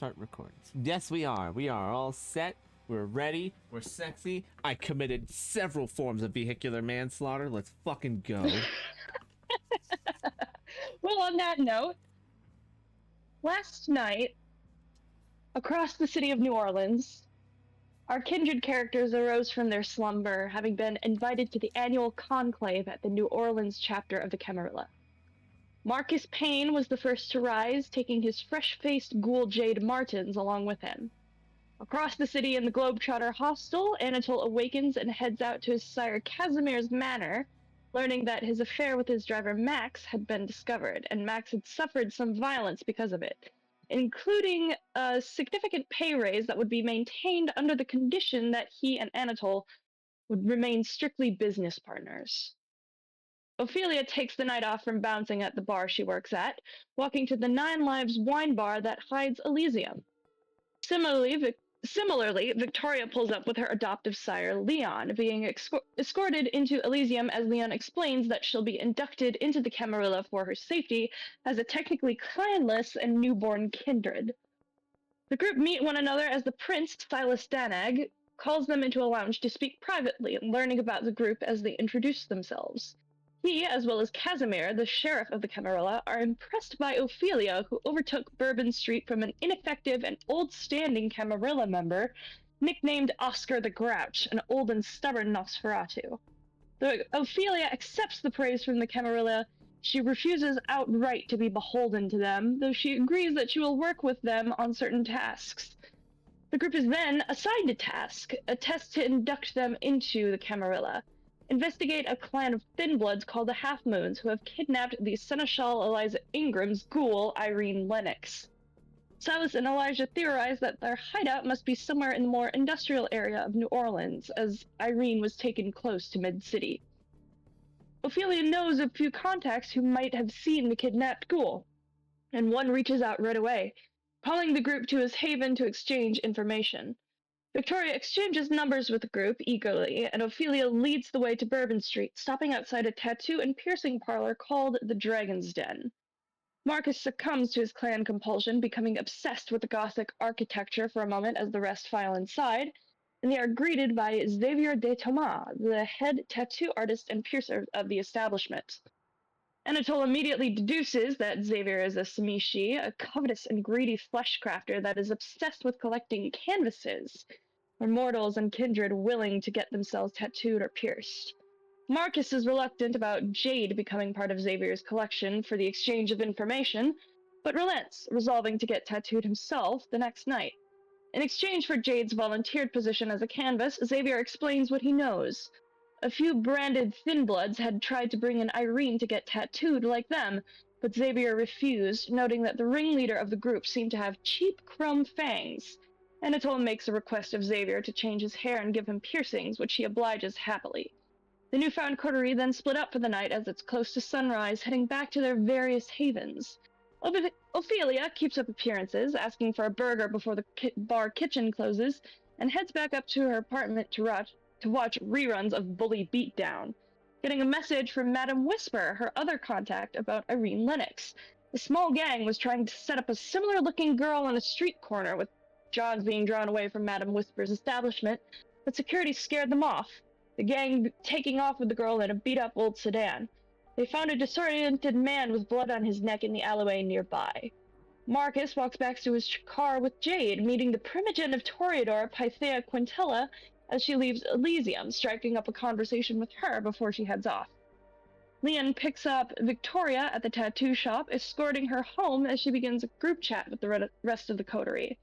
start recording. Yes, we are. We are all set. We're ready. We're sexy. I committed several forms of vehicular manslaughter. Let's fucking go. Well, on that note, last night, across the city of New Orleans, our kindred characters arose from their slumber, having been invited to the annual conclave at the New Orleans chapter of the Camarilla. Marcus Payne was the first to rise, taking his fresh-faced ghoul Jade Martins along with him. Across the city in the Globetrotter hostel, Anatole awakens and heads out to his sire Casimir's manor, learning that his affair with his driver Max had been discovered, and Max had suffered some violence because of it, including a significant pay raise that would be maintained under the condition that he and Anatole would remain strictly business partners. Ophelia takes the night off from bouncing at the bar she works at, walking to the Nine Lives wine bar that hides Elysium. Similarly, Victoria pulls up with her adoptive sire, Leon, being escorted into Elysium as Leon explains that she'll be inducted into the Camarilla for her safety as a technically clanless and newborn kindred. The group meet one another as the prince, Silas Danag, calls them into a lounge to speak privately, learning about the group as they introduce themselves. He, as well as Casimir, the sheriff of the Camarilla, are impressed by Ophelia, who overtook Bourbon Street from an ineffective and old-standing Camarilla member, nicknamed Oscar the Grouch, an old and stubborn Nosferatu. Though Ophelia accepts the praise from the Camarilla, she refuses outright to be beholden to them, though she agrees that she will work with them on certain tasks. The group is then assigned a task, a test to induct them into the Camarilla. Investigate a clan of thin-bloods called the Half-Moons, who have kidnapped the Seneschal Eliza Ingram's ghoul, Irene Lennox. Silas and Elijah theorize that their hideout must be somewhere in the more industrial area of New Orleans, as Irene was taken close to Mid-City. Ophelia knows a few contacts who might have seen the kidnapped ghoul, and one reaches out right away, calling the group to his haven to exchange information. Victoria exchanges numbers with the group eagerly, and Ophelia leads the way to Bourbon Street, stopping outside a tattoo and piercing parlor called the Dragon's Den. Marcus succumbs to his clan compulsion, becoming obsessed with the Gothic architecture for a moment as the rest file inside, and they are greeted by Xavier de Thomas, the head tattoo artist and piercer of the establishment. Anatole immediately deduces that Xavier is a Samishi, a covetous and greedy flesh crafter that is obsessed with collecting canvases, or mortals and kindred willing to get themselves tattooed or pierced. Marcus is reluctant about Jade becoming part of Xavier's collection for the exchange of information, but relents, resolving to get tattooed himself the next night. In exchange for Jade's volunteered position as a canvas, Xavier explains what he knows. A few branded thin-bloods had tried to bring in Irene to get tattooed like them, but Xavier refused, noting that the ringleader of the group seemed to have cheap chrome fangs. Anatole makes a request of Xavier to change his hair and give him piercings, which he obliges happily. The newfound coterie then split up for the night as it's close to sunrise, heading back to their various havens. Ophelia keeps up appearances, asking for a burger before the bar kitchen closes, and heads back up to her apartment to watch reruns of Bully Beatdown, getting a message from Madame Whisper, her other contact, about Irene Lennox. The small gang was trying to set up a similar-looking girl on a street corner, with Johns being drawn away from Madame Whisper's establishment, but security scared them off, the gang taking off with the girl in a beat-up old sedan. They found a disoriented man with blood on his neck in the alleyway nearby. Marcus walks back to his car with Jade, meeting the primogen of Toreador, Pythea Quintella, as she leaves Elysium, striking up a conversation with her before she heads off. Leon picks up Victoria at the tattoo shop, escorting her home as she begins a group chat with the rest of the coterie.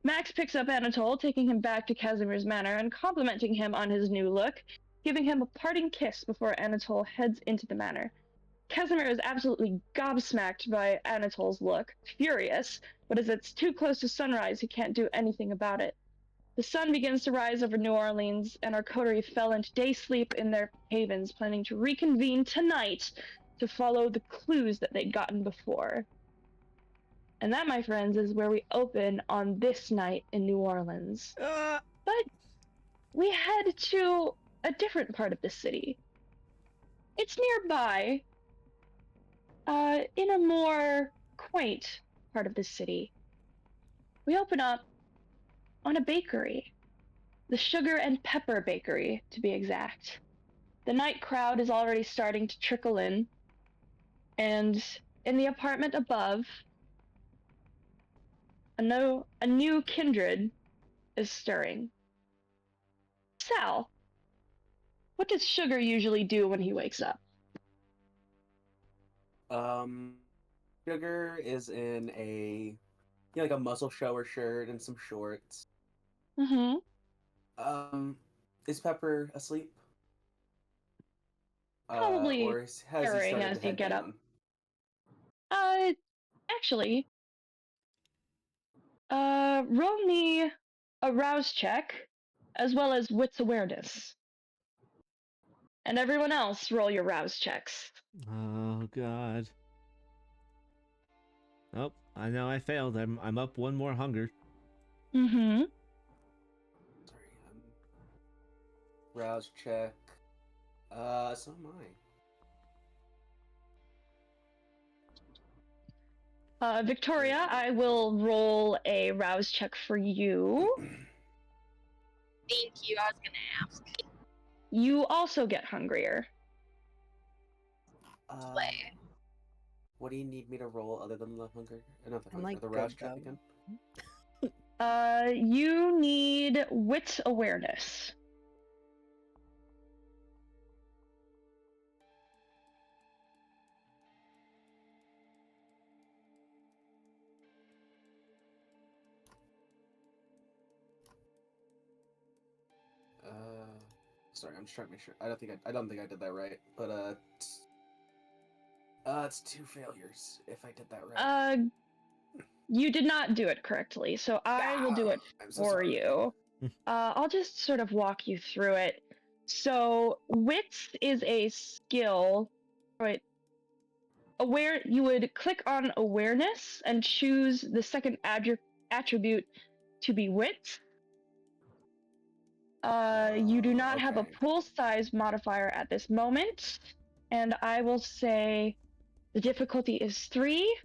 Max picks up Anatole, taking him back to Casimir's manor and complimenting him on his new look, giving him a parting kiss before Anatole heads into the manor. Casimir is absolutely gobsmacked by Anatole's look, furious, but as it's too close to sunrise, he can't do anything about it. The sun begins to rise over New Orleans, and our coterie fell into day sleep in their havens, planning to reconvene tonight to follow the clues that they'd gotten before. And that, my friends, is where we open on this night in New Orleans. But we head to a different part of the city. It's nearby, in a more quaint part of the city. we open up on a bakery. The Sugar and Pepper Bakery, to be exact. The night crowd is already starting to trickle in, and in the apartment above, a new kindred is stirring. Sal, what does Sugar usually do when he wakes up? Sugar is in like a muscle shower shirt and some shorts. Mm-hmm. Is Pepper asleep? Probably Or has he stirring started as to you head get up. down? Actually, roll me a rouse check, as well as wits awareness. And everyone else, roll your rouse checks. Oh god. Oh, I know I failed. I'm up one more hunger. Mm-hmm. Sorry, rouse check. So am I. Victoria, I will roll a rouse check for you. Thank you. I was gonna ask. You also get hungrier. Play. What do you need me to roll other than the hunger? Not the I'm hunger, like, the rouse good check though. again? You need wits awareness. Sorry, I'm just trying to make sure. I don't think I did that right. But it's 2 failures if I did that right. You did not do it correctly, so I will do it I'm so for sorry. you. I'll just sort of walk you through it. So, wits is a skill, right? You would click on awareness and choose the second attribute to be wits. You do not have a Okay. pool size modifier at this moment, and I will say the difficulty is 3.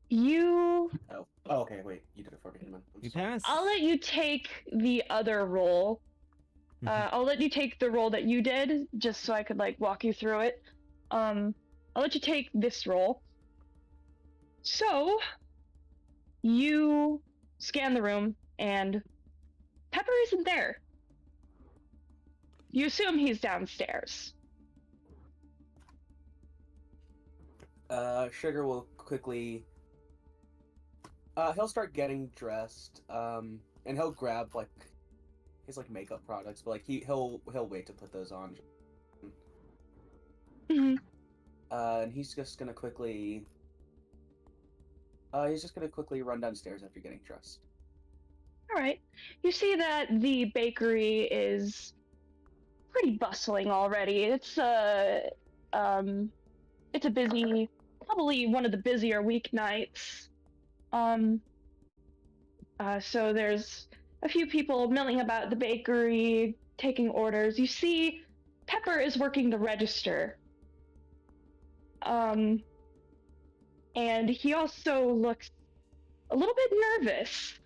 You Oh, okay. Wait, you did it for me. Never mind. I'm You sorry. pass. I'll let you take the other roll. I'll let you take the roll that you did, just so I could like walk you through it. I'll let you take this roll. So you scan the room, and Pepper isn't there. You assume he's downstairs. Sugar will quickly. He'll start getting dressed. And he'll grab like his like makeup products, but like he'll wait to put those on. Mhm. And he's just gonna quickly. He's just gonna quickly run downstairs after getting dressed. All right. You see that the bakery is pretty bustling already. It's a busy, probably one of the busier weeknights. So there's a few people milling about the bakery, taking orders. You see, Pepper is working the register. And he also looks a little bit nervous.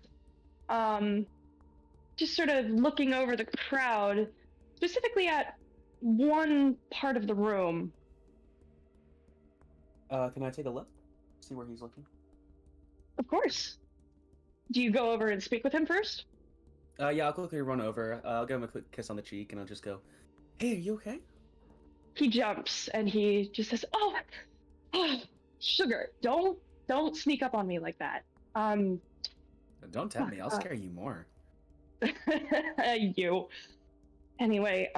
Just sort of looking over the crowd, specifically at one part of the room. Can I take a look? See where he's looking? Of course. Do you go over and speak with him first? Yeah, I'll quickly run over. I'll give him a quick kiss on the cheek, and I'll just go, "Hey, are you okay?" He jumps and he just says, "Oh, Sugar, don't sneak up on me like that." Don't tempt me. I'll scare you more. You. Anyway,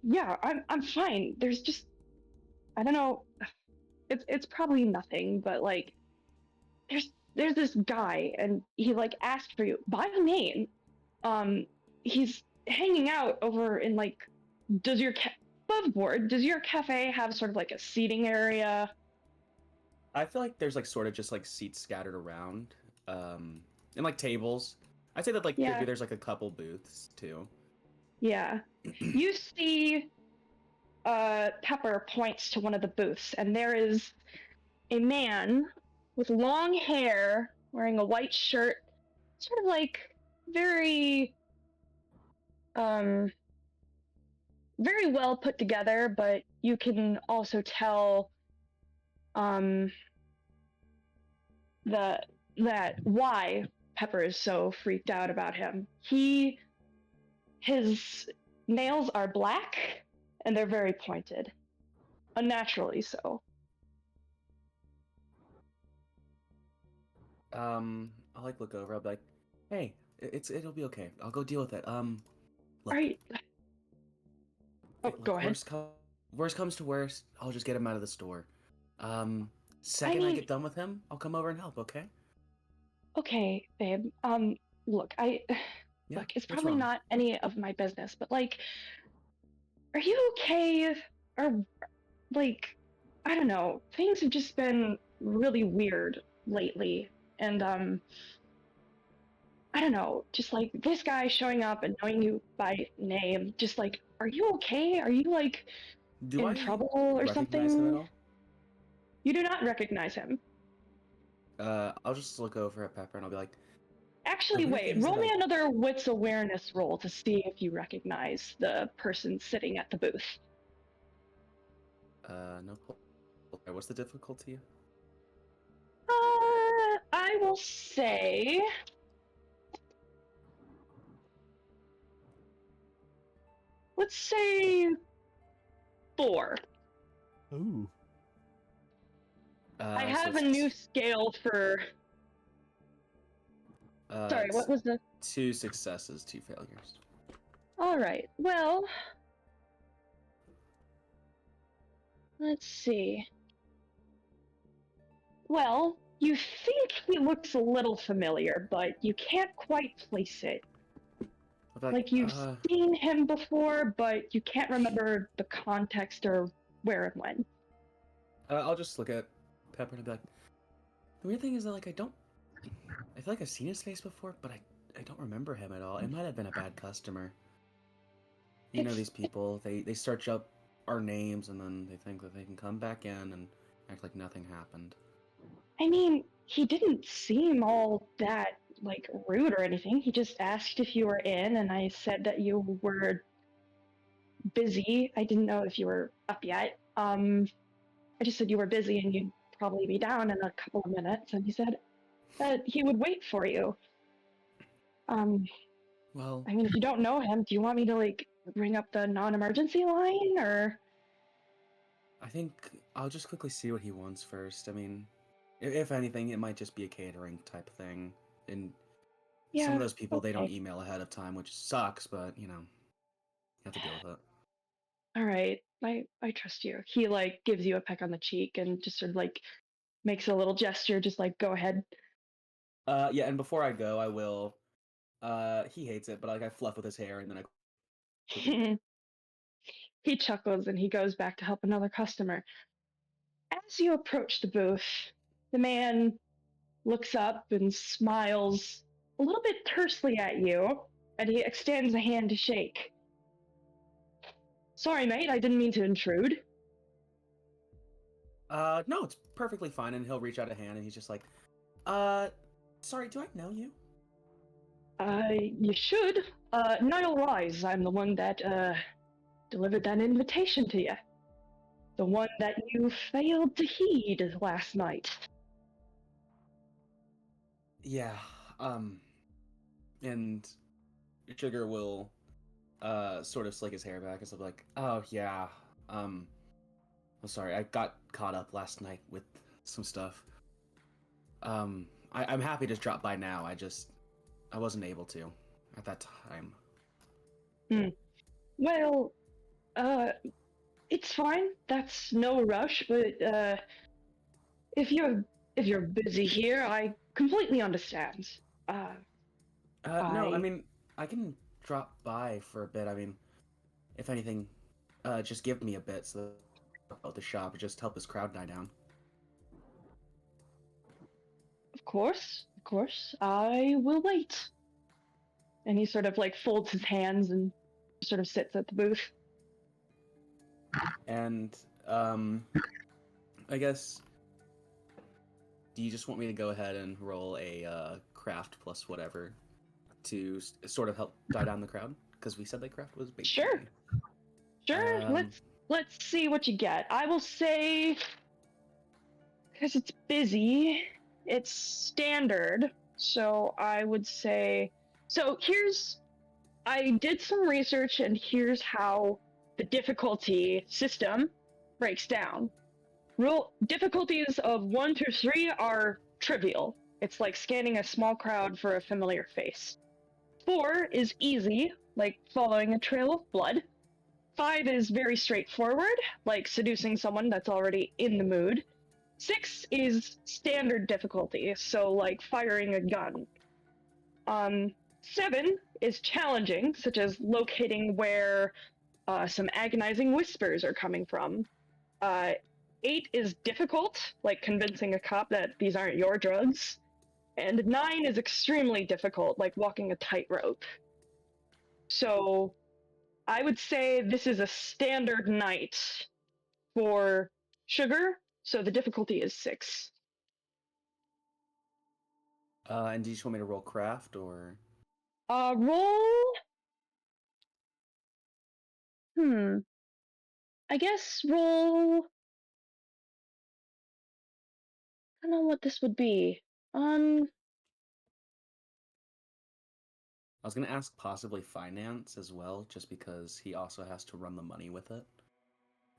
yeah, I'm fine. There's just, I don't know. It's probably nothing, but like, there's this guy, and he like asked for you by name. He's hanging out over in like, above board? Does your cafe have sort of like a seating area? I feel like there's like sort of just like seats scattered around, and like tables. I'd say that like Yeah. maybe there's like a couple booths too. Yeah. You see, Pepper points to one of the booths, and there is a man with long hair, wearing a white shirt, sort of like very, um, very well put together, but you can also tell, um, the that why Pepper is so freaked out about him. His nails are black and they're very pointed, unnaturally so. I'll like look over. I'll be like, "Hey, it'll be okay. I'll go deal with it." Look, Right. Oh, look, go ahead. Worst comes to worst, I'll just get him out of the store. Second I mean- get done with him, I'll come over and help. Okay? Okay, babe. Look, Yeah. look, it's what's probably wrong? not any of my business, but like, are you okay? Or like, I don't know. Things have just been really weird lately, and I don't know. Just like this guy showing up and knowing you by name, just like, are you okay? Are you like Do in I trouble or recognize him at something? all? You do not recognize him. I'll just look over at Pepper and I'll be like, Actually, weird wait, thing is roll that me I- another wits awareness roll to see if you recognize the person sitting at the booth. no. What's the difficulty? I will say. Let's say 4. Ooh. I So have a it's new scale for. Sorry, it's what was the. 2 successes, 2 failures. Alright, well. Let's see. Well, you think he looks a little familiar, but you can't quite place it. I'll be Like you've uh, seen him before, but you can't remember the context or where and when. I'll just look at Pepper and I'll be like, the weird thing is that like I feel like I've seen his face before, but I don't remember him at all. It might have been a bad customer. You know It's- these people, they search up our names and then they think that they can come back in and act like nothing happened. I mean, he didn't seem all that like rude or anything. He just asked if you were in, and I said that you were busy. I didn't know if you were up yet. I just said you were busy and you'd probably be down in a couple of minutes, and he said that he would wait for you. Well, I mean, if you don't know him, do you want me to like bring up the non-emergency line or? I think I'll just quickly see what he wants first. I mean, if anything, it might just be a catering type thing. And Yeah. some of those people, they don't okay. email ahead of time, which sucks, but you know, you have to deal with it. All right, I trust you. He like gives you a peck on the cheek and just sort of like makes a little gesture, just like go ahead. Yeah, and before I go, I will. He hates it, but like I fluff with his hair, and then I. He chuckles and he goes back to help another customer. As you approach the booth, the man looks up and smiles a little bit tersely at you, and he extends a hand to shake. Sorry, mate, I didn't mean to intrude. No, it's perfectly fine, and he'll reach out a hand, and he's just like, sorry, do I know you? You should. Niall Rise, I'm the one that, delivered that invitation to you. The one that you failed to heed last night. Yeah, and Sugar will, sort of slick his hair back and stuff like, oh yeah, I'm sorry, I got caught up last night with some stuff. I'm happy to drop by now. I wasn't able to at that time. Well, it's fine. That's no rush, but if you're busy here, I completely understand. No, I I mean, I can drop by for a bit. I mean, if anything, just give me a bit so about the shop, just help this crowd die down. of course, I will wait. And he sort of like folds his hands and sort of sits at the booth. And I guess do you just want me to go ahead and roll a craft plus whatever to sort of help die down the crowd? Because we said that craft was big. Sure. Sure. Um, Let's see what you get. I will say, because it's busy, it's standard. So I would say, I did some research, and here's how the difficulty system breaks down. Difficulties of 1 through 3 are trivial. It's like scanning a small crowd for a familiar face. 4 is easy, like following a trail of blood. 5 is very straightforward, like seducing someone that's already in the mood. 6 is standard difficulty, so like firing a gun. 7 is challenging, such as locating where some agonizing whispers are coming from. 8 is difficult, like convincing a cop that these aren't your drugs. And 9 is extremely difficult, like walking a tightrope. So I would say this is a standard night for Sugar, so the difficulty is 6. and do you just want me to roll craft or? Roll. I guess roll. I don't know what this would be. I was gonna ask possibly finance as well, just because he also has to run the money with it.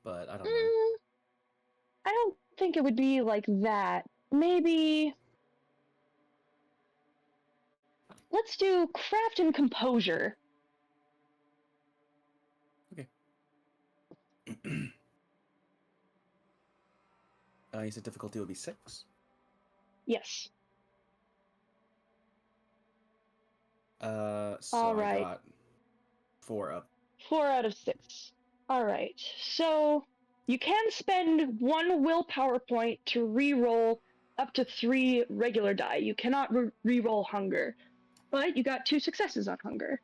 But I don't know. I don't think it would be like that. Maybe. Let's do craft and composure. Okay. You said difficulty would be 6? Yes. So All I right. got 4 up. 4 out of 6. All right. So you can spend 1 willpower point to re-roll up to 3 regular die. You cannot re-roll hunger, but you got 2 successes on hunger.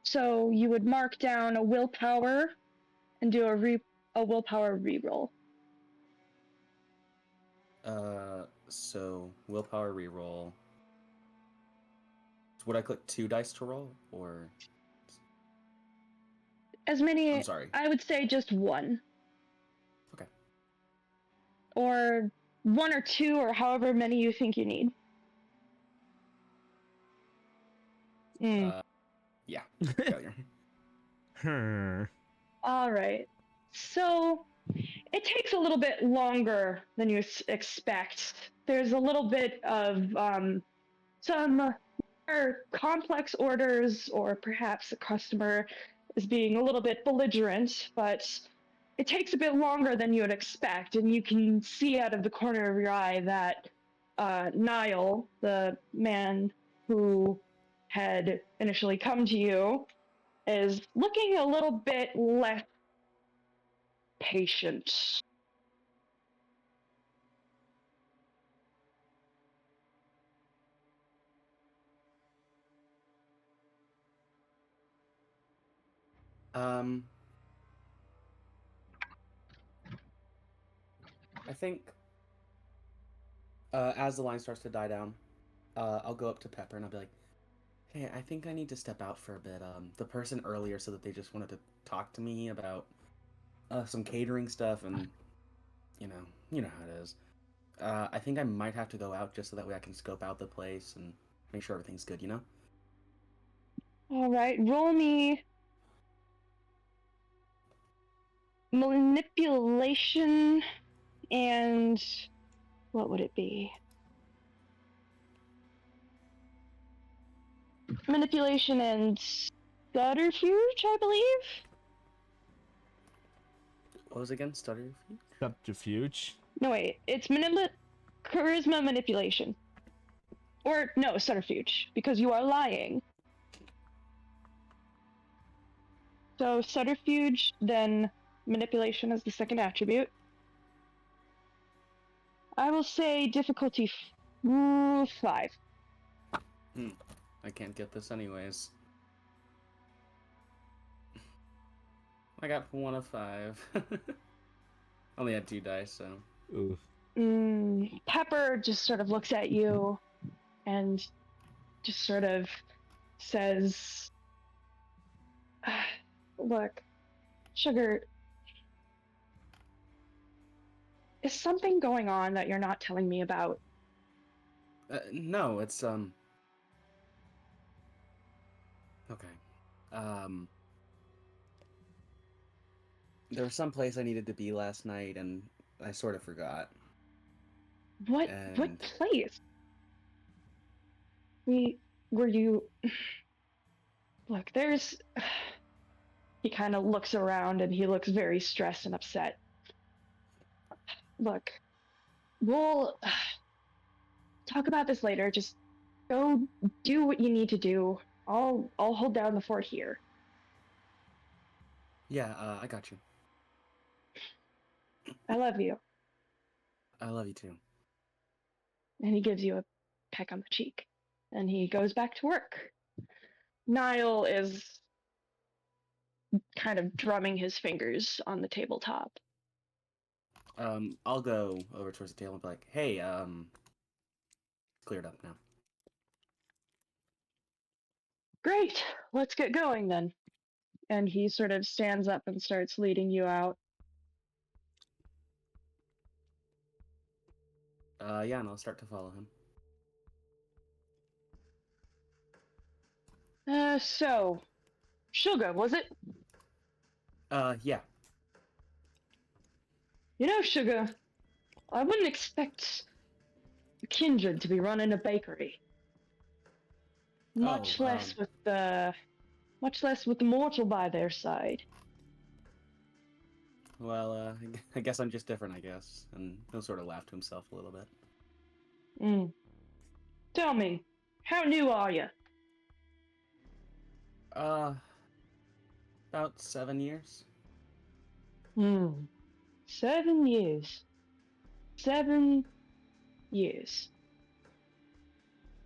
So you would mark down a willpower and do a willpower re-roll. So willpower reroll. Would I click 2 dice to roll, or? As many. I'm sorry. I would say just 1. Okay. Or 1 or 2, or however many you think you need. Yeah. Failure. All right. So it takes a little bit longer than you expect. There's a little bit of some more complex orders, or perhaps the customer is being a little bit belligerent, but it takes a bit longer than you would expect, and you can see out of the corner of your eye that Niall, the man who had initially come to you, is looking a little bit less patient. I think as the line starts to die down, I'll go up to Pepper and I'll be like, "Hey, I think I need to step out for a bit. The person earlier said that they just wanted to talk to me about some catering stuff, and you know how it is. I think I might have to go out just so that way I can scope out the place and make sure everything's good, you know?" All right, roll me manipulation and what would it be? Manipulation and subterfuge, I believe. What was it again? Stutter? Subterfuge. No, wait, it's charisma manipulation. Or no, subterfuge, because you are lying. So subterfuge, then manipulation is the second attribute. I will say difficulty 5. I can't get this anyways. I got 1 of 5. Only had 2 dice, so. Oof. Pepper just sort of looks at you and just sort of says, look, Sugar, is something going on that you're not telling me about? No, it's okay. There was some place I needed to be last night, and I sort of forgot. What And place? Were you look, there's he kind of looks around and he looks very stressed and upset. Look, we'll talk about this later. Just go do what you need to do. I'll hold down the fort here. yeah, I got you. I love you. I love you too. And he gives you a peck on the cheek. And he goes back to work. Niall is kind of drumming his fingers on the tabletop. I'll go over towards the table and be like, "Hey, cleared up now." Great, let's get going then. And he sort of stands up and starts leading you out. Yeah, and I'll start to follow him. So, Sugar, was it? Yeah. You know, Sugar, I wouldn't expect Kindred to be running a bakery. Much less with the mortal by their side. Well, I guess I'm just different, I guess. And he'll sort of laugh to himself a little bit. Tell me, how new are you? About 7 years. 7 years. 7 years.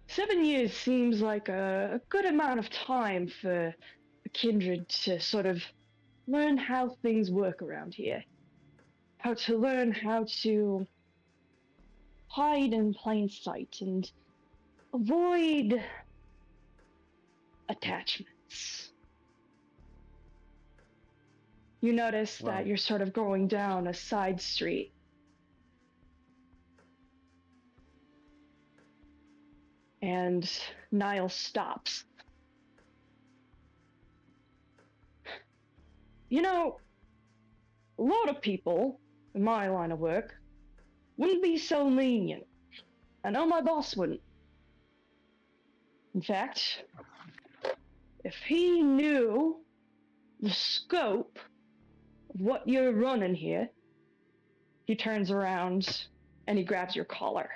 7 years seems like a good amount of time for a Kindred to sort of learn how things work around here. How to learn how to hide in plain sight and avoid attachments. You notice that you're sort of going down a side street. And Niall stops. You know, a lot of people in my line of work wouldn't be so lenient. I know my boss wouldn't. In fact, if he knew the scope of what you're running here, he turns around and he grabs your collar.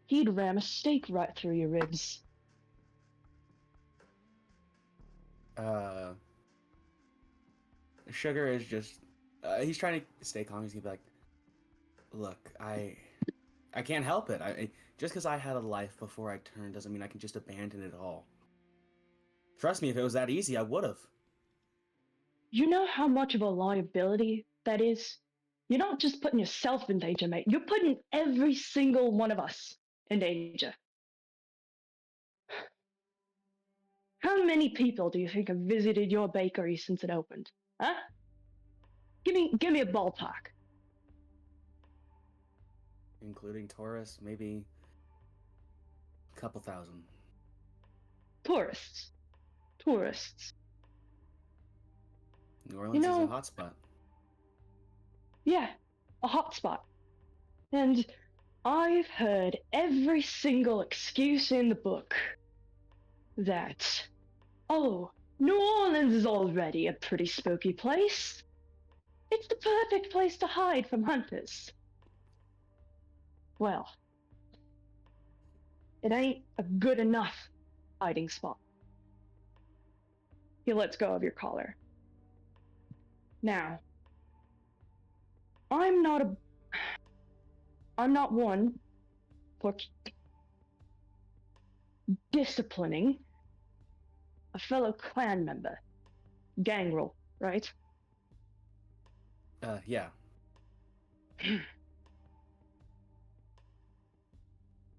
He'd ram a stake right through your ribs. Sugar is just... he's trying to stay calm. He's gonna be like, "Look, I can't help it. Just because I had a life before I turned doesn't mean I can just abandon it all. Trust me, if it was that easy, I would've." You know how much of a liability that is? You're not just putting yourself in danger, mate. You're putting every single one of us in danger. How many people do you think have visited your bakery since it opened? Huh? Give me a ballpark. Including tourists, maybe a couple thousand. Tourists. New Orleans is a hotspot. Yeah, a hotspot. And I've heard every single excuse in the book that, oh, New Orleans is already a pretty spooky place. It's the perfect place to hide from hunters. Well, it ain't a good enough hiding spot. He lets go of your collar. Now, I'm not one for disciplining a fellow clan member. Gang rule, right? Yeah.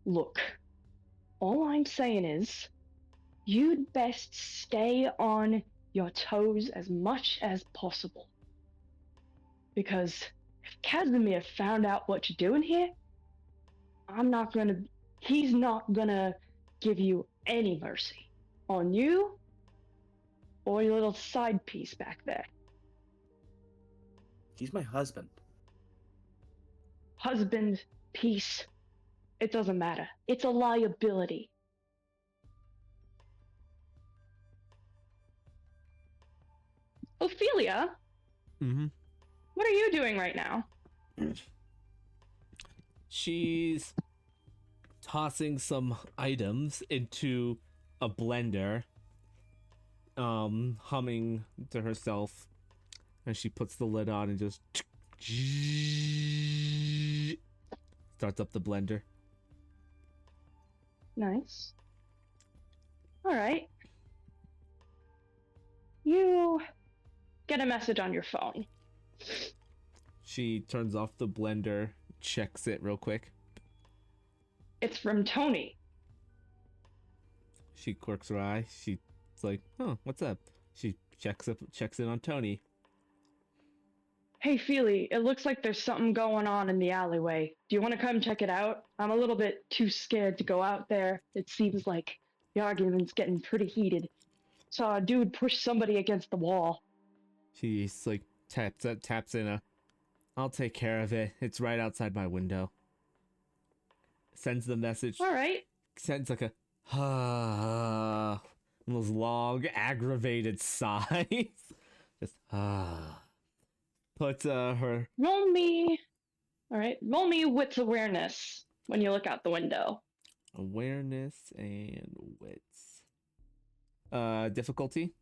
Look, all I'm saying is, you'd best stay on your toes as much as possible. Because if Casimir found out what you're doing here, he's not gonna give you any mercy on you or your little side piece back there. He's my husband. Husband, piece, it doesn't matter. It's a liability. Ophelia, Mm-hmm. what are you doing right now? She's tossing some items into a blender, humming to herself, and she puts the lid on and just starts up the blender. Nice. Alright. You get a message on your phone. She turns off the blender, checks it real quick. It's from Tony. She quirks her eye. She's like, "Oh, what's up?" She checks it on Tony. Hey, Feely, it looks like there's something going on in the alleyway. Do you want to come check it out? I'm a little bit too scared to go out there. It seems like the argument's getting pretty heated. Saw a dude push somebody against the wall. She's like taps in a, "I'll take care of it. It's right outside my window." Sends the message. Alright. Sends like a those long aggravated sighs. Just puts her Roll me wits awareness when you look out the window. awareness and wits. Difficulty.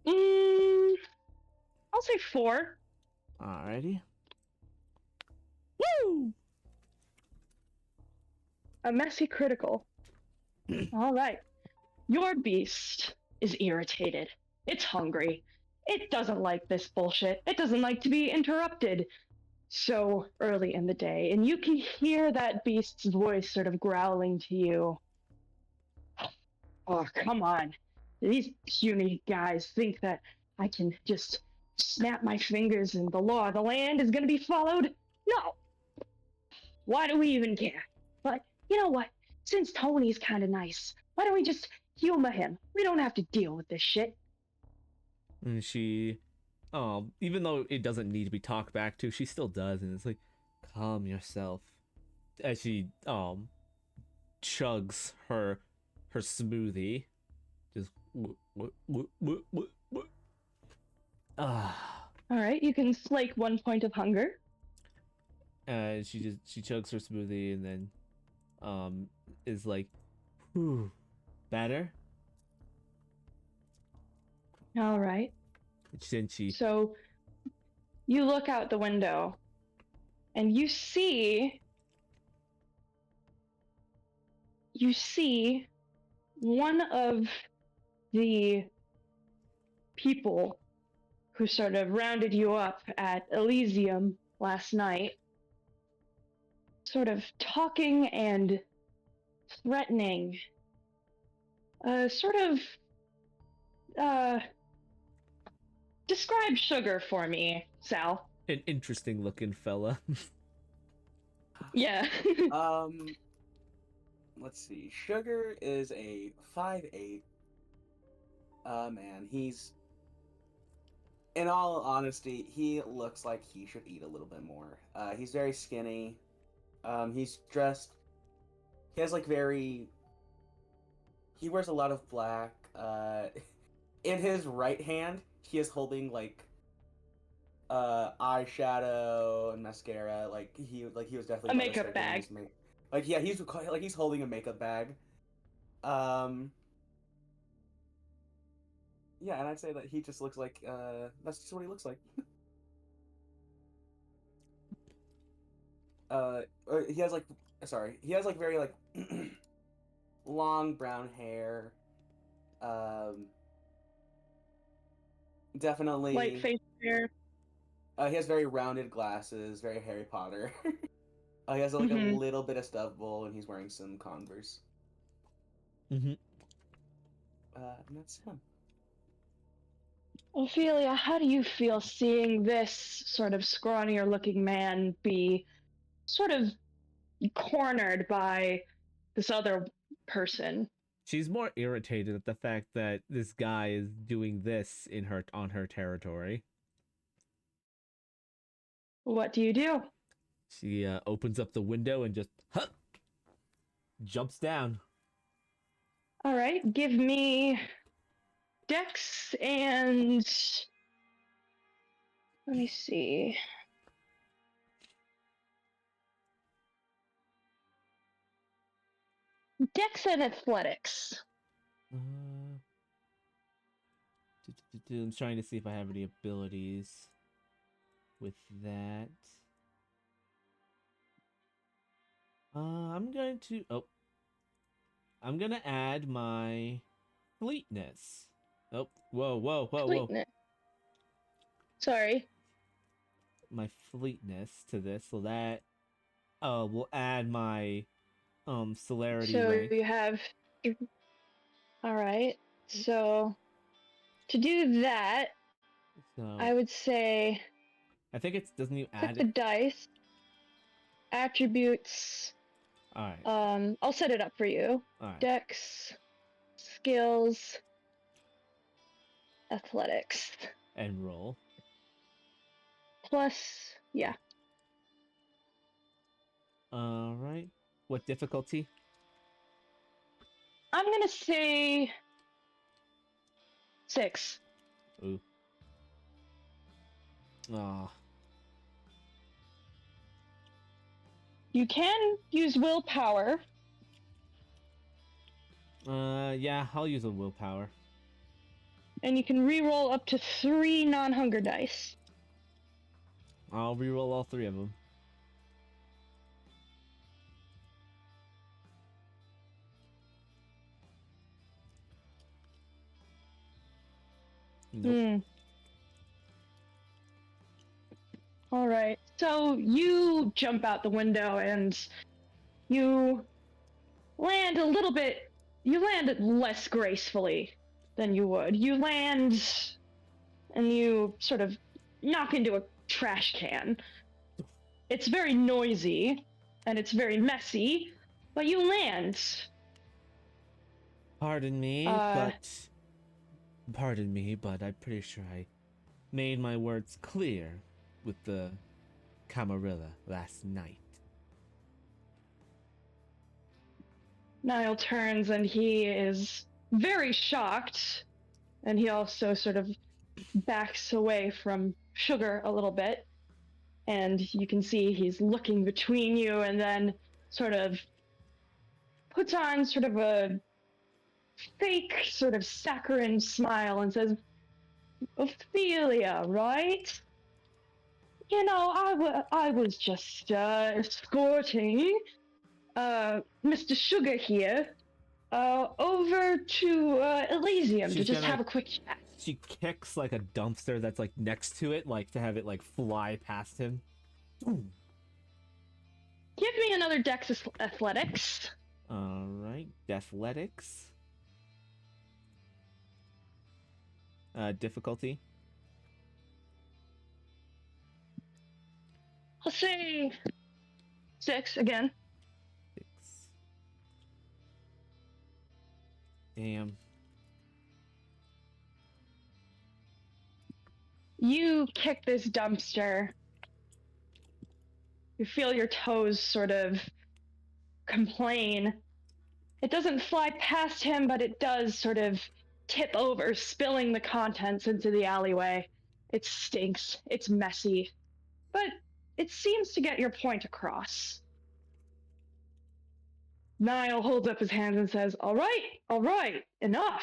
I'll say 4. Alrighty. Woo! A messy critical. Alright. Your beast is irritated. It's hungry. It doesn't like this bullshit. It doesn't like to be interrupted so early in the day. And you can hear that beast's voice sort of growling to you. Oh, come on. These puny guys think that I can just snap my fingers and the law of the land is going to be followed? No. Why do we even care? But you know what? Since Tony's kind of nice, why don't we just humor him? We don't have to deal with this shit. And she, even though it doesn't need to be talked back to, she still does, and it's like, "Calm yourself," as she chugs her smoothie, just All right, you can slake 1 point of hunger. and she chugs her smoothie and then is like, "Whew, better." All right. Then she So you look out the window and you see one of the people who sort of rounded you up at Elysium last night sort of talking and threatening. Describe Sugar for me, Sal. an interesting looking fella. Yeah. Let's see. Sugar is a 5'8". Man, he's. In all honesty, he looks like he should eat a little bit more. He's very skinny. He's dressed. He has like very. He wears a lot of black. In his right hand, he is holding like eyeshadow and mascara. Like he was definitely A about to makeup start doing bag. his Like yeah, he's holding a makeup bag. Yeah, and I'd say that he just looks like that's just what he looks like. He has like very like long brown hair. Definitely Light face hair. he has very rounded glasses, very Harry Potter. He has like a Mhm. little bit of stubble, and he's wearing some Converse. Mm-hmm. And that's him. Ophelia, how do you feel seeing this sort of scrawnier looking man be sort of cornered by this other person? She's more irritated at the fact that this guy is doing this on her territory. What do you do? She opens up the window and just jumps down. All right, give me Dex and let me see. Dex and athletics. I'm trying to see if I have any abilities with that. I'm going to. Oh. I'm going to add my fleetness. Oh, whoa. Fleetness. Sorry. My fleetness to this, so that will add my celerity So rank. you have. All right. So to do that, So I would say I think it's doesn't you click add the it? dice, attributes. All right. I'll set it up for you. All right. Dex, skills, athletics. And roll. Plus, yeah. All right. What difficulty? I'm gonna say 6. Ooh. Ah. You can use willpower. Yeah, I'll use a willpower. And you can re-roll up to 3 non-hunger dice. I'll reroll all 3 of them. Nope. Alright, so you jump out the window and you land a little bit. You land less gracefully than you would. You land and you sort of knock into a trash can. It's very noisy and it's very messy, but you land. Pardon me, but I'm pretty sure I made my words clear with the Camarilla last night. Niall turns and he is very shocked, and he also sort of backs away from Sugar a little bit, and you can see he's looking between you and then sort of puts on sort of a fake sort of saccharine smile and says, Ophelia, right? You know, I was just escorting Mr. Sugar here over to Elysium to She's just gonna- have a quick chat. She kicks like a dumpster that's like next to it, like to have it like fly past him. Ooh. Give me another Dex athletics. All right, athletics. Difficulty. I'll say 6 again. 6. Damn. You kick this dumpster. You feel your toes sort of complain. It doesn't fly past him, but it does sort of tip over, spilling the contents into the alleyway. It stinks. It's messy. But it seems to get your point across. Niall holds up his hands and says, all right, enough.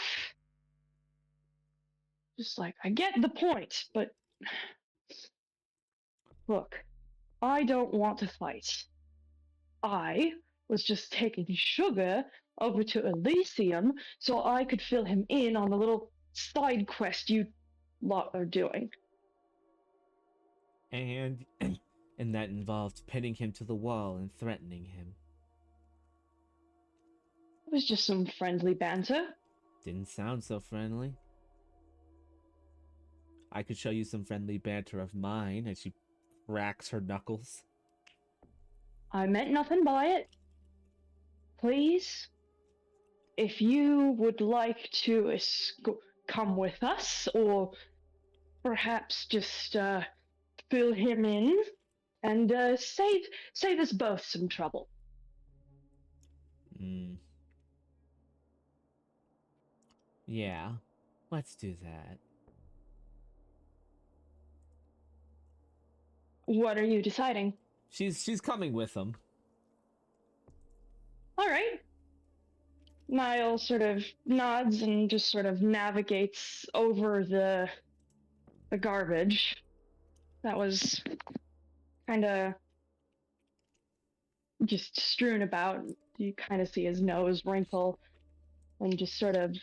Just like, I get the point, but look, I don't want to fight. I was just taking Sugar over to Elysium so I could fill him in on the little side quest you lot are doing. And and that involved pinning him to the wall and threatening him. It was just some friendly banter. Didn't sound so friendly. I could show you some friendly banter of mine as she cracks her knuckles. I meant nothing by it. Please, if you would like to come with us, or perhaps just fill him in and save us both some trouble. Yeah, let's do that. What are you deciding? She's coming with him. All right. Niall sort of nods and just sort of navigates over the garbage that was kind of just strewn about. You kind of see his nose wrinkle and just sort of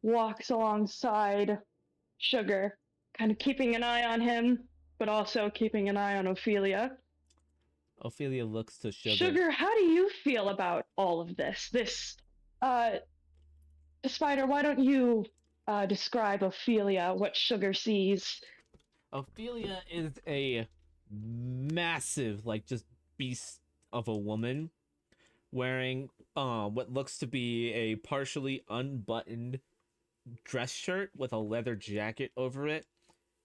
walks alongside Sugar, kind of keeping an eye on him, but also keeping an eye on Ophelia. Ophelia looks to Sugar. Sugar, how do you feel about all of this? Spider, why don't you describe Ophelia, what Sugar sees? Ophelia is a massive, like, just beast of a woman wearing what looks to be a partially unbuttoned dress shirt with a leather jacket over it.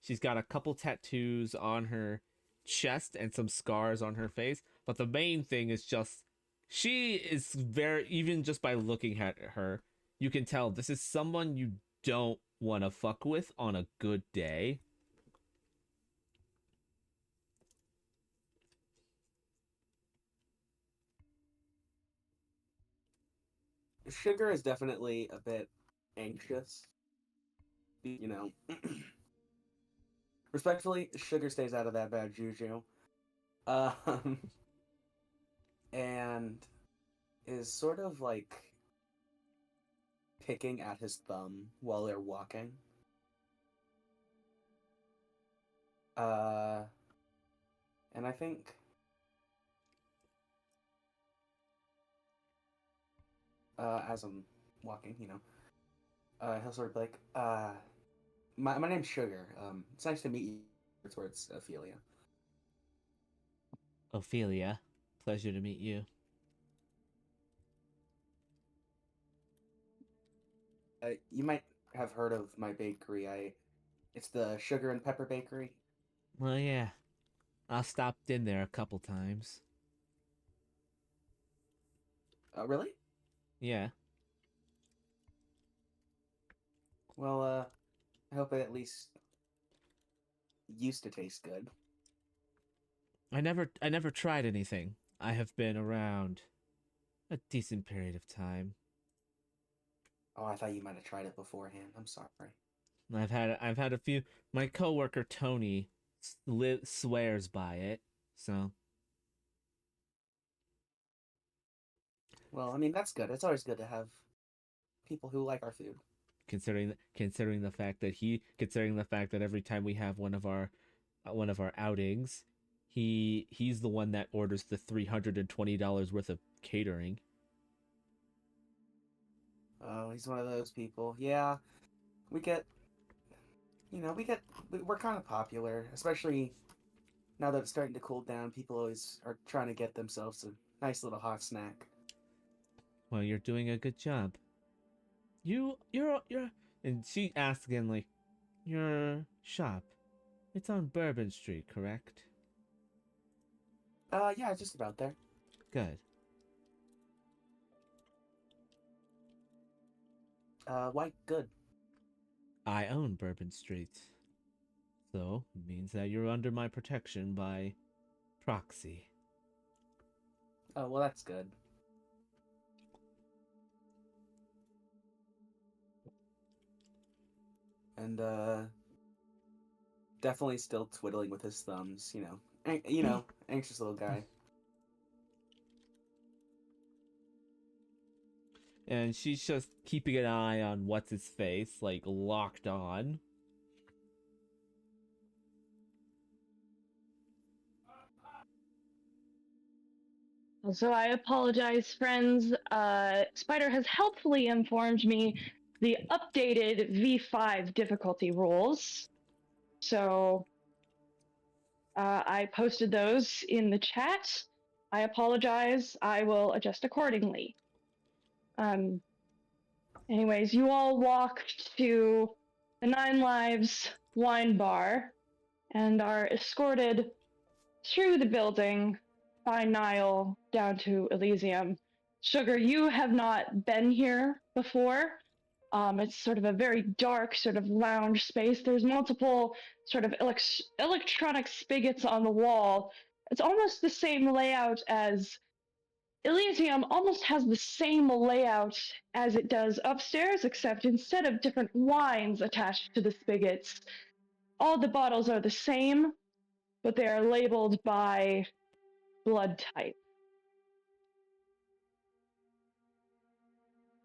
She's got a couple tattoos on her chest and some scars on her face, but the main thing is just she is very, even just by looking at her, you can tell this is someone you don't want to fuck with on a good day. Sugar is definitely a bit anxious. You know, respectfully, Sugar stays out of that bad juju. And is sort of like picking at his thumb while they're walking. And I think as I'm walking, he'll sort of be like, my name's Sugar. It's nice to meet you. Towards Ophelia. Ophelia, pleasure to meet you. You might have heard of my bakery. It's the Sugar and Pepper Bakery. Well, yeah. I stopped in there a couple times. Really? Yeah. Well, I hope it at least used to taste good. I never tried anything. I have been around a decent period of time. Oh, I thought you might have tried it beforehand. I'm sorry. I've had a few. My coworker Tony swears by it. So. Well, I mean that's good. It's always good to have people who like our food. Considering the fact that every time we have one of our outings, he's the one that orders the $320 worth of catering. Oh, he's one of those people. Yeah, we're kind of popular, especially now that it's starting to cool down. People always are trying to get themselves a nice little hot snack. Well, you're doing a good job. You're, and she asks again, like, your shop, it's on Bourbon Street, correct? Yeah, just about there. Good. Why good? I own Bourbon Street. So, it means that you're under my protection by proxy. Oh, well, that's good. And, definitely still twiddling with his thumbs, anxious little guy. And she's just keeping an eye on what's-his-face, like, locked on. So I apologize, friends. Spider has helpfully informed me the updated V5 difficulty rules. So I posted those in the chat. I apologize. I will adjust accordingly. Um, anyways, you all walked to the Nine Lives wine bar and are escorted through the building by Nile down to Elysium. Sugar, you have not been here before. It's sort of a very dark sort of lounge space. There's multiple sort of electronic spigots on the wall. It's almost the same layout as Elysium almost has the same layout as it does upstairs, except instead of different wines attached to the spigots, all the bottles are the same, but they are labeled by blood type.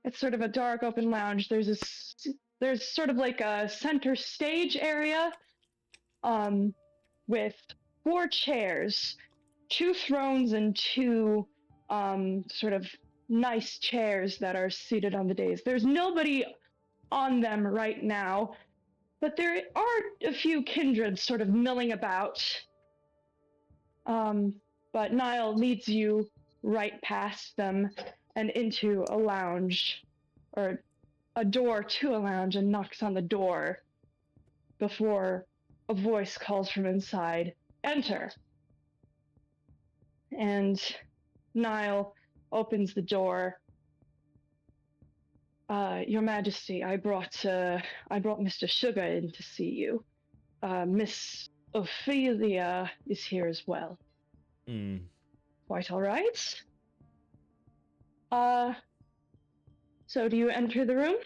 It's sort of a dark open lounge. There's sort of like a center stage area, with 4 chairs, 2 thrones, and 2 sort of nice chairs that are seated on the dais. There's nobody on them right now, but there are a few kindreds sort of milling about. But Niall leads you right past them and into a lounge, or a door to a lounge, and knocks on the door before a voice calls from inside, "Enter." And Niall opens the door. Your Majesty, I brought Mr. Sugar in to see you. Miss Ophelia is here as well. Quite all right. So do you enter the room?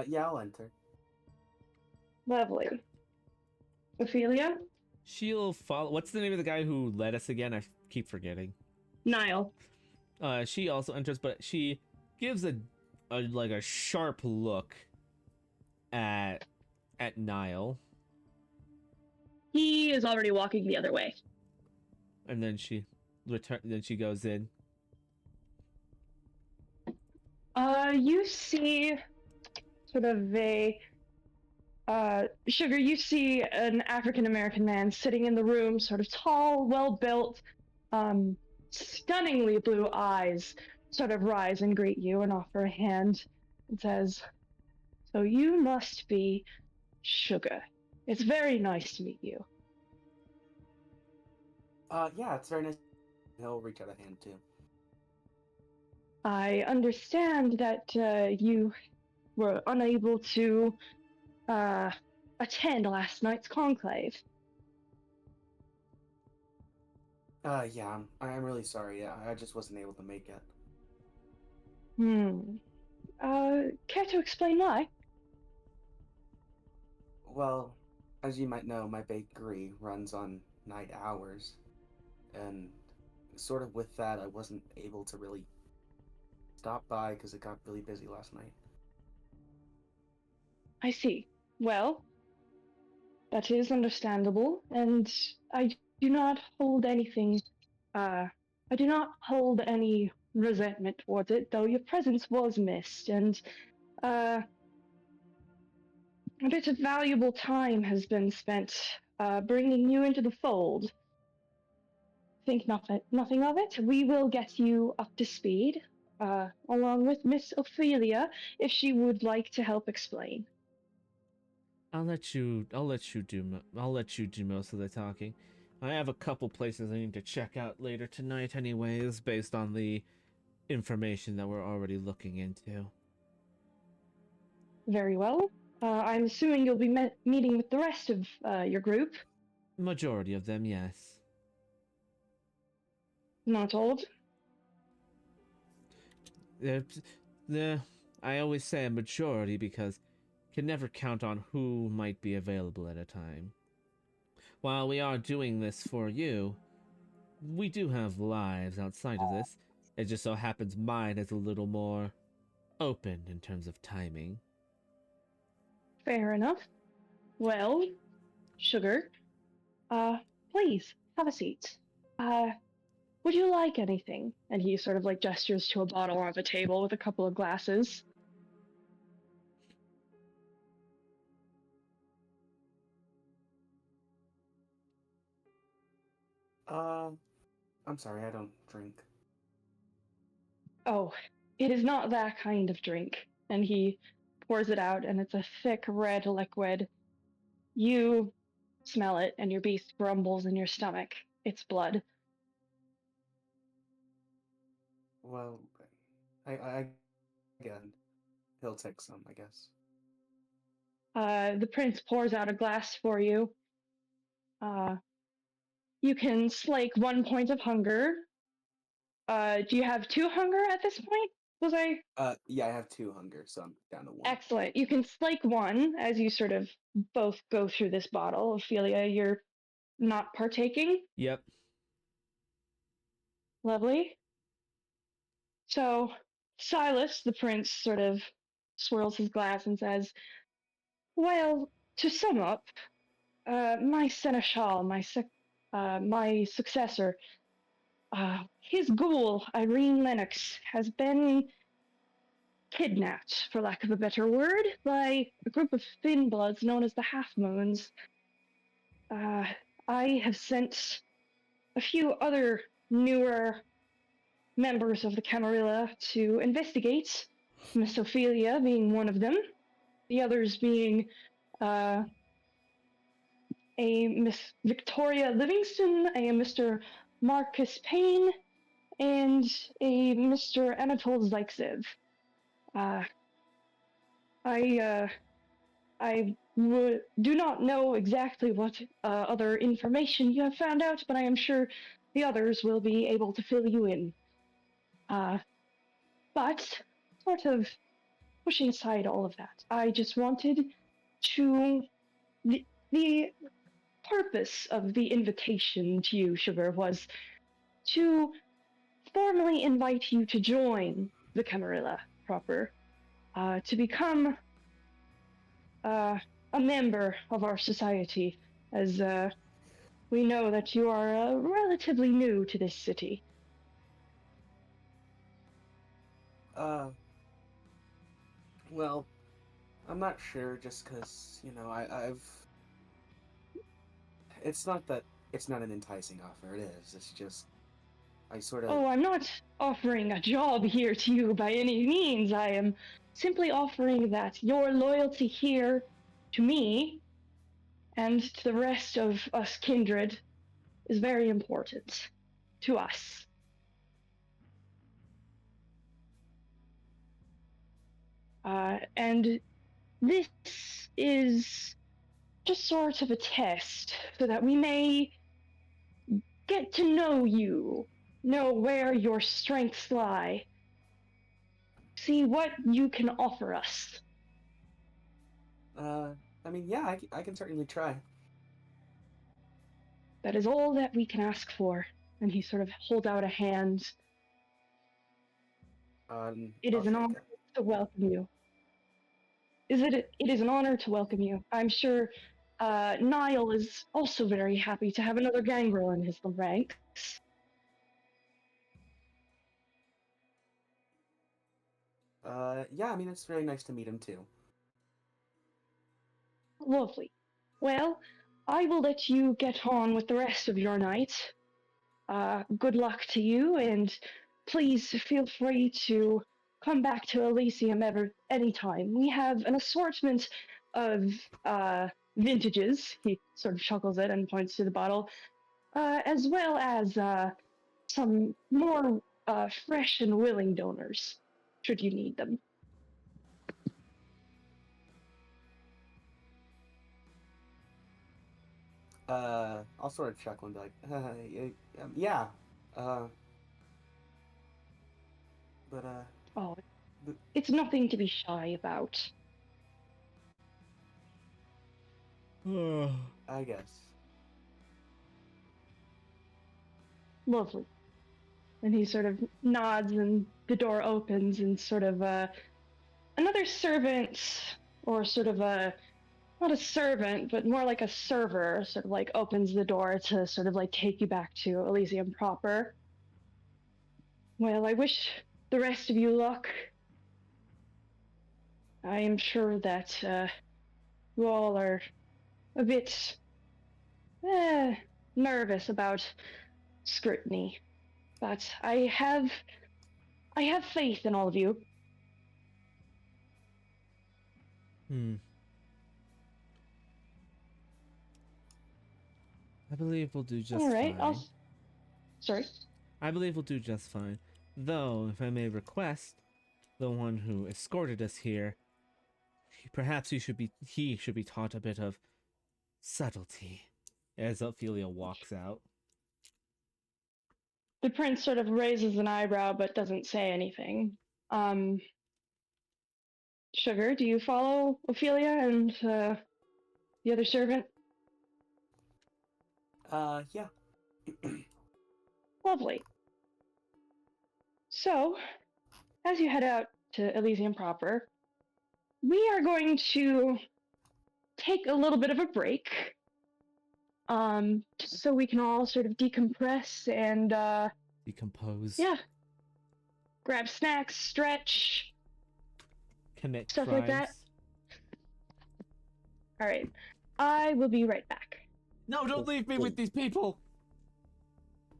Yeah, I'll enter. Lovely. Ophelia? She'll follow. What's the name of the guy who led us again? I keep forgetting. Niall. She also enters, but she gives a like a sharp look at Niall, He is already walking the other way. and then she goes in. You see sort of a Sugar, you see an African American man sitting in the room, sort of tall, well built, stunningly blue eyes, sort of rise and greet you and offer a hand and says, "So you must be Sugar. It's very nice to meet you." Yeah, it's very nice. He'll reach out a hand too. I understand that you were unable to attend last night's conclave. Yeah, I'm really sorry. Yeah, I just wasn't able to make it. Care to explain why? Well, as you might know, my bakery runs on night hours, and sort of with that, I wasn't able to really stop by because it got really busy last night. I see. Well, that is understandable, and I do not hold anything, I do not hold any resentment towards it, though your presence was missed, and, a bit of valuable time has been spent, bringing you into the fold. Think nothing of it. We will get you up to speed, along with Miss Ophelia, if she would like to help explain. I'll let you do most of the talking. I have a couple places I need to check out later tonight anyways, based on the information that we're already looking into. Very well. I'm assuming you'll be meeting with the rest of your group. Majority of them, yes. Not old. I always say a majority because can never count on who might be available at a time. While we are doing this for you, we do have lives outside of this. It just so happens mine is a little more open in terms of timing. Fair enough. Well, Sugar, Please, have a seat. Would you like anything? And he sort of like gestures to a bottle on the table with a couple of glasses. I'm sorry, I don't drink. Oh, it is not that kind of drink. And he pours it out, and it's a thick red liquid. You smell it, and your beast grumbles in your stomach. It's blood. Well, I again, he'll take some, I guess. The prince pours out a glass for you. Uh, you can slake 1 point of hunger. Do you have 2 hunger at this point? Was I Yeah, I have 2 hunger, so I'm down to 1. excellent? You can slake 1 as you sort of both go through this bottle. Ophelia, you're not partaking. Yep. Lovely. So, Silas, the prince, sort of swirls his glass and says, well, to sum up, my seneschal, my successor, his ghoul, Irene Lennox, has been kidnapped, for lack of a better word, by a group of thin bloods known as the Half Moons. I have sent a few other newer members of the Camarilla to investigate, Miss Ophelia being one of them, the others being a Miss Victoria Livingston, a Mr. Marcus Payne, and a Mr. Anatole Zaitsev. Uh, I do not know exactly what other information you have found out, but I am sure the others will be able to fill you in. But, sort of pushing aside all of that, I just wanted to. The purpose of the invitation to you, Sugar, was to formally invite you to join the Camarilla proper, to become a member of our society, as we know that you are relatively new to this city. Well, I'm not sure just because, I've. It's not that it's not an enticing offer, it is. It's just. I sort of. Oh, I'm not offering a job here to you by any means. I am simply offering that your loyalty here to me and to the rest of us kindred is very important to us. And this is just sort of a test so that we may get to know you, know where your strengths lie, see what you can offer us. I mean, yeah, I can certainly try. That is all that we can ask for. And he sort of holds out a hand. It I'll is an shake honor it. to welcome you. It is an honor to welcome you. I'm sure Niall is also very happy to have another gangrel in his ranks. Yeah, I mean, it's really nice to meet him too. Lovely. Well, I will let you get on with the rest of your night. Good luck to you, and please feel free to come back to Elysium anytime. We have an assortment of vintages. He sort of chuckles it and points to the bottle, as well as some more fresh and willing donors, should you need them. I'll sort of chuckle and be like, yeah, uh, but, Oh, but it's nothing to be shy about. I guess. Lovely. And he sort of nods, and the door opens, and sort of another servant, or sort of a not a servant, but more like a server, sort of like opens the door to sort of like take you back to Elysium proper. Well, I wish the rest of you luck. I am sure that you all are a bit nervous about scrutiny, but I have faith in all of you. I believe we'll do just All right, fine. Sorry. I believe we'll do just fine. Though, if I may request, the one who escorted us here, perhaps he should be taught a bit of subtlety. As Ophelia walks out. The prince sort of raises an eyebrow but doesn't say anything. Sugar, do you follow Ophelia and the other servant? Yeah. Lovely. So, as you head out to Elysium proper, we are going to take a little bit of a break, just so we can all sort of decompress and, Decompose. yeah, grab snacks, stretch, Commit stuff crimes. like that. All right, I will be right back. No, don't leave me with these people!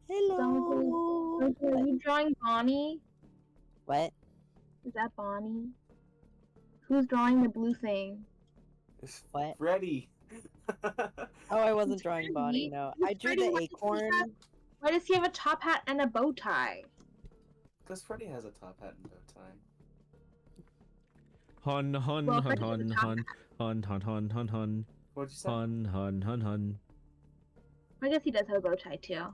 Hello. Are you drawing Bonnie? What? Is that Bonnie? Who's drawing the blue thing? It's What? Freddy. Oh, I wasn't drawing Bonnie. No, I drew Freddy, the why does he acorn. Why does he have a top hat and a bow tie? Because Freddy has a top hat and bow tie. Hun hun Well, hun Freddy has a hun top hun hun hun hun hun hun What'd you say? hun hun hun hun. I guess he does have a bow tie too.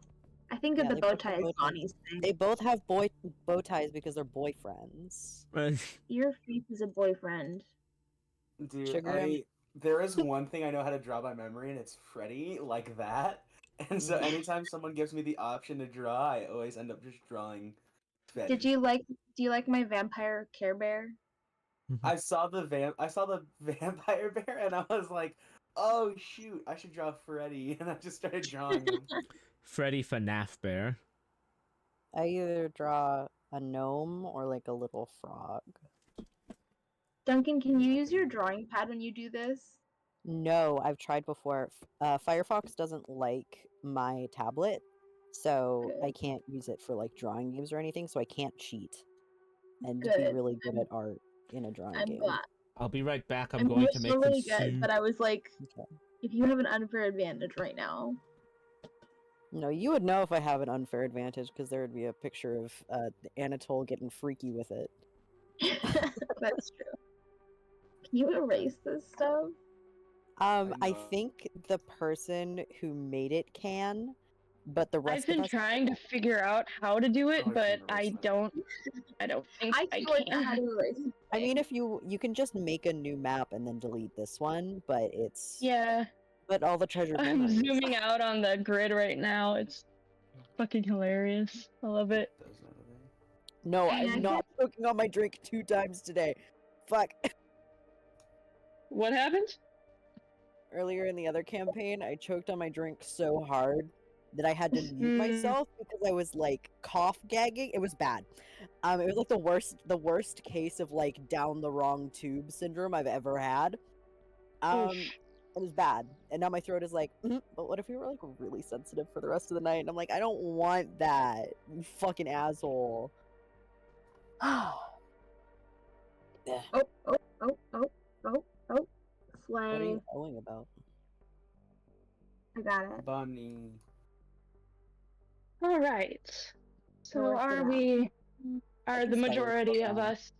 I think of Yeah, the they bow both have tie as bow ties. Bonnie's thing. They both have bow ties because they're boyfriends. Your face is a boyfriend. Dude, Sugar? there is one thing I know how to draw by memory, and it's Freddy, like that. And so anytime someone gives me the option to draw, I always end up just drawing Freddy. Do you like my vampire Care Bear? I saw the vampire bear, and I was like, oh shoot, I should draw Freddy, and I just started drawing him. Freddy FNAF Bear. I either draw a gnome or like a little frog. Duncan, can you use your drawing pad when you do this? No, I've tried before. Firefox doesn't like my tablet, so I can't use it for like drawing games or anything. So I can't cheat and be Good. really good at art in a drawing I'm game. glad. I'll be right back. I'm I'm going to make them really good, soup. but I was like, Okay. if you have an unfair advantage right now. No, you would know if I have an unfair advantage because there would be a picture of Anatole getting freaky with it. That's true. Can you erase this stuff? I know. think the person who made it can, but the rest I've been of us trying to figure out how to do it, Oh, I but can't I erase that. don't think I I feel like I had can. to erase it. I mean, if you can just make a new map and then delete this one, but it's Yeah, but all the treasure I'm memories. zooming out on the grid right now. It's fucking hilarious. I love it. Those out of there. No, And I I'm not choking on my drink 2 times today. Fuck. What happened? Earlier in the other campaign, I choked on my drink so hard that I had to mute Mm. myself because I was like cough gagging. It was bad. It was like the worst case of like down the wrong tube syndrome I've ever had. Oof. It was bad, and now my throat is like. But what if you were like really sensitive for the rest of the night? And I'm like, I don't want that. You fucking asshole. Yeah. Oh, oh, oh, oh, oh, oh. What are Slay. you owing about? I got it. Bunny. All right. So Work it are out. we? Are can the spell it majority out of now. us?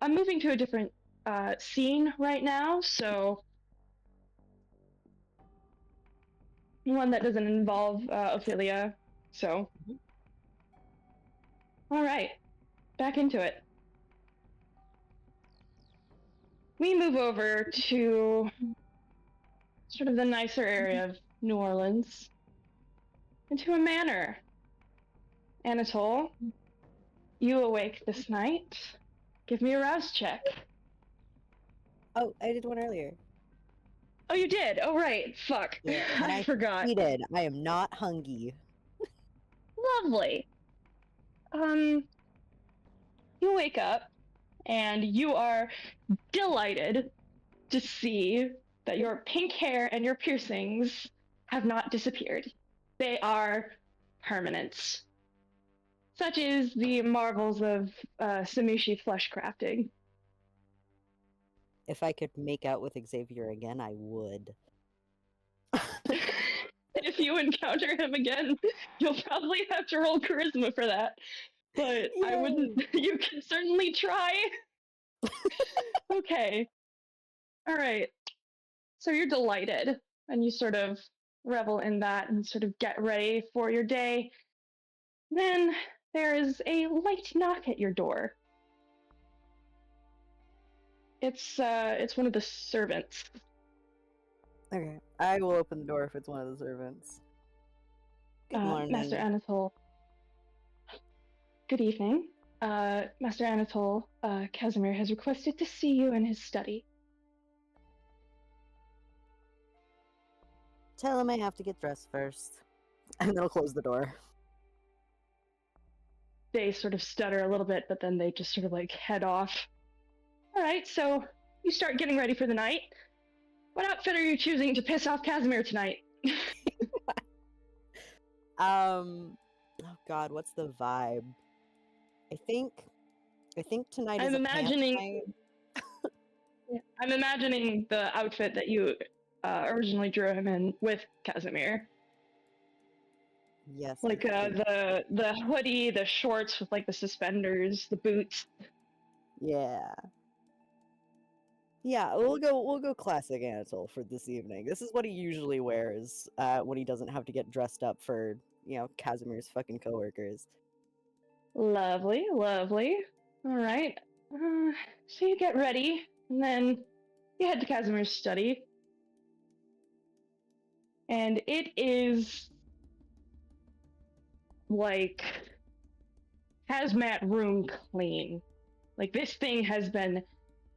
I'm moving to a different scene right now, so one that doesn't involve Ophelia. So, all right, back into it. We move over to sort of the nicer area of New Orleans, into a manor. Anatole, you awake this night. Give me a rouse check. Oh, I did one earlier. Oh, you did? Oh, right. Fuck. Yeah, and I forgot. cheated. I am not hungry. Lovely. You wake up and you are delighted to see that your pink hair and your piercings have not disappeared. They are permanent. Such is the marvels of Samushi flesh crafting. If I could make out with Xavier again, I would. If you encounter him again, you'll probably have to roll charisma for that. But I wouldn't. You can certainly try. Okay. All right. So you're delighted, and you sort of revel in that and sort of get ready for your day. Then there is a light knock at your door. It's one of the servants. Okay, I will open the door if it's one of the servants. Good morning. Master Anatole. Good evening. Master Anatole, Casimir has requested to see you in his study. Tell him I have to get dressed first. And then I'll close the door. They sort of stutter a little bit, but then they just sort of like head off. All right, so you start getting ready for the night. What outfit are you choosing to piss off Casimir tonight? Oh god, what's the vibe? I think tonight is I'm a pants imagining. night. I'm imagining the outfit that you originally drew him in with Casimir. Yes. Like the hoodie, the shorts with like the suspenders, the boots. Yeah. Yeah, we'll go classic Anatole for this evening. This is what he usually wears when he doesn't have to get dressed up for, Casimir's fucking coworkers. Lovely, lovely. All right. So you get ready, and then you head to Casimir's study. And it is like hazmat room clean. Like this thing has been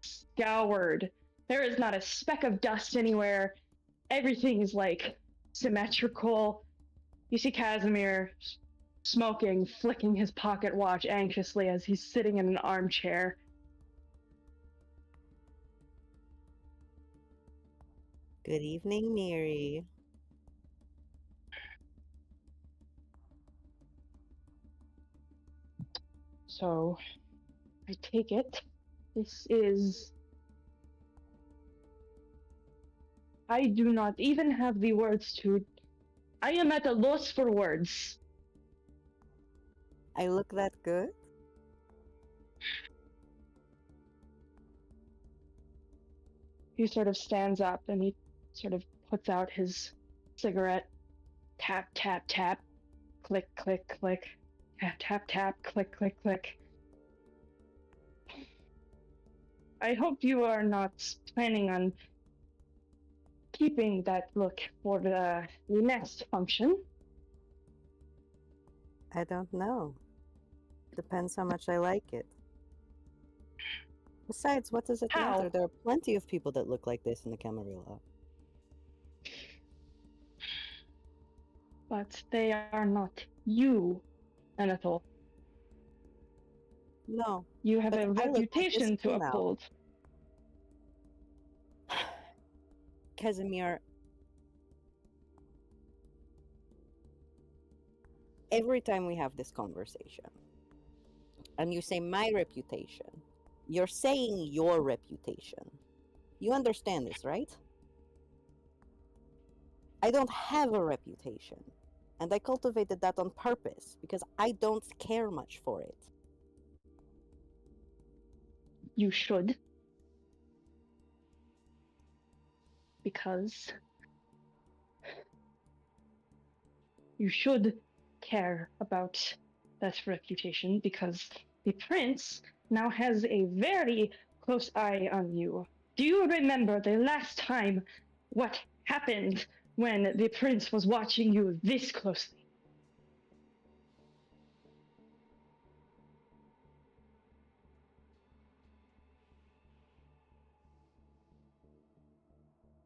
scoured. There is not a speck of dust anywhere. Everything is like symmetrical. You see Casimir smoking, flicking his pocket watch anxiously as he's sitting in an armchair. Good evening, Miri. So, I take it this is. I do not even have the words to. I am at a loss for words. I look that good? He sort of stands up and he sort of puts out his cigarette. Tap, tap, tap. Click, click, click. Tap, tap, tap. Click, click, click. I hope you are not planning on keeping that look for the next function. I don't know. Depends how much I like it. Besides, what does it How? matter? There are plenty of people that look like this in the Camarilla. But they are not you, Anatole. No. You have But a I look like this reputation to too now. uphold. Casimir, every time we have this conversation, and you say my reputation, you're saying your reputation. You understand this, right? I don't have a reputation, and I cultivated that on purpose because I don't care much for it. You should. Because you should care about that reputation because the prince now has a very close eye on you. Do you remember the last time what happened when the prince was watching you this closely?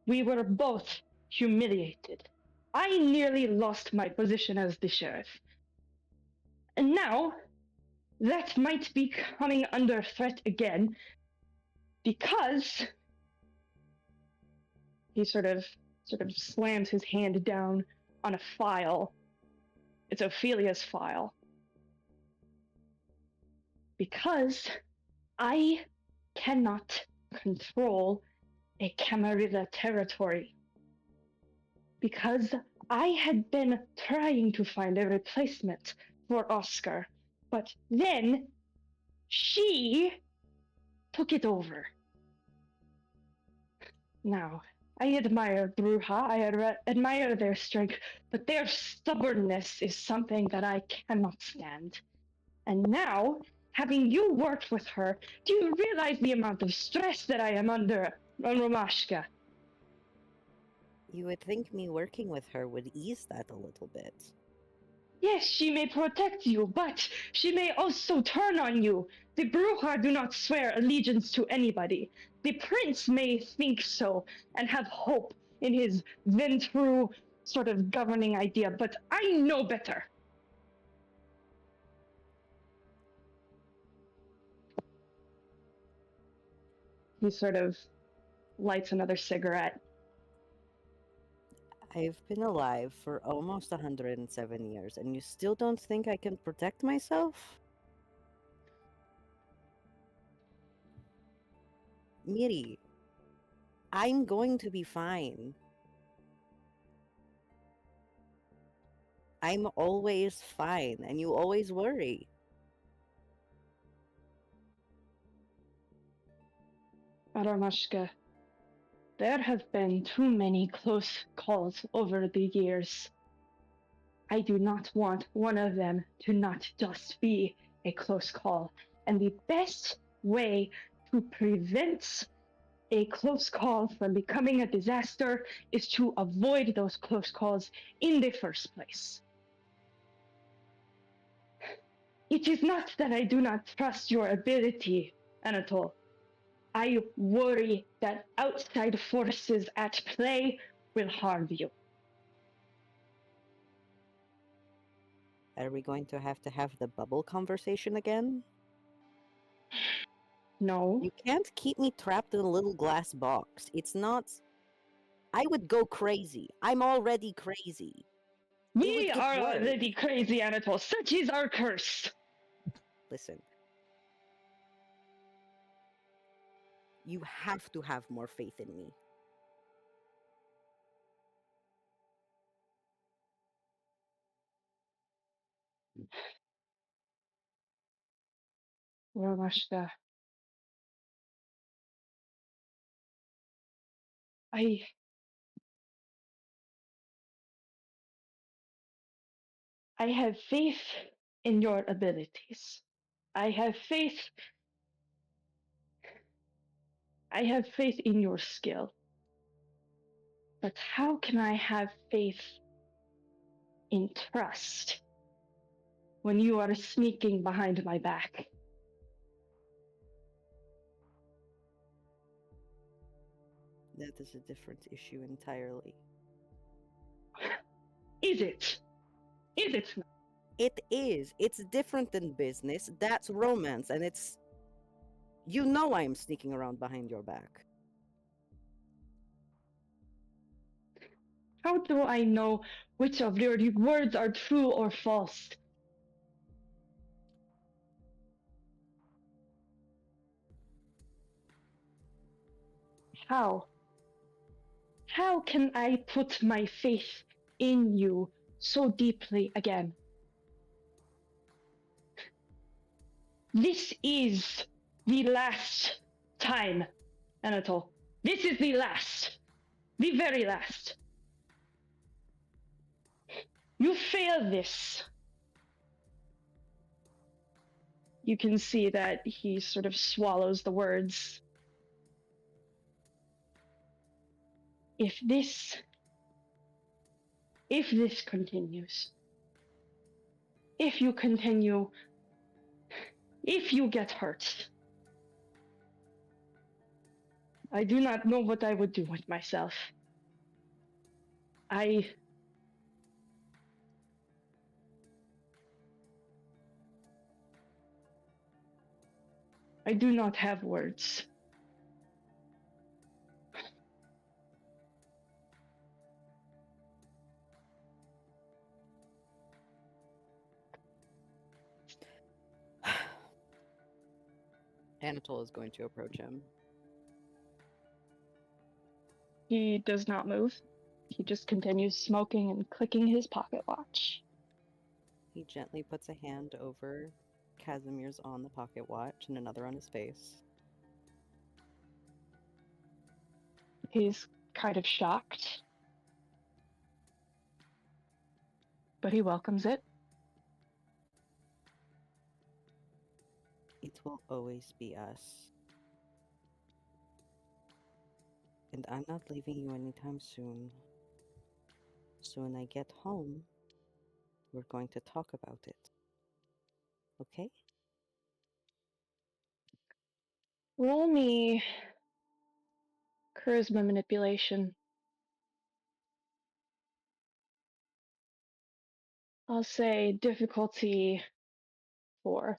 We were both humiliated. I nearly lost my position as the sheriff. And now, that might be coming under threat again because he sort of slams his hand down on a file. It's Ophelia's file. Because I cannot control a Camarilla territory. Because I had been trying to find a replacement for Oscar, but then she took it over. Now, I admire Bruja, I admire their strength, but their stubbornness is something that I cannot stand. And now, having you worked with her, do you realize the amount of stress that I am under on Romashka? You would think me working with her would ease that a little bit. Yes, she may protect you, but she may also turn on you. The Bruja do not swear allegiance to anybody. The prince may think so and have hope in his Ventru sort of governing idea, but I know better. He sort of lights another cigarette. I've been alive for almost 107 years, and you still don't think I can protect myself? Miri, I'm going to be fine. I'm always fine, and you always worry. Aramashka, there have been too many close calls over the years. I do not want one of them to not just be a close call. And the best way to prevent a close call from becoming a disaster is to avoid those close calls in the first place. It is not that I do not trust your ability, Anatole. I worry that outside forces at play will harm you. Are we going to have the bubble conversation again? No. You can't keep me trapped in a little glass box. It's not... I would go crazy. I'm already crazy. We get are worse. already crazy, Anatole. Such is our curse. Listen. You have to have more faith in me. Romashka. I have faith in your abilities. I have faith in your skill. But how can I have faith in trust when you are sneaking behind my back? That is a different issue entirely. Is it? Is it not? It is. It's different than business. That's romance, and it's... You know I'm sneaking around behind your back. How do I know which of your words are true or false? How? How can I put my faith in you so deeply again? This is the last time, Anatole. This is the last. The very last. You fail this. You can see that he sort of swallows the words. If this continues, if you continue, if you get hurt, I do not know what I would do with myself. I do not have words. Anatole is going to approach him. He does not move. He just continues smoking and clicking his pocket watch. He gently puts a hand over Casimir's on the pocket watch and another on his face. He's kind of shocked, but he welcomes it. It will always be us. And I'm not leaving you anytime soon. So when I get home, we're going to talk about it. Okay? Roll me charisma manipulation. I'll say difficulty 4.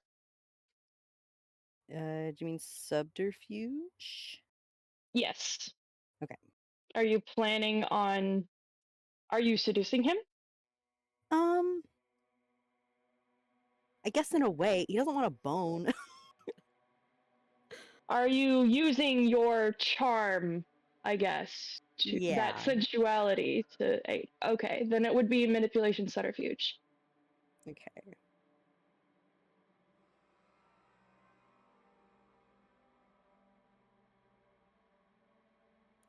Do you mean subterfuge? Yes. Okay. Are you planning on... Are you seducing him? I guess in a way, he doesn't want a bone. Are you using your charm, I guess, to Yeah. that sensuality to... Okay, then it would be manipulation subterfuge. Okay.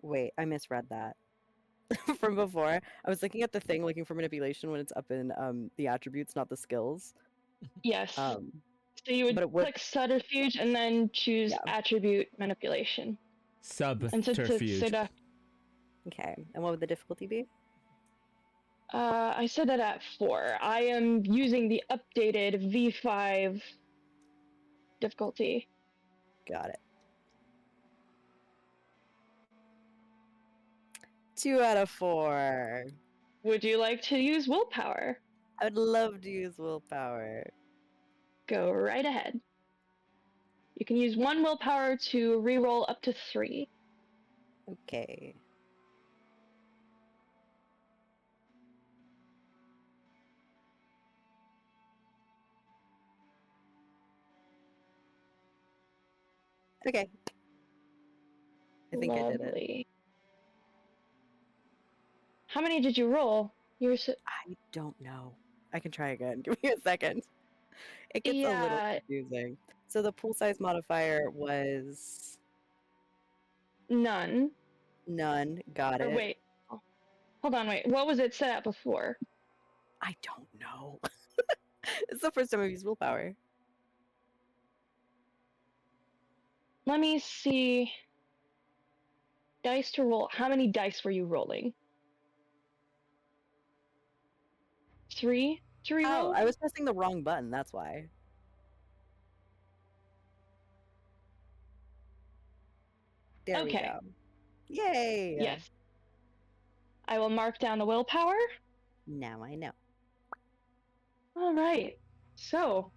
Wait, I misread that. From before. I was looking at the thing looking for manipulation when it's up in the attributes, not the skills. Yes. So you but would it would- click subterfuge and then choose Yeah. attribute manipulation. And since it's Subterfuge. Okay. And what would the difficulty be? I said that at 4. I am using the updated V5 difficulty. Got it. 2 out of 4. Would you like to use willpower? I would love to use willpower. Go right ahead. You can use 1 willpower to reroll up to 3. Okay. Okay. I think I did it. Lovely. How many did you roll? I don't know. I can try again. Give me a second. It gets a little Yeah. confusing. So the pool size modifier was None. none. Got Or it. wait. Oh, hold on, wait. What was it set at before? I don't know. It's the first time I've used willpower. Let me see. Dice to roll. How many dice were you rolling? 3 to reroll? Oh, I was pressing the wrong button. That's why. There we Okay. go. Yay! Yes. I will mark down the willpower. Now I know. All right. So,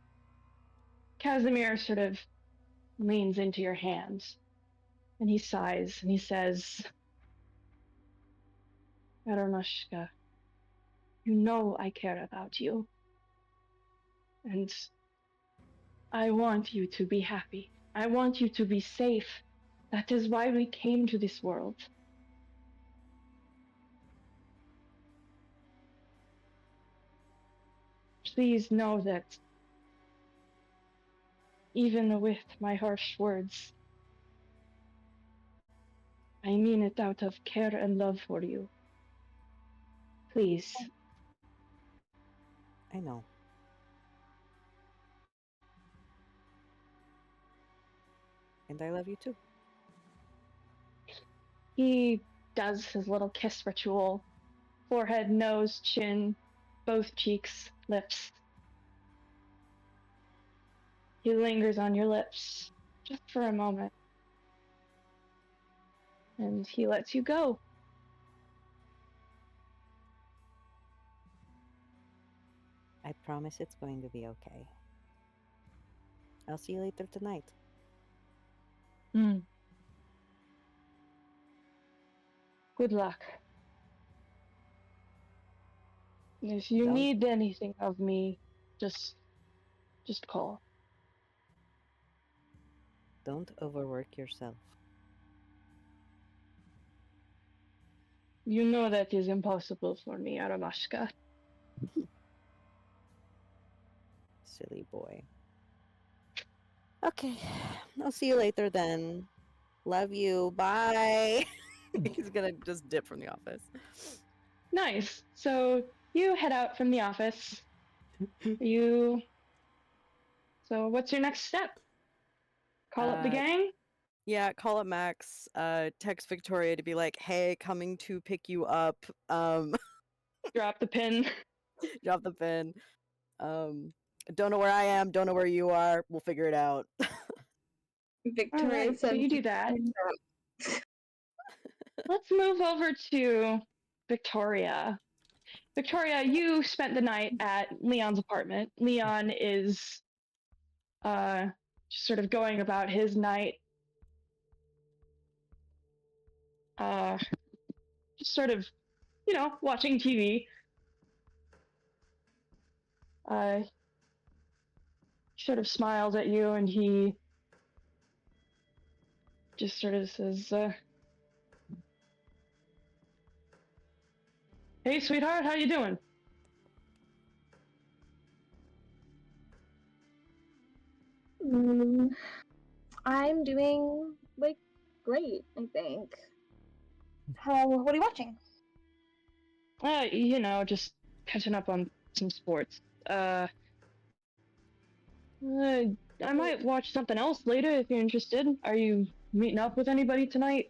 Casimir sort of leans into your hand and he sighs and he says, Aronoshka, you know I care about you. And I want you to be happy. I want you to be safe. That is why we came to this world. Please know that even with my harsh words, I mean it out of care and love for you. Please. I know. And I love you too. He does his little kiss ritual. Forehead, nose, chin, both cheeks, lips. He lingers on your lips just for a moment. And he lets you go. I promise it's going to be okay. I'll see you later tonight. Good luck. If you Don't- need anything of me, just call. Don't overwork yourself. You know that is impossible for me, Aramashka. Silly boy. Okay, I'll see you later then. Love you. Bye. He's gonna just dip from the office. Nice. So you head out from the office. You. So what's your next step? Call up the Uh, gang? Yeah, call up Max. Text Victoria to be like, "Hey, coming to pick you up." Drop the pin. Drop the pin. Don't know where I am. Don't know where you are. We'll figure it out. Victoria Alright, so said you do that. "No." Let's move over to Victoria. Victoria, you spent the night at Leon's apartment. Leon is just sort of going about his night. Just sort of, watching TV. He sort of smiles at you and he just sort of says, "Hey, sweetheart, how you doing?" Mm, I'm doing like great, I think. What are you watching? Just catching up on some sports. I might watch something else later if you're interested. Are you meeting up with anybody tonight?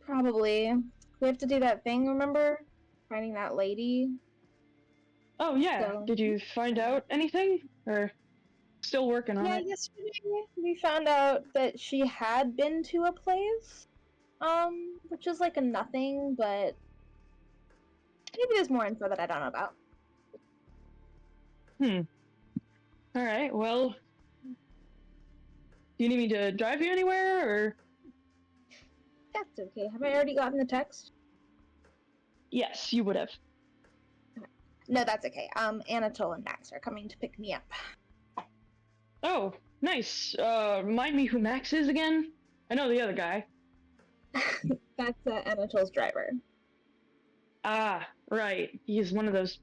Probably. We have to do that thing, remember? Finding that lady. Oh, yeah. So- Did you find out anything? Or still working on Yeah, it? yesterday we found out that she had been to a place. Which is like a nothing, but maybe there's more info that I don't know about. Alright, well. Do you need me to drive you anywhere, or? That's okay. Have I already gotten the text? Yes, you would have. No, that's okay. Anatole and Max are coming to pick me up. Oh, nice. Remind me who Max is again? I know the other guy. That's Anatole's driver. Ah, right. He's one of those,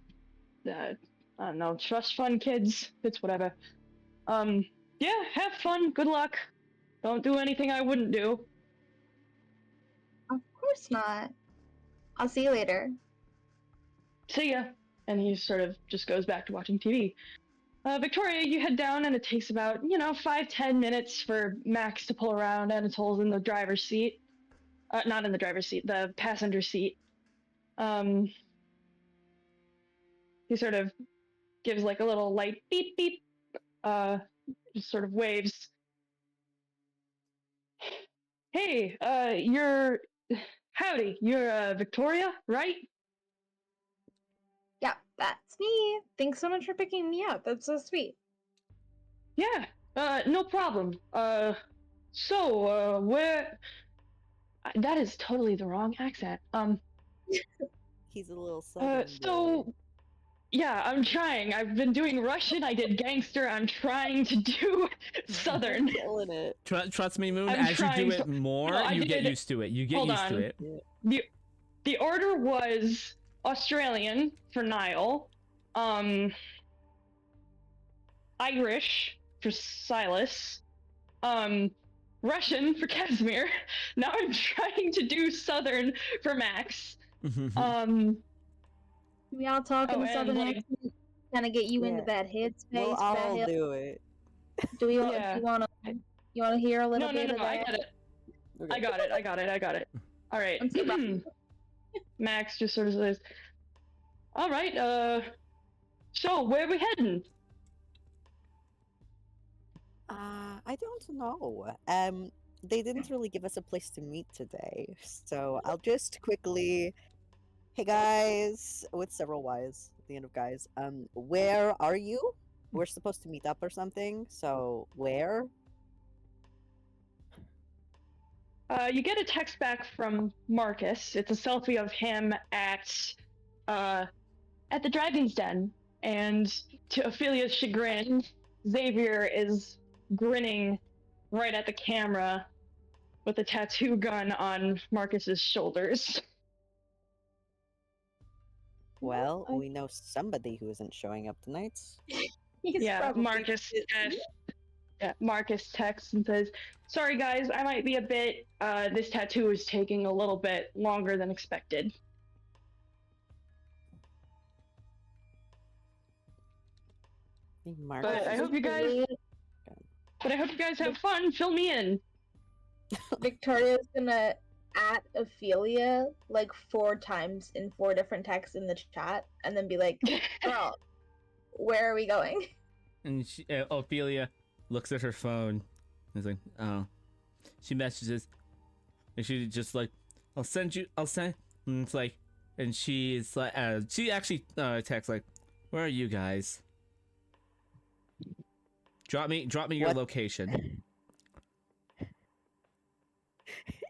I don't know, trust fund kids. It's whatever. Yeah, have fun. Good luck. Don't do anything I wouldn't do. Of course not. I'll see you later. See ya. And he sort of just goes back to watching TV. Victoria, you head down, and it takes about, 5-10 minutes for Max to pull around. Anatole's in the driver's seat. Not in the driver's seat, the passenger seat. He sort of gives like a little light beep beep. Just sort of waves. Hey, howdy, you're Victoria, right? Yeah, that's me. Thanks so much for picking me up. That's so sweet. Yeah, no problem. Where? That is totally the wrong accent. He's a little southern boy. So, yeah, I'm trying. I've been doing Russian. I did gangster. I'm trying to do Southern. Killing it. Trust me, Moon. I'm As you trying do it to- more, No, I you get did- used to it. You get Hold used to on. it. The order was Australian for Niall, Irish for Silas, Russian for Casimir. Now I'm trying to do Southern for Max. We all talk in Oh, the and, southern like- accent, kind of get you into Yeah. that headspace. We'll that all hip- do it. Do we? Yeah. Do you want to hear a little No, bit of I that? get it. Okay. I got it. All right. I'm so proud. Max just sort of says, "All right. So where are we heading?" I don't know. They didn't really give us a place to meet today, so I'll just quickly Hey guys, with several Y's at the end of guys. Where are you? We're supposed to meet up or something. So where? You get a text back from Marcus. It's a selfie of him at the Dragon's Den, and to Ophelia's chagrin, Xavier is grinning right at the camera with a tattoo gun on Marcus's shoulders. Well, I- we know somebody who isn't showing up tonight. He's Yeah, probably Marcus. busy. Marcus texts and says, "Sorry guys, I might be a bit. This tattoo is taking a little bit longer than expected." Marcus I is hope you guys- But I hope you guys have fun. Fill me in. Victoria's gonna at Ophelia like 4 times in 4 different texts in the chat, and then be like, "Girl, where are we going?" And Ophelia looks at her phone and is like, oh. She messages, and she just like, I'll send. And it's like, and she's like, she actually texts like, where are you guys? Drop me your What? location.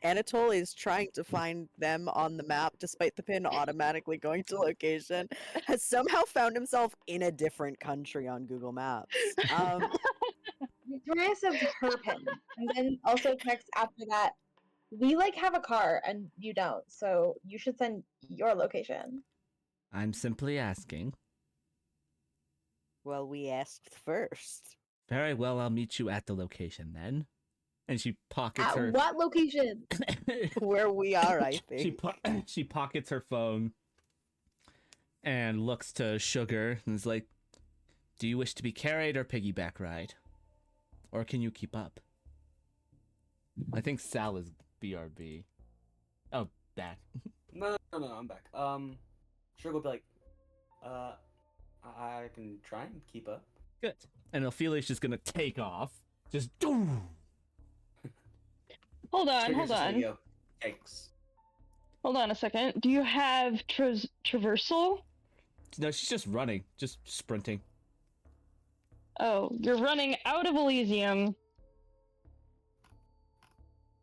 Anatole is trying to find them on the map despite the pin automatically going to location, has somehow found himself in a different country on Google Maps. Victoria says her pin, and then also texts after that, "We like have a car and you don't, so you should send your location." I'm simply asking. Well, we asked first. Very well, I'll meet you at the location then. And she pockets At her. what location? Where we are, I she think. she pockets her phone and looks to Sugar and is like, "Do you wish to be carried or piggyback ride, or can you keep up?" I think Sal is BRB. Oh, back. No, I'm back. Sugar will be like, I can try and keep up. Good. And Ophelia's just gonna take off. Just doom. Hold on, Sugar's hold just gonna on. go, thanks. Hold on a second. Do you have traversal? No, she's just running, just sprinting. Oh, you're running out of Elysium.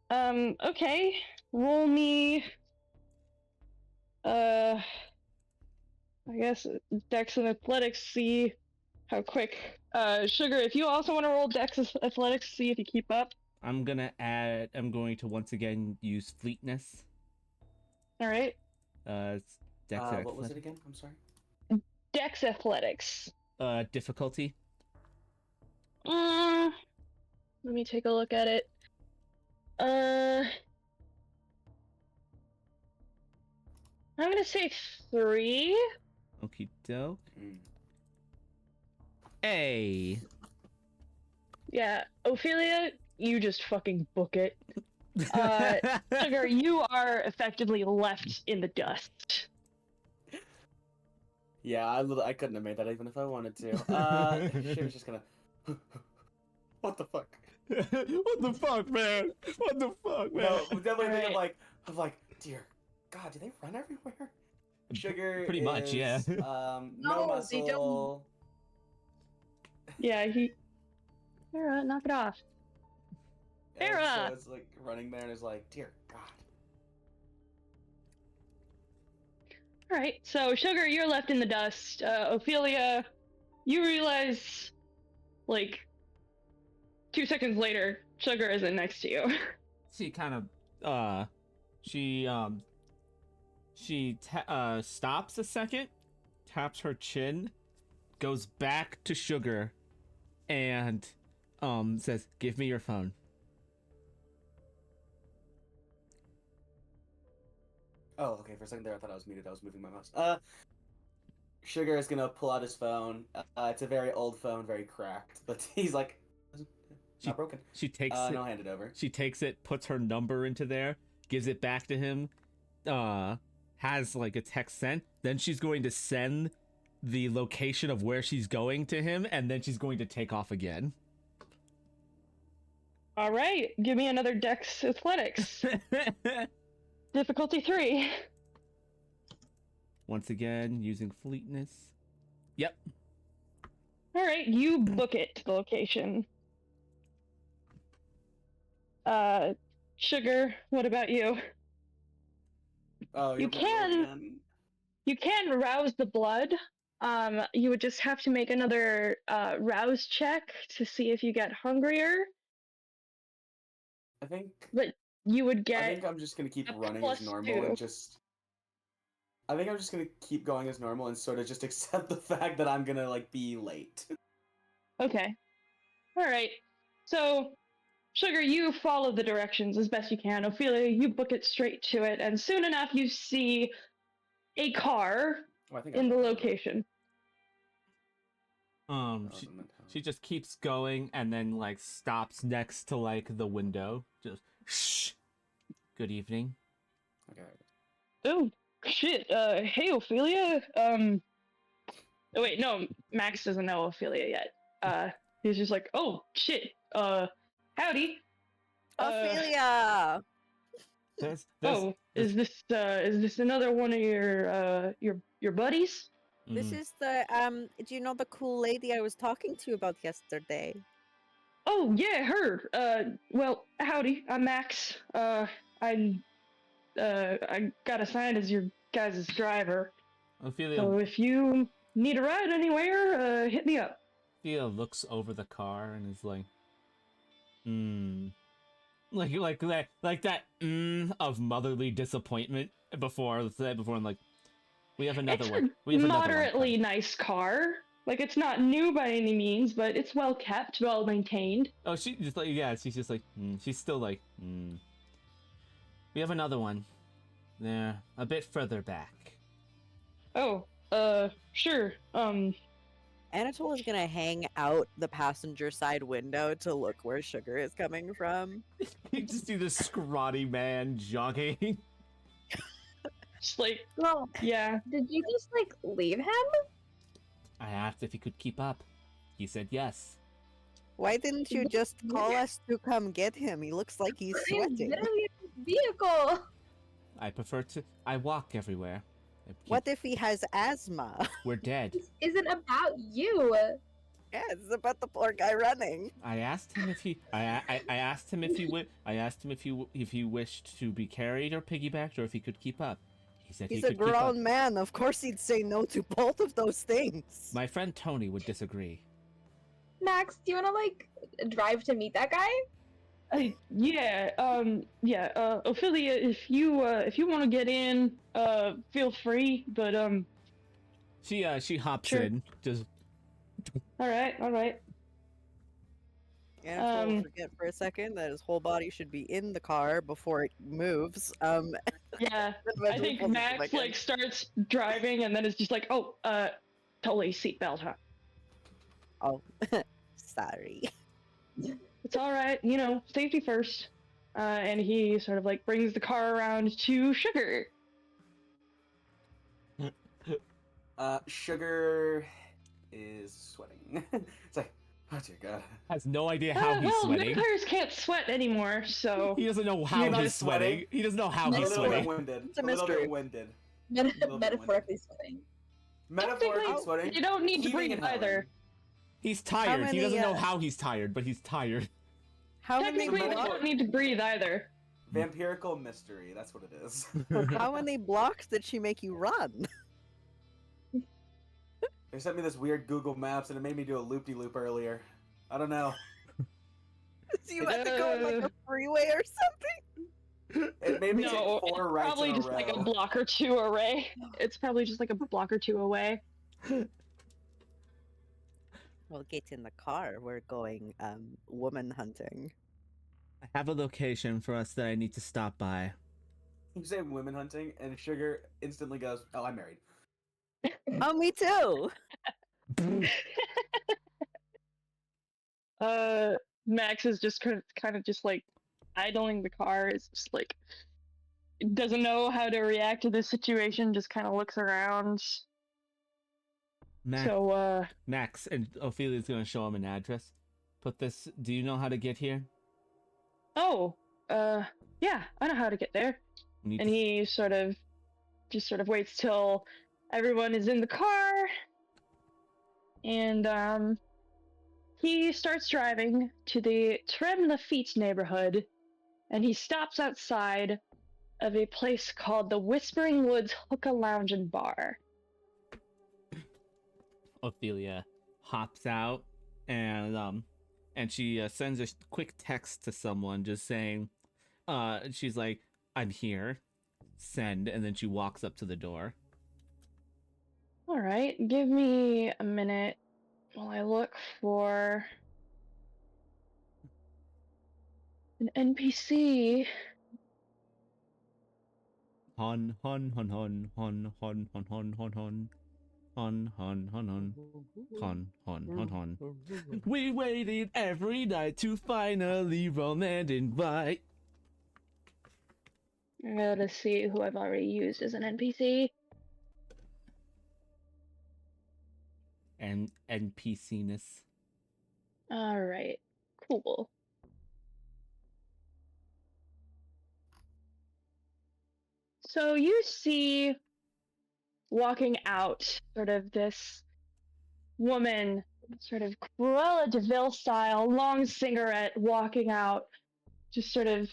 Okay. Roll me. I guess Dex and Athletics. See how quick. Sugar, if you also want to roll Dex Athletics, see if you keep up. I'm going to once again use fleetness. All right. It's Dex What was it again? I'm sorry. Dex Athletics. Difficulty. Let me take a look at it. I'm gonna say 3. Okie doke. Mm. A. Yeah, Ophelia, you just fucking book it. Sugar, you are effectively left in the dust. Yeah, I couldn't have made that even if I wanted to. She was just gonna. What the fuck? What the fuck, man? What the fuck, man? No, definitely think Alright. of like, dear God, do they run everywhere? Sugar. Pretty much, yeah. is, No, no they don't. muscle. Yeah, Sarah, knock it off. And Sarah! so it's like running there and is like, dear God. Alright, so Sugar, you're left in the dust. Ophelia, you realize, like, 2 seconds later, Sugar isn't next to you. She kind of, she stops a second, taps her chin, goes back to Sugar, and, says, "Give me your phone." Oh, okay. For a second there, I thought I was muted. I was moving my mouse. Sugar is gonna pull out his phone. It's a very old phone, very cracked, but he's like, not broken. She takes And it. I'll hand it over. She takes it, puts her number into there, gives it back to him, has like a text sent. Then she's going to send the location of where she's going to him, and then she's going to take off again. Alright, give me another Dex Athletics. Difficulty 3. Once again, using fleetness. Yep. All right, you book it to the location. Sugar, what about you? Oh, You can- You can rouse the blood. You would just have to make another rouse check to see if you get hungrier. I think. But you would I get think I'm just gonna keep a running as normal +2. and just. I think I'm just gonna keep going as normal and sort of just accept the fact that I'm gonna like be late. Okay. All right. So, Sugar, you follow the directions as best you can. Ophelia, you book it straight to it, and soon enough you see a car Oh, I think in the I location. She just keeps going and then like stops next to like the window. Just shh. Good evening. Okay. Oh, shit. Hey, Ophelia. Oh, wait, no, Max doesn't know Ophelia yet. He's just like, oh, shit. Howdy. Ophelia! There's Oh, is this another one of your buddies? This mm, is the, do you know the cool lady I was talking to you about yesterday? Oh, yeah, her. Well, howdy. I'm Max. I got assigned as your guys' driver. Ophelia. So if you need a ride anywhere, hit me up. Ophelia looks over the car and is like, like that of motherly disappointment before I'm like, we have another It's one. a We have another moderately one. nice car. Like, it's not new by any means, but it's well kept, well maintained. Oh, she just like she's just like she's still like We have another one. They're a bit further back. Oh, sure. Anatole is gonna hang out the passenger side window to look where Sugar is coming from. You just see this scrawny man jogging. Just like, Well, yeah. did you just like leave him? I asked if he could keep up. He said yes. Why didn't you just call us to come get him? He looks like he's He's sweating. literally in his vehicle. I walk everywhere. What if he has asthma? We're dead. This isn't about you. Yeah, it's about the poor guy running. I asked him if he. I asked him if he would. I asked him if he wished to be carried or piggybacked, or if he could keep up. He said He's he a could keep up. grown man. Of course he'd say no to both of those things. My friend Tony would disagree. Max, do you want to like drive to meet that guy? Yeah, Ophelia, if you want to get in, feel free, but, She hops Sure. in. Just alright. Anatole will forget for a second that his whole body should be in the car before it moves. Yeah, I eventually think pulls it Max, back in. like, starts driving, and then it's just like, oh, totally seatbelt, huh? Oh, sorry. It's alright, safety first. And he sort of, like, brings the car around to Sugar. Sugar is sweating. It's like, oh dear God. has no idea how he's Well, sweating. vampires can't sweat anymore, so... He doesn't know how You're not he's sweating. sweating? He doesn't know how A he's little bit sweating. winded. It's a A little mystery. bit winded. Metaphorically sweating. Metaphorically Technically, sweating. you don't need to heaving breathe and howling. either. He's tired. He many, doesn't know how he's tired, but he's tired. How many Technically, you blocks? don't need to breathe either. Vampirical mystery. That's what it is. how many blocks did she make you run? They sent me this weird Google Maps and it made me do a loop-de-loop earlier. I don't know. You had to go on like a freeway or something? It made me No, take it's 4 rights probably in a just row. like a block or two away. It's probably just like a block or two away. Well, get in the car. We're going woman hunting. I have a location for us that I need to stop by. You say women hunting, and Sugar instantly goes, "Oh, I'm married." Oh, me too. Max is just kind of just like idling the car. It's just like doesn't know how to react to this situation. Just kind of looks around. So Max and Ophelia's gonna show him an address. Put this. Do you know how to get here? oh, yeah, I know how to get there. We need And to- he just sort of waits till everyone is in the car, and he starts driving to the Trem Lafitte neighborhood, and he stops outside of a place called the Whispering Woods Hookah Lounge and Bar. Ophelia hops out and she sends a quick text to someone just saying she's like, I'm here, send, and then she walks up to the door. All right, give me a minute while I look for an NPC. Hon hon hon hon hon hon hon hon hon hon hon hon hon hon hon hon hon hon. We waited every night to finally roll and invite. I gotta see who I've already used as an NPC. And NPC-ness. All right, cool. So you see walking out sort of this woman, sort of Cruella de Vil style, long cigarette, walking out, just sort of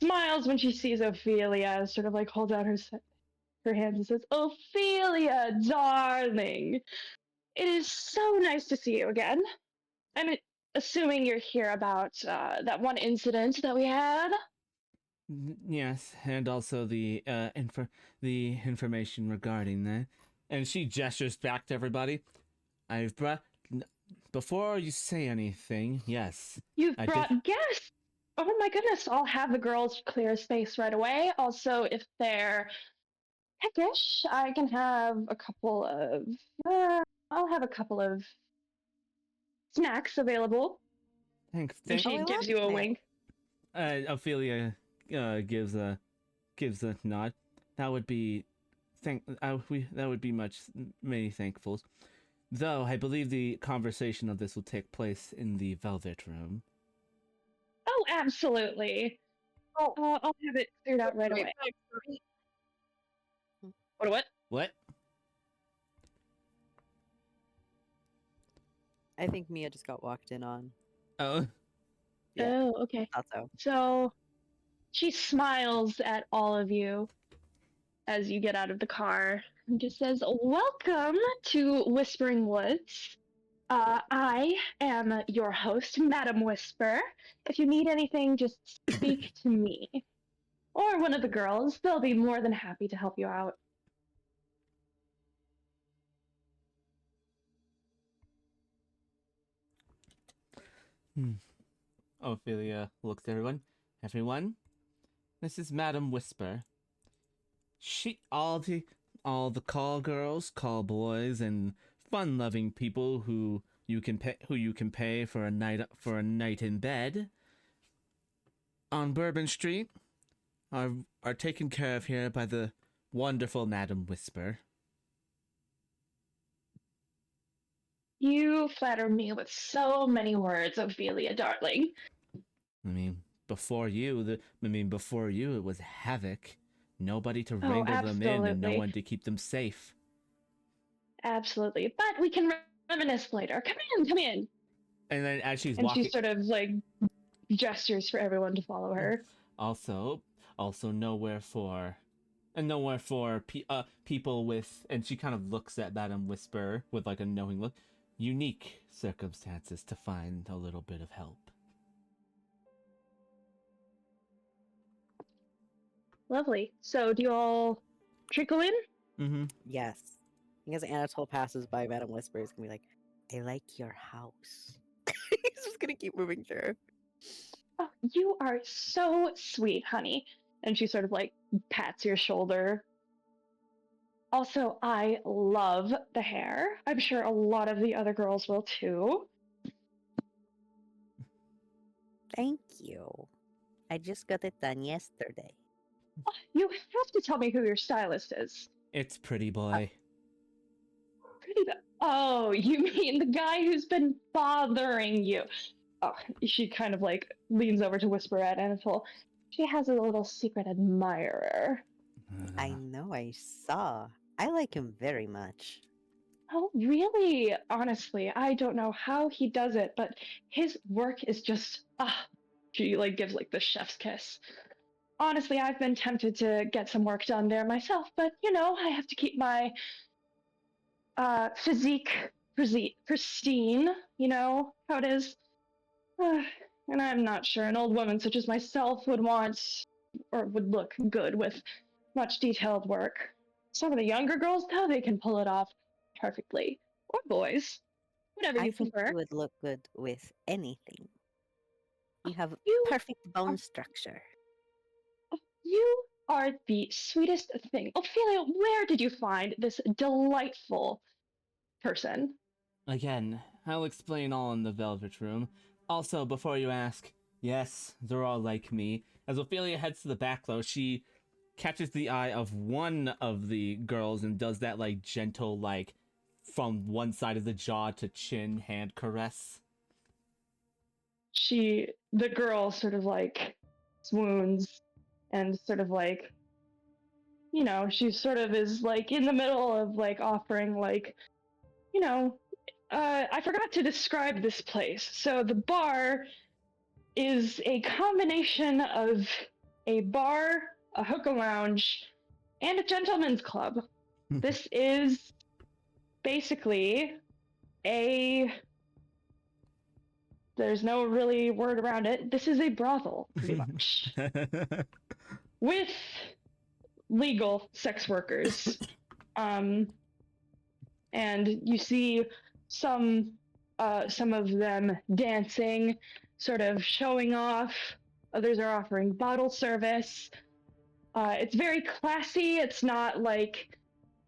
smiles when she sees Ophelia, sort of like holds out her hands and says, Ophelia, darling, it is so nice to see you again. I'm assuming you're here about that one incident that we had. Yes, and also the the information regarding that. And she gestures back to everybody. I've brought before you say anything. Yes, You've I brought guests. Oh my goodness! I'll have the girls clear a space right away. Also, if they're peckish, I can have a couple of. I'll have a couple of snacks available. Thanks. And Oh, I she love gives you a snacks. wink. Ophelia gives a nod. That would be that would be many thankfuls. Though I believe the conversation of this will take place in the Velvet Room. Oh, absolutely. Oh, I'll have it cleared out right wait, away. wait. What? What? I think Mia just got walked in on. Oh, Yeah. Oh, okay. Thought so. So she smiles at all of you as you get out of the car and just says, Welcome to Whispering Woods. I am your host, Madam Whisper. If you need anything, just speak to me. Or one of the girls. They'll be more than happy to help you out. Ophelia looks at everyone. Everyone, this is Madam Whisper. All the call girls, call boys, and fun-loving people who you can pay for a night in bed on Bourbon Street are taken care of here by the wonderful Madam Whisper. You flatter me with so many words, Ophelia, darling. I mean, before you, it was havoc. Nobody to wrangle them in, and no absolutely. one to keep them safe. Absolutely. But we can reminisce later. Come in. And then as she's And walking, she sort of like gestures for everyone to follow her. also nowhere for people with, and she kind of looks at Madam Whisper with like a knowing look, unique circumstances to find a little bit of help. Lovely. So do you all trickle in? Mm-hmm. Yes. Because Anatole passes by Madam Whisper, he's gonna be like, I like your house. He's just gonna keep moving through. Oh, you are so sweet, honey. And she sort of like pats your shoulder. Also, I love the hair. I'm sure a lot of the other girls will too. Thank you. I just got it done yesterday. You have to tell me who your stylist is. It's Pretty Boy. Oh, you mean the guy who's been bothering you? Oh, she kind of like leans over to whisper at Anatole. She has a little secret admirer. I know, I saw. I like him very much. Oh, really? Honestly, I don't know how he does it, but his work is just she like gives like the chef's kiss. Honestly, I've been tempted to get some work done there myself, but you know, I have to keep my physique pristine, you know how it is. And I'm not sure an old woman such as myself would want or would look good with much detailed work. Some of the younger girls, though, they can pull it off perfectly. Or boys, whatever I you think prefer. you would look good with anything. You have You perfect are, bone structure. you are the sweetest thing. Ophelia, where did you find this delightful person? Again, I'll explain all in the Velvet Room. Also, before you ask, yes, they're all like me. As Ophelia heads to the back though, she catches the eye of one of the girls and does that like gentle like from one side of the jaw to chin hand caress. The girl sort of like swoons and sort of like, you know, she sort of is like in the middle of like offering like, you know, I forgot to describe this place. So the bar is a combination of a bar, a hookah lounge, and a gentleman's club. This is basically a there's no really word around it. This is a brothel, pretty much, with legal sex workers. And you see some some of them dancing, sort of showing off. Others are offering bottle service. It's very classy. It's not like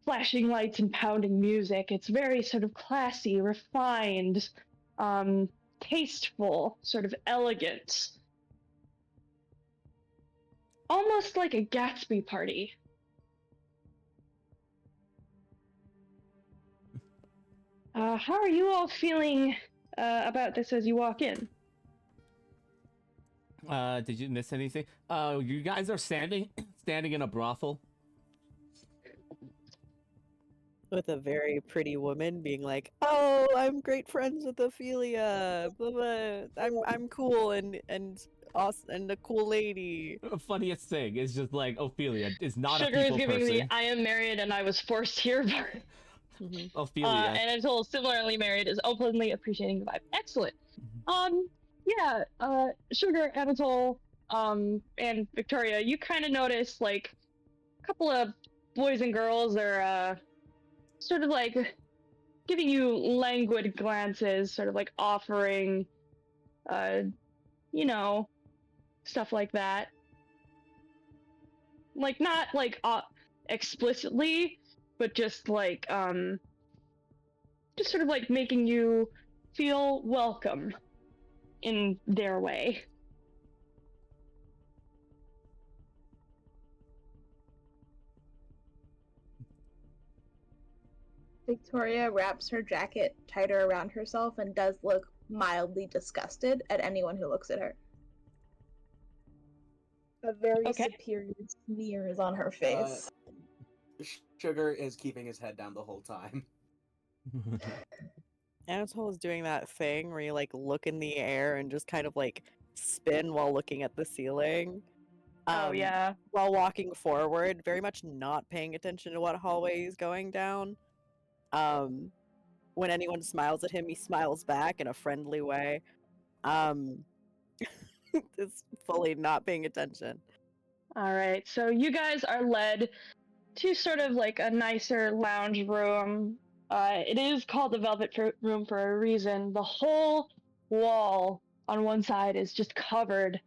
flashing lights and pounding music. It's very sort of classy, refined, tasteful, sort of elegant. Almost like a Gatsby party. How are you all feeling about this as you walk in? Did you miss anything? You guys are standing in a brothel. With a very pretty woman being like, "Oh, I'm great friends with Ophelia. Blah, blah. I'm cool and awesome and a cool lady." Funniest thing is just like Ophelia is not a Sugar is people giving person. the I am married and I was forced here. Ophelia. And until similarly married is openly appreciating the vibe. Excellent. Yeah, Sugar, Anatole, and Victoria, you kind of notice like a couple of boys and girls are sort of like giving you languid glances, sort of like offering, uh, you know, stuff like that. Like not like explicitly, but just sort of like making you feel welcome in their way. Victoria wraps her jacket tighter around herself and does look mildly disgusted at anyone who looks at her. A very Okay. superior sneer is on her face. Sugar is keeping his head down the whole time. Anatole is doing that thing where you like look in the air and just kind of like spin while looking at the ceiling. Oh yeah. While walking forward, very much not paying attention to what hallway is going down. When anyone smiles at him, he smiles back in a friendly way. It's fully not paying attention. All right. So you guys are led to sort of like a nicer lounge room. It is called the Velvet Room for a reason. The whole wall on one side is just covered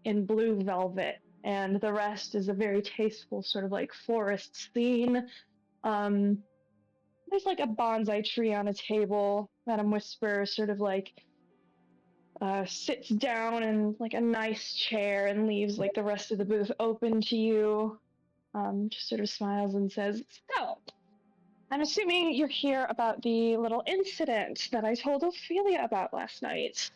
in blue velvet, and the rest is a very tasteful sort of like forest scene. There's like a bonsai tree on a table. Madam Whisper sort of like sits down in like a nice chair and leaves like the rest of the booth open to you. Just sort of smiles and says, "So, I'm assuming you're here about the little incident that I told Ophelia about last night."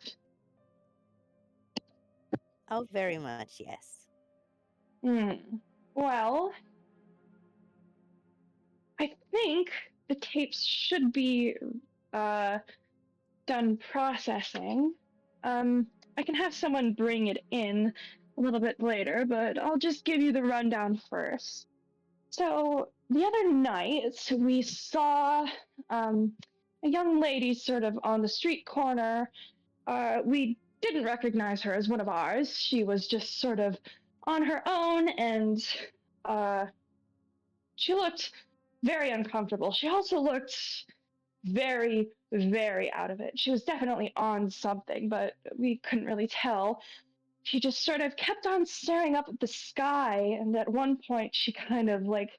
Oh, very much, yes. Well, I think the tapes should be done processing. I can have someone bring it in a little bit later, but I'll just give you the rundown first. So the other night, we saw a young lady sort of on the street corner. We didn't recognize her as one of ours. She was just sort of on her own, and she looked very uncomfortable. She also looked very, very out of it. She was definitely on something, but we couldn't really tell. She just sort of kept on staring up at the sky, and at one point she kind of like,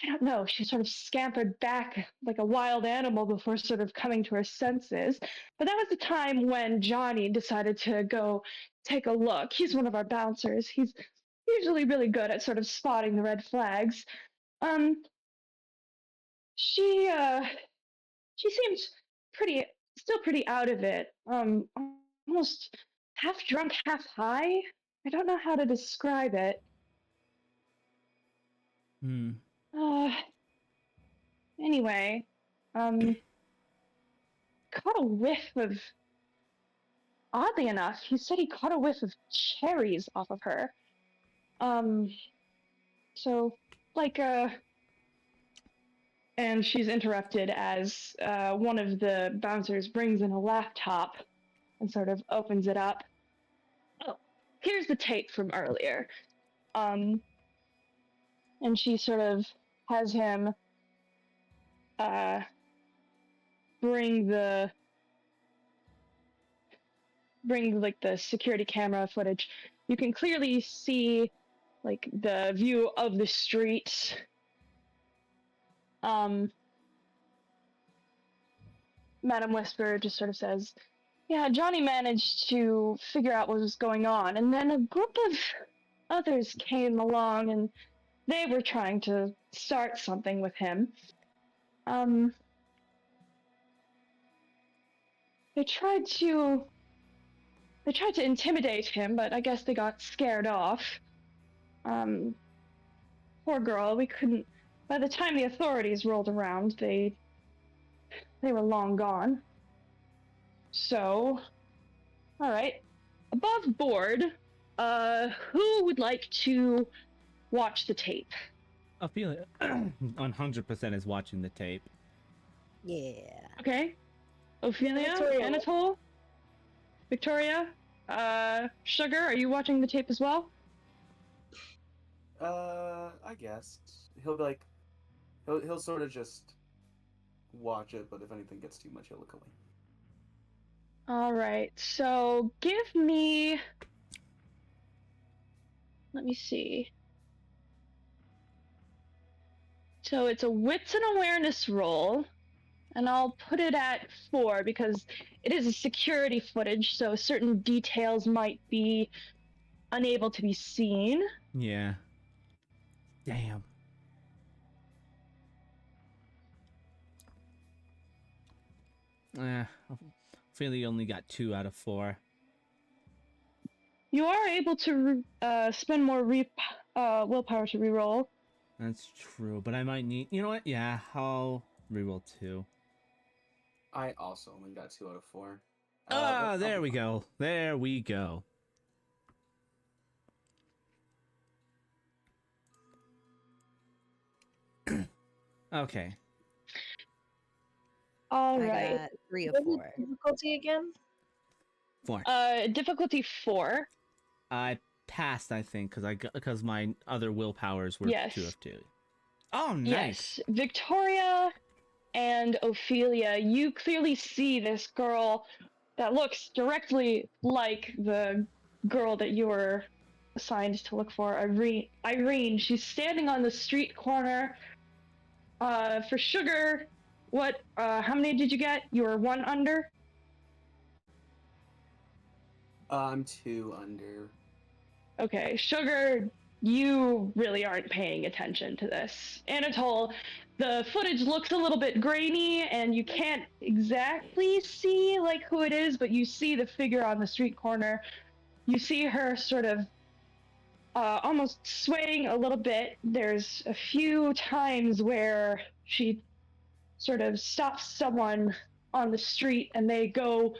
I don't know, she sort of scampered back like a wild animal before sort of coming to her senses. But that was the time when Johnny decided to go take a look. He's one of our bouncers. He's usually really good at sort of spotting the red flags. Um, she seemed still pretty out of it. Almost half drunk, half high. I don't know how to describe it. Hmm. Anyway, caught a whiff of. Oddly enough, he said he caught a whiff of cherries off of her. So, like, and she's interrupted as one of the bouncers brings in a laptop and sort of opens it up. Oh, here's the tape from earlier. And she sort of has him bring like the security camera footage. You can clearly see like the view of the street. Madam Whisper just sort of says, yeah, Johnny managed to figure out what was going on, and then a group of others came along and they were trying to start something with him. They tried to intimidate him, but I guess they got scared off. Poor girl, we couldn't. By the time the authorities rolled around, they were long gone. So, all right. Above board, who would like to watch the tape? Ophelia 100% is watching the tape. Yeah. Okay. Ophelia, Victoria. Anatole, Victoria, Sugar, are you watching the tape as well? I guess he'll be like, he'll sort of just watch it, but if anything gets too much, he'll look away. All right. So give me. Let me see. So it's a wits and awareness roll, and I'll put it at 4 because it is a security footage, so certain details might be unable to be seen. Yeah. Damn. Ophelia only got 2 out of 4. You are able to spend more willpower to reroll. That's true, but I might need. You know what? Yeah, I'll reroll 2. I also only got 2 out of 4. There we go. There we go. Okay. All I right. got 3 of What was 4. the difficulty again? 4. Difficulty 4. I passed, I think, because my other willpowers were Yes. 2 of 2. Oh, nice. Yes. Victoria and Ophelia, you clearly see this girl that looks directly like the girl that you were assigned to look for, Irene. She's standing on the street corner. For Sugar, how many did you get? You were 1 under? I'm 2 under. Okay, Sugar, you really aren't paying attention to this. Anatole, the footage looks a little bit grainy and you can't exactly see like who it is, but you see the figure on the street corner. You see her sort of almost swaying a little bit. There's a few times where she sort of stops someone on the street and they go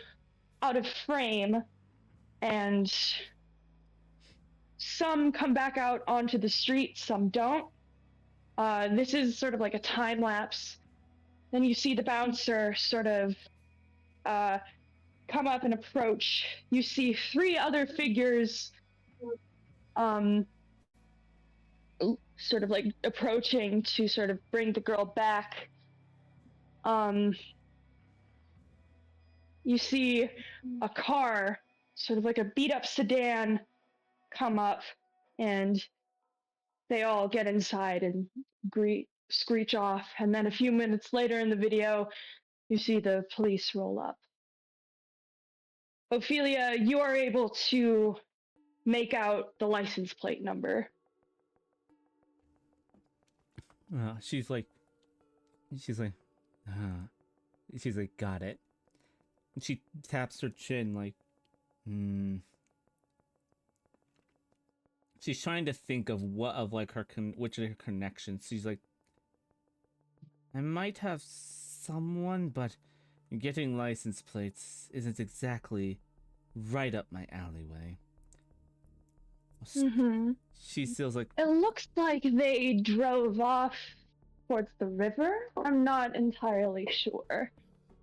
out of frame, and some come back out onto the street, some don't. This is sort of like a time lapse. Then you see the bouncer sort of come up and approach. You see 3 other figures sort of like approaching to sort of bring the girl back. You see a car, sort of like a beat up sedan, come up, and they all get inside and screech off. And then a few minutes later in the video, you see the police roll up. Ophelia, you are able to make out the license plate number. She's like, got it. And she taps her chin like, She's trying to think of which of her connections. She's like, I might have someone, but getting license plates isn't exactly right up my alleyway. Mm-hmm. She feels like, It looks like they drove off towards the river. I'm not entirely sure.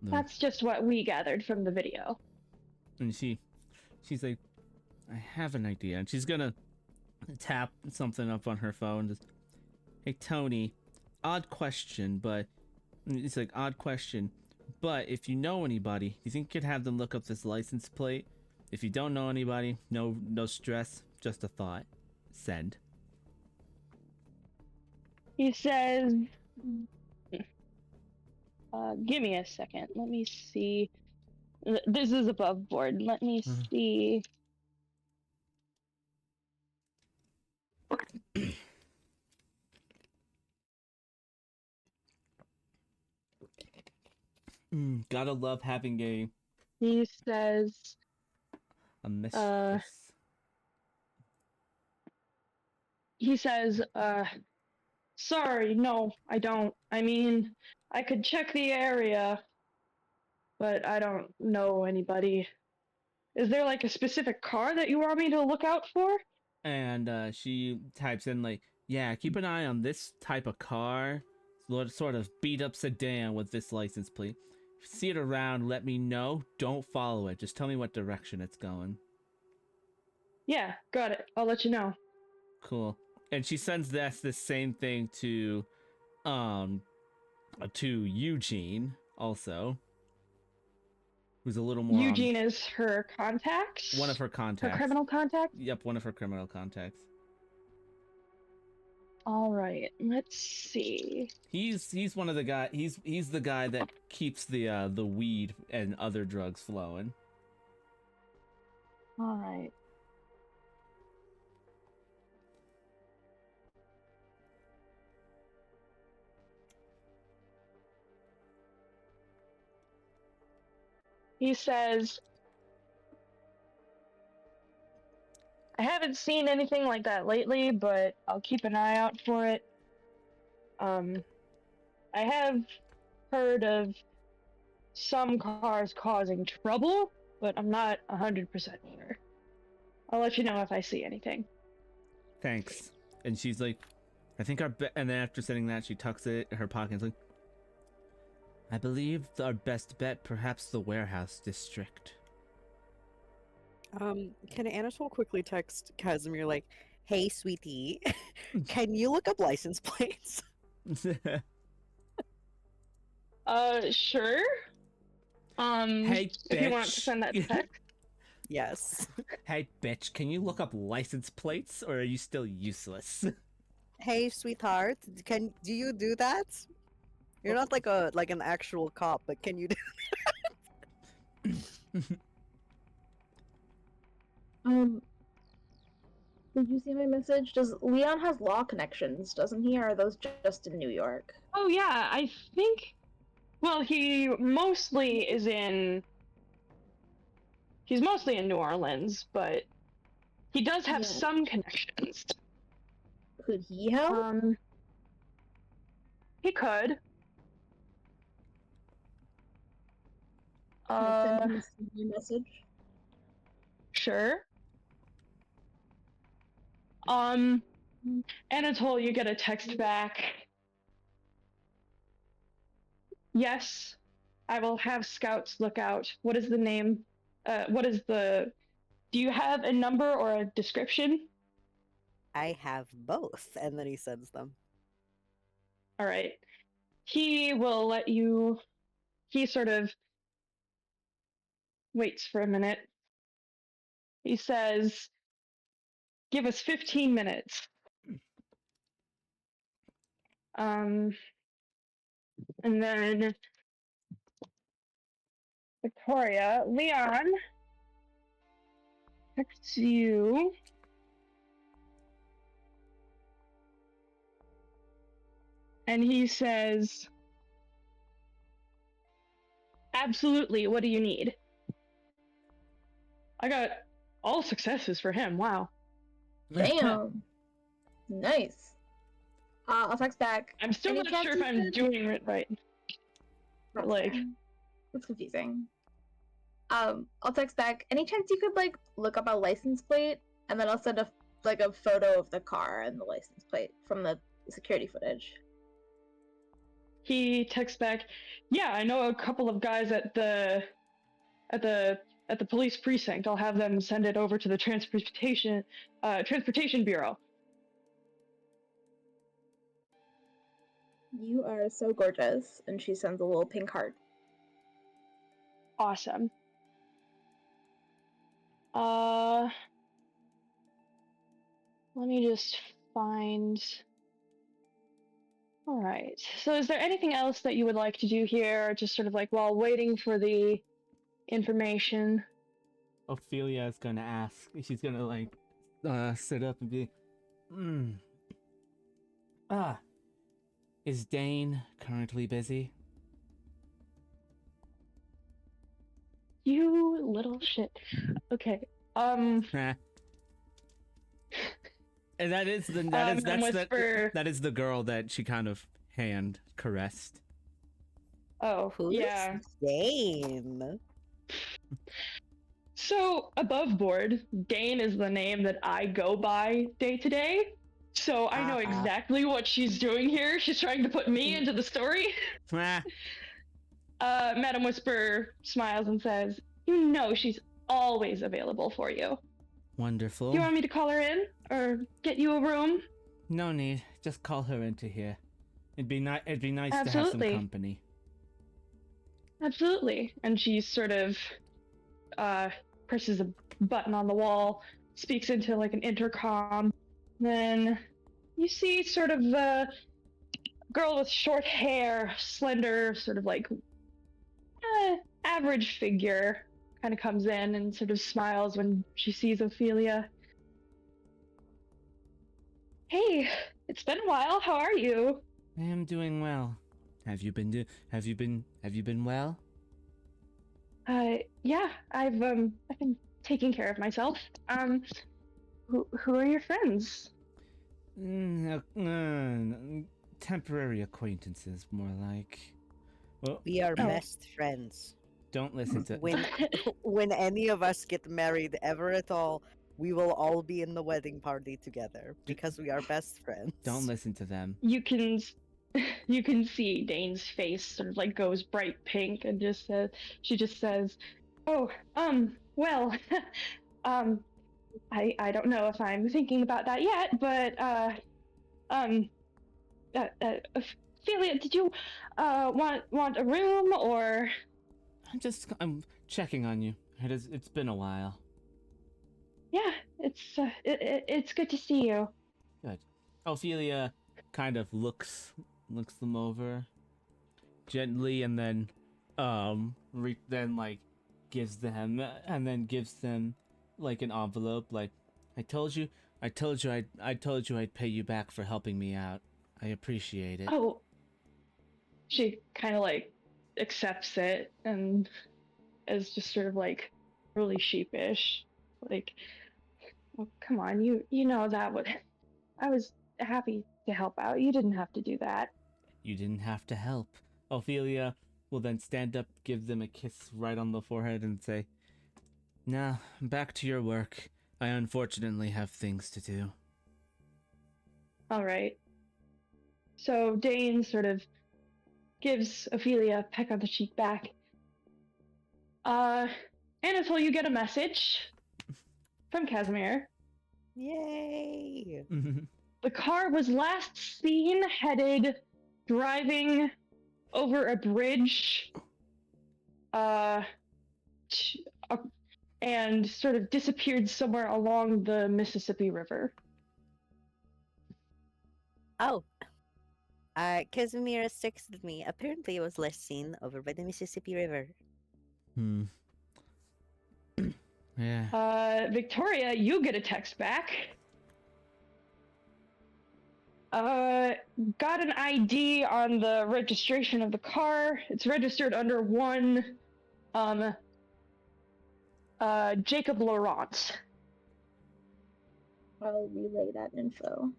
no. That's just what we gathered from the video. And she's like, I have an idea. And she's gonna tap something up on her phone. Just, hey, Tony, odd question, but it's like, odd question. But if you know anybody, do you think you could have them look up this license plate? If you don't know anybody, no stress, just a thought. Send. He says, give me a second. Let me see. This is above board. Let me see. Gotta love having a He says, mistress. sorry, no, I don't. I mean, I could check the area, but I don't know anybody. Is there like a specific car that you want me to look out for? And she types in like, yeah, keep an eye on this type of car. Sort of beat up sedan with this license plate. If you see it around, let me know. Don't follow it. Just tell me what direction it's going. Yeah, got it. I'll let you know. Cool. And she sends the same thing to Eugene also, who's a little more Eugene is her contact? one of her contacts. Her criminal contact? Yep, one of her criminal contacts. All right, let's see. He's one of the guy. He's the guy that keeps the weed and other drugs flowing. All right. He says, I haven't seen anything like that lately, but I'll keep an eye out for it. I have heard of some cars causing trouble, but I'm not 100% sure. I'll let you know if I see anything. Thanks. And she's like, I think and then after saying that, she tucks it in her pocket and is like, I believe our best bet, perhaps the warehouse district. Can Anatole quickly text Casimir like, hey, sweetie, can you look up license plates? Sure. Hey, if you want bitch. to send that text. Yes. Hey, bitch, can you look up license plates, or are you still useless? Hey, sweetheart, do you do that? You're not like an actual cop, but can you do Did you see my message? Leon has law connections, doesn't he? Or are those just in New York? Oh yeah, I think. Well, he's mostly in New Orleans, but He does have Yeah. some connections. Could he help? He could. Can I send him a sneaky message? Sure. Anatole, you get a text back. Yes, I will have scouts look out. What is the name? Do you have a number or a description? I have both, and then he sends them. All right. He will let you. He sort of waits for a minute. He says, "Give us 15 minutes." And then Victoria, Leon texts you. And he says, "Absolutely, what do you need?" I got all successes for him, wow. Damn. Nice. I'll text back. I'm still Any not chance sure if you I'm could- doing it right. That's like- fair. That's confusing. I'll text back. Any chance you could like look up a license plate, and then I'll send a photo of the car and the license plate from the security footage. He texts back, "Yeah, I know a couple of guys at the police precinct. I'll have them send it over to the transportation bureau." You are so gorgeous, and she sends a little pink heart. Awesome. Let me just find. All right. So, is there anything else that you would like to do here, just sort of like while waiting for the information? Ophelia is gonna ask. She's gonna like sit up and be, is Dane currently busy? You little shit. Okay. And that is the that is the girl that she kind of hand caressed. Oh, Who's yeah. Dane? So, above board, Dane is the name that I go by day to day. So I know exactly what she's doing here. She's trying to put me into the story. Madam Whisper smiles and says, "You know she's always available for you. Wonderful. Do you want me to call her in? Or get you a room?" No need. Just call her into here. It'd be nice to have Absolutely. some company. Absolutely. And she sort of presses a button on the wall, speaks into like an intercom. Then you see sort of a girl with short hair, slender, sort of like average figure, kind of comes in and sort of smiles when she sees Ophelia. "Hey, it's been a while. How are you?" I am doing well. Have you been well? Yeah, I've been taking care of myself. Who are your friends? Temporary acquaintances, more like. Well, We are best friends. don't listen to. When any of us get married ever at all, we will all be in the wedding party together because we are best friends. Don't listen to them. You can see Dane's face sort of like goes bright pink and she just says, "Oh, well, I don't know if I'm thinking about that yet, but Ophelia, did you want a room or?" I'm checking on you. It's been a while. "Yeah, it's good to see you." Good. Ophelia kind of looks them over gently, and then gives them like an envelope. Like, I told you I'd pay you back for helping me out. I appreciate it. Oh, she kind of like accepts it and is just sort of like really sheepish, like, Well, come on, you know that would. I was happy to help out. You didn't have to do that. You didn't have to help. Ophelia will then stand up, give them a kiss right on the forehead, and say, "Now, back to your work. I unfortunately have things to do." All right. So Dane sort of gives Ophelia a peck on the cheek back. Anatole, you get a message from Casimir. Yay! The car was last seen headed driving over a bridge and sort of disappeared somewhere along the Mississippi River. Oh. Casimir texted me. Apparently it was last seen over by the Mississippi River. Yeah. Victoria, you get a text back. Got an ID on the registration of the car. It's registered under one, Jacob Laurent. I'll relay that info.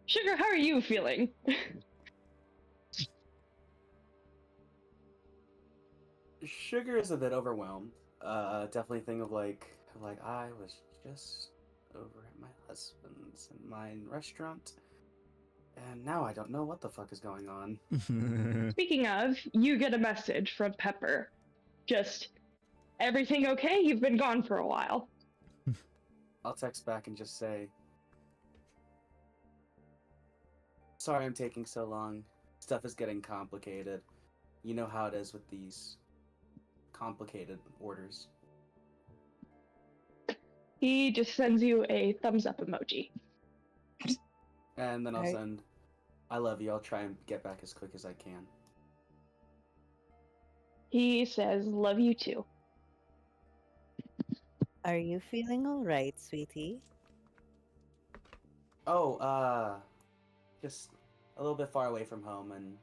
Sugar, how are you feeling? Sugar is a bit overwhelmed. Definitely think of like I was just over at my husband's in my restaurant, and now I don't know what the fuck is going on. Speaking of, you get a message from Pepper. Just, everything okay? You've been gone for a while. I'll text back and just say, "Sorry I'm taking so long. Stuff is getting complicated. You know how it is with these complicated orders." He just sends you a thumbs up emoji. And then I'll Alright. send, "I love you. I'll try and get back as quick as I can." He says, love you too. Are you feeling alright, sweetie? Oh, just a little bit far away from home, and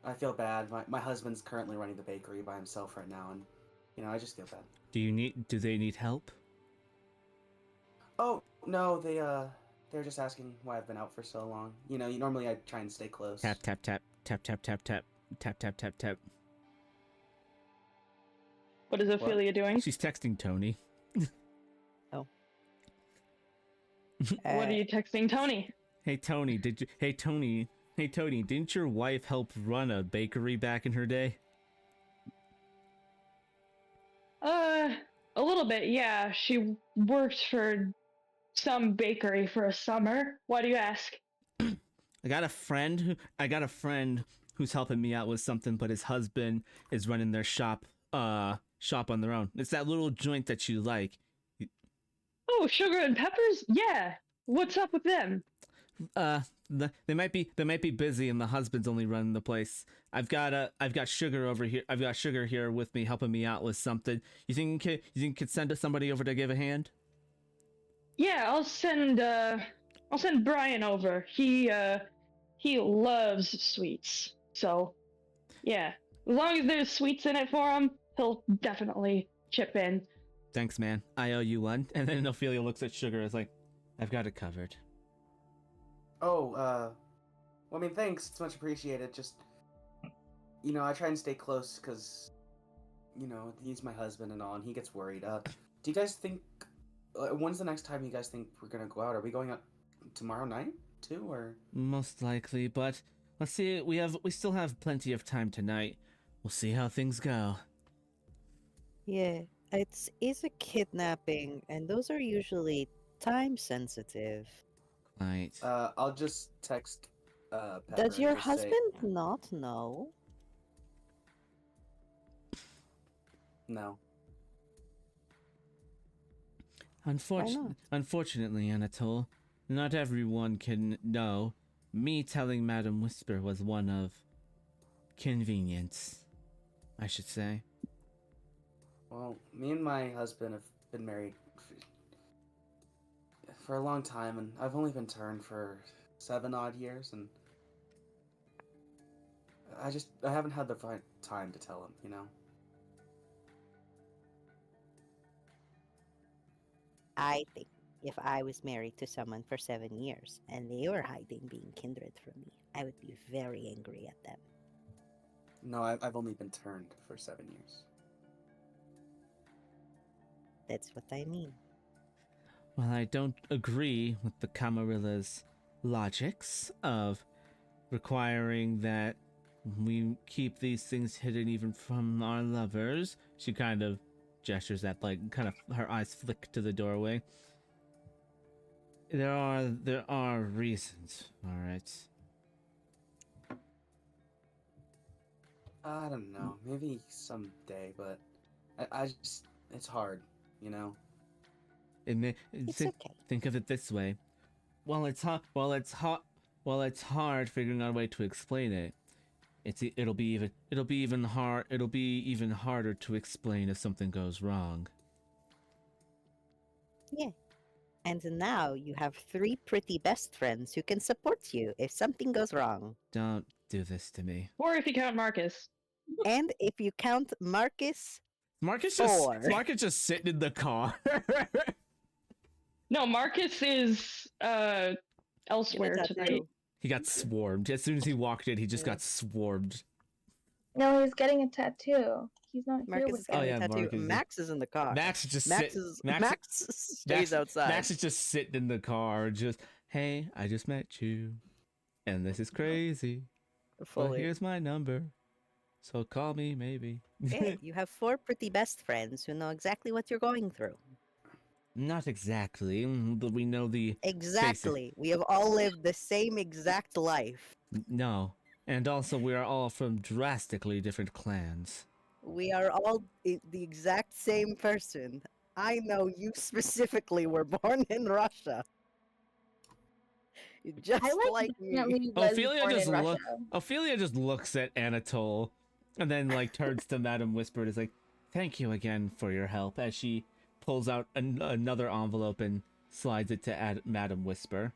I feel bad. My husband's currently running the bakery by himself right now, and I just feel bad. Do they need help? Oh no, they're just asking why I've been out for so long. Normally I try and stay close. Tap tap tap tap tap tap tap tap tap tap tap. What is Ophelia doing? She's texting Tony. What are you texting Tony? Hey Tony, Hey Tony, didn't your wife help run a bakery back in her day? A little bit, yeah. She worked for some bakery for a summer. Why do you ask? I got a friend who's helping me out with something, but his husband is running their shop on their own. It's that little joint that you like. Oh, Sugar and Peppers? Yeah. What's up with them? They might be busy, and the husband's only running the place. I've got Sugar over here. I've got Sugar here with me, helping me out with something. You think you could send somebody over to give a hand? Yeah, I'll send Brian over. He loves sweets. So, yeah. As long as there's sweets in it for him, he'll definitely chip in. Thanks, man. I owe you one. And then Ophelia looks at Sugar as like, I've got it covered. Oh, well, I mean, thanks. It's much appreciated. Just, I try and stay close because, he's my husband and all, and he gets worried. Do you guys think, when's the next time you guys think we're gonna go out? Are we going out tomorrow night too, or? Most likely, but let's see. We still have plenty of time tonight. We'll see how things go. Yeah, it's a kidnapping, and those are usually time sensitive. Right. I'll just text, Pepper Does and your just say- husband not know? No. Unfortunately, Anatole, not everyone can know. Me telling Madam Whisper was one of convenience, I should say. Well, me and my husband have been married for a long time, and I've only been turned for 7 odd years, and I haven't had the right time to tell him, I think if I was married to someone for 7 years and they were hiding being kindred from me, I would be very angry at them. No, I've only been turned for 7 years. That's what I mean. Well, I don't agree with the Camarilla's logics of requiring that we keep these things hidden even from our lovers. She kind of gestures at, like, kind of her eyes flick to the doorway. There are reasons, all right. I don't know. Maybe someday, but I just it's hard, you know. It's okay. Think of it this way. Well, it's hard figuring out a way to explain it. It'll be even harder to explain if something goes wrong. Yeah. And now you have 3 pretty best friends who can support you if something goes wrong. Don't do this to me. Or if you count Marcus. And if you count Marcus, Marcus 4. just sitting in the car. No, Marcus is elsewhere Get a tonight. tattoo. He got swarmed. As soon as he walked in, he just Yeah. got swarmed. No, he's getting a tattoo. He's not here Marcus with is us. Oh, getting yeah, a tattoo. Marcus is- Max is in the car. Max is just Max sit- is Max- Max stays outside. Max is just sitting in the car, just, hey, I just met you, and this is crazy. But fully. here's my number, so call me maybe. Yeah, you have 4 pretty best friends who know exactly what you're going through. Not exactly, but we know the Exactly. We have all lived the same exact life. no, and also we are all from drastically different clans. We are all the exact same person. I know you specifically were born in Russia. Just I like me. definitely was Ophelia born just in Russia. Ophelia just looks at Anatole, and then like turns to Madam Whisper and is like, "Thank you again for your help." As she pulls out another envelope and slides it to Madam Whisper.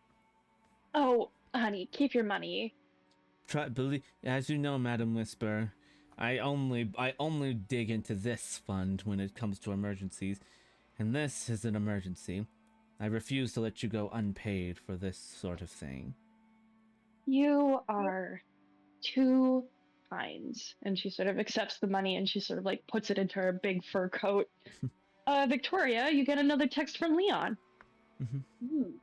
Oh, honey, keep your money. As you know, Madam Whisper, I only dig into this fund when it comes to emergencies, and this is an emergency. I refuse to let you go unpaid for this sort of thing. You are too kind. And she sort of accepts the money and she sort of like puts it into her big fur coat. Victoria, you get another text from Leon. Ooh.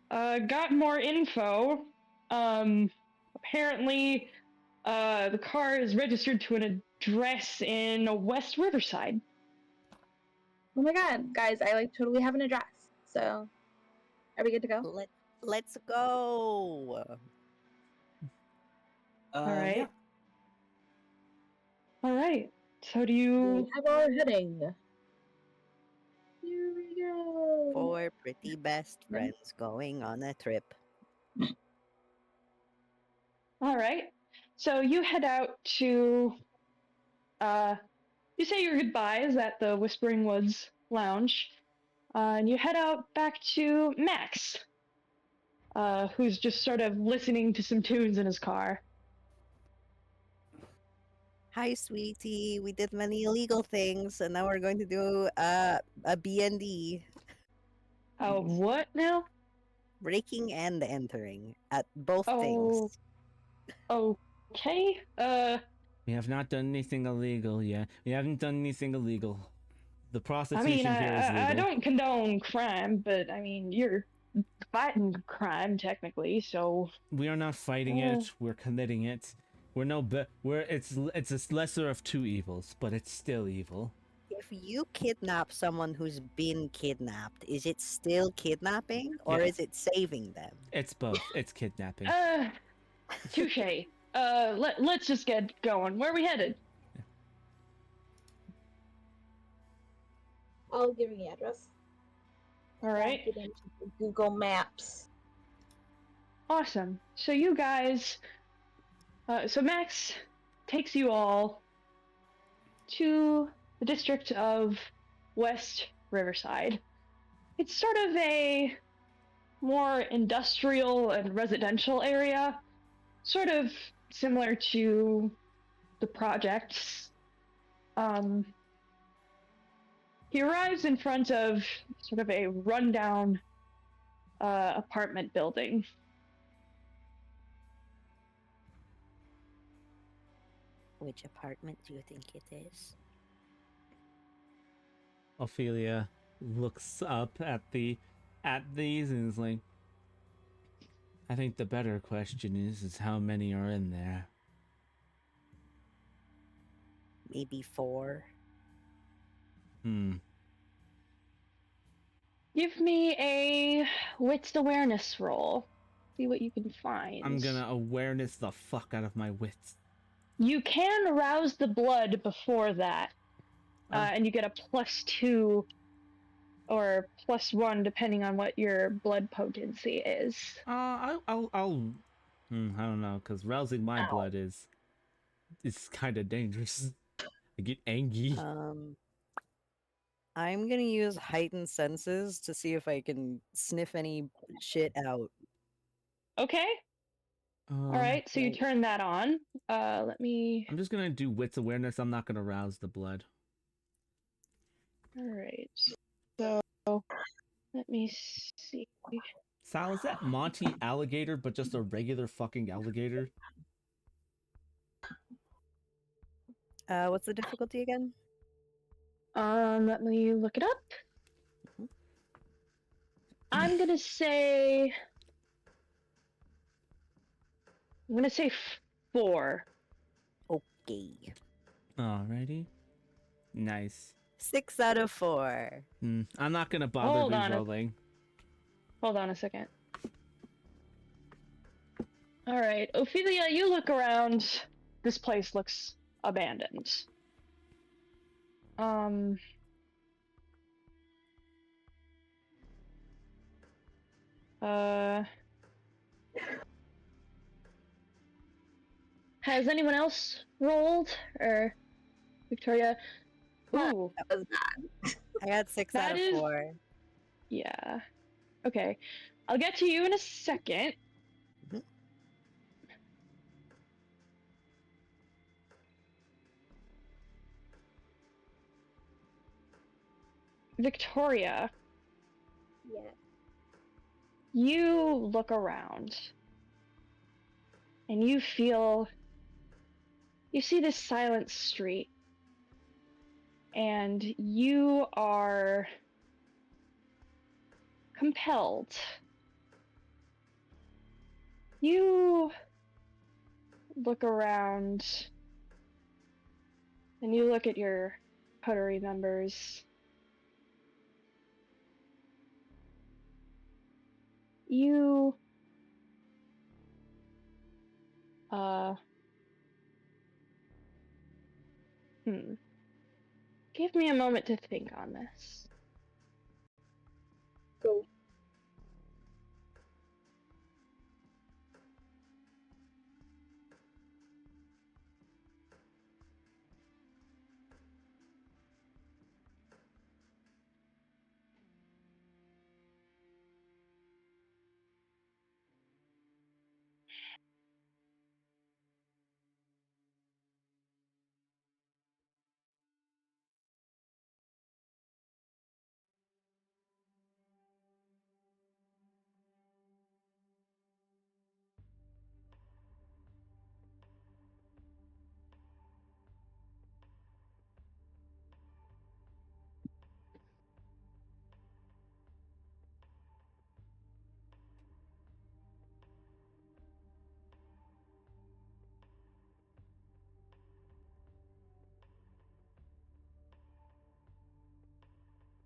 Got more info. Apparently, the car is registered to an address in West Riverside. Oh my god, guys, I like totally have an address. So, are we good to go? Let's go. All right. Yeah. All right. So do you? We have our heading. Here we go. 4 pretty best friends going on a trip. All right. So you head out to. You say your goodbyes at the Whispering Woods Lounge, and you head out back to Max, who's just sort of listening to some tunes in his car. Hi, sweetie. We did many illegal things, and now we're going to do a BND. Oh, what now? Breaking and entering at both Oh. things. Okay. We have not done anything illegal yet. We haven't done anything illegal. The I prostitution mean, here is legal. I don't condone crime, but I mean, you're fighting crime technically, so. We are not fighting it. We're committing it. We're no it's a lesser of two evils, but it's still evil. If you kidnap someone who's been kidnapped, is it still kidnapping or Yeah. is it saving them? It's both. It's kidnapping. Touche. Let's just get going. Where are we headed? I'll give you the address. All right. Get into the Google Maps. Awesome. So you guys, so Max takes you all to the district of West Riverside. It's sort of a more industrial and residential area, sort of similar to the projects. He arrives in front of sort of a rundown apartment building. Which apartment do you think it is? Ophelia looks up at these and is like, I think the better question is how many are in there. Maybe 4. Give me a wits awareness roll. See what you can find. I'm gonna awareness the fuck out of my wits. You can rouse the blood before that, and you get a +2 or +1 depending on what your blood potency is. I'll I don't know, because rousing my blood is kind of dangerous. I get angry. I'm gonna use heightened senses to see if I can sniff any shit out. Okay. All right. So you right. turn that on. Let me. I'm just gonna do wits awareness. I'm not gonna rouse the blood. All right. So let me see. Sal, is that Monty alligator, but just a regular fucking alligator? What's the difficulty again? Let me look it up. I'm gonna say 4. Okay. Alrighty. Nice. 6 out of 4. I'm not gonna bother Hold on re-rolling. Hold on a second. All right, Ophelia, you look around. This place looks abandoned. Has anyone else rolled? Or Victoria? Ooh, That was bad. I got 6 That out of is- 4. yeah. Okay, I'll get to you in a second. Mhm. Victoria, Yeah. you look around and you see this silent street, and you are compelled. You look around and you look at your coterie members. You give me a moment to think on this. Go.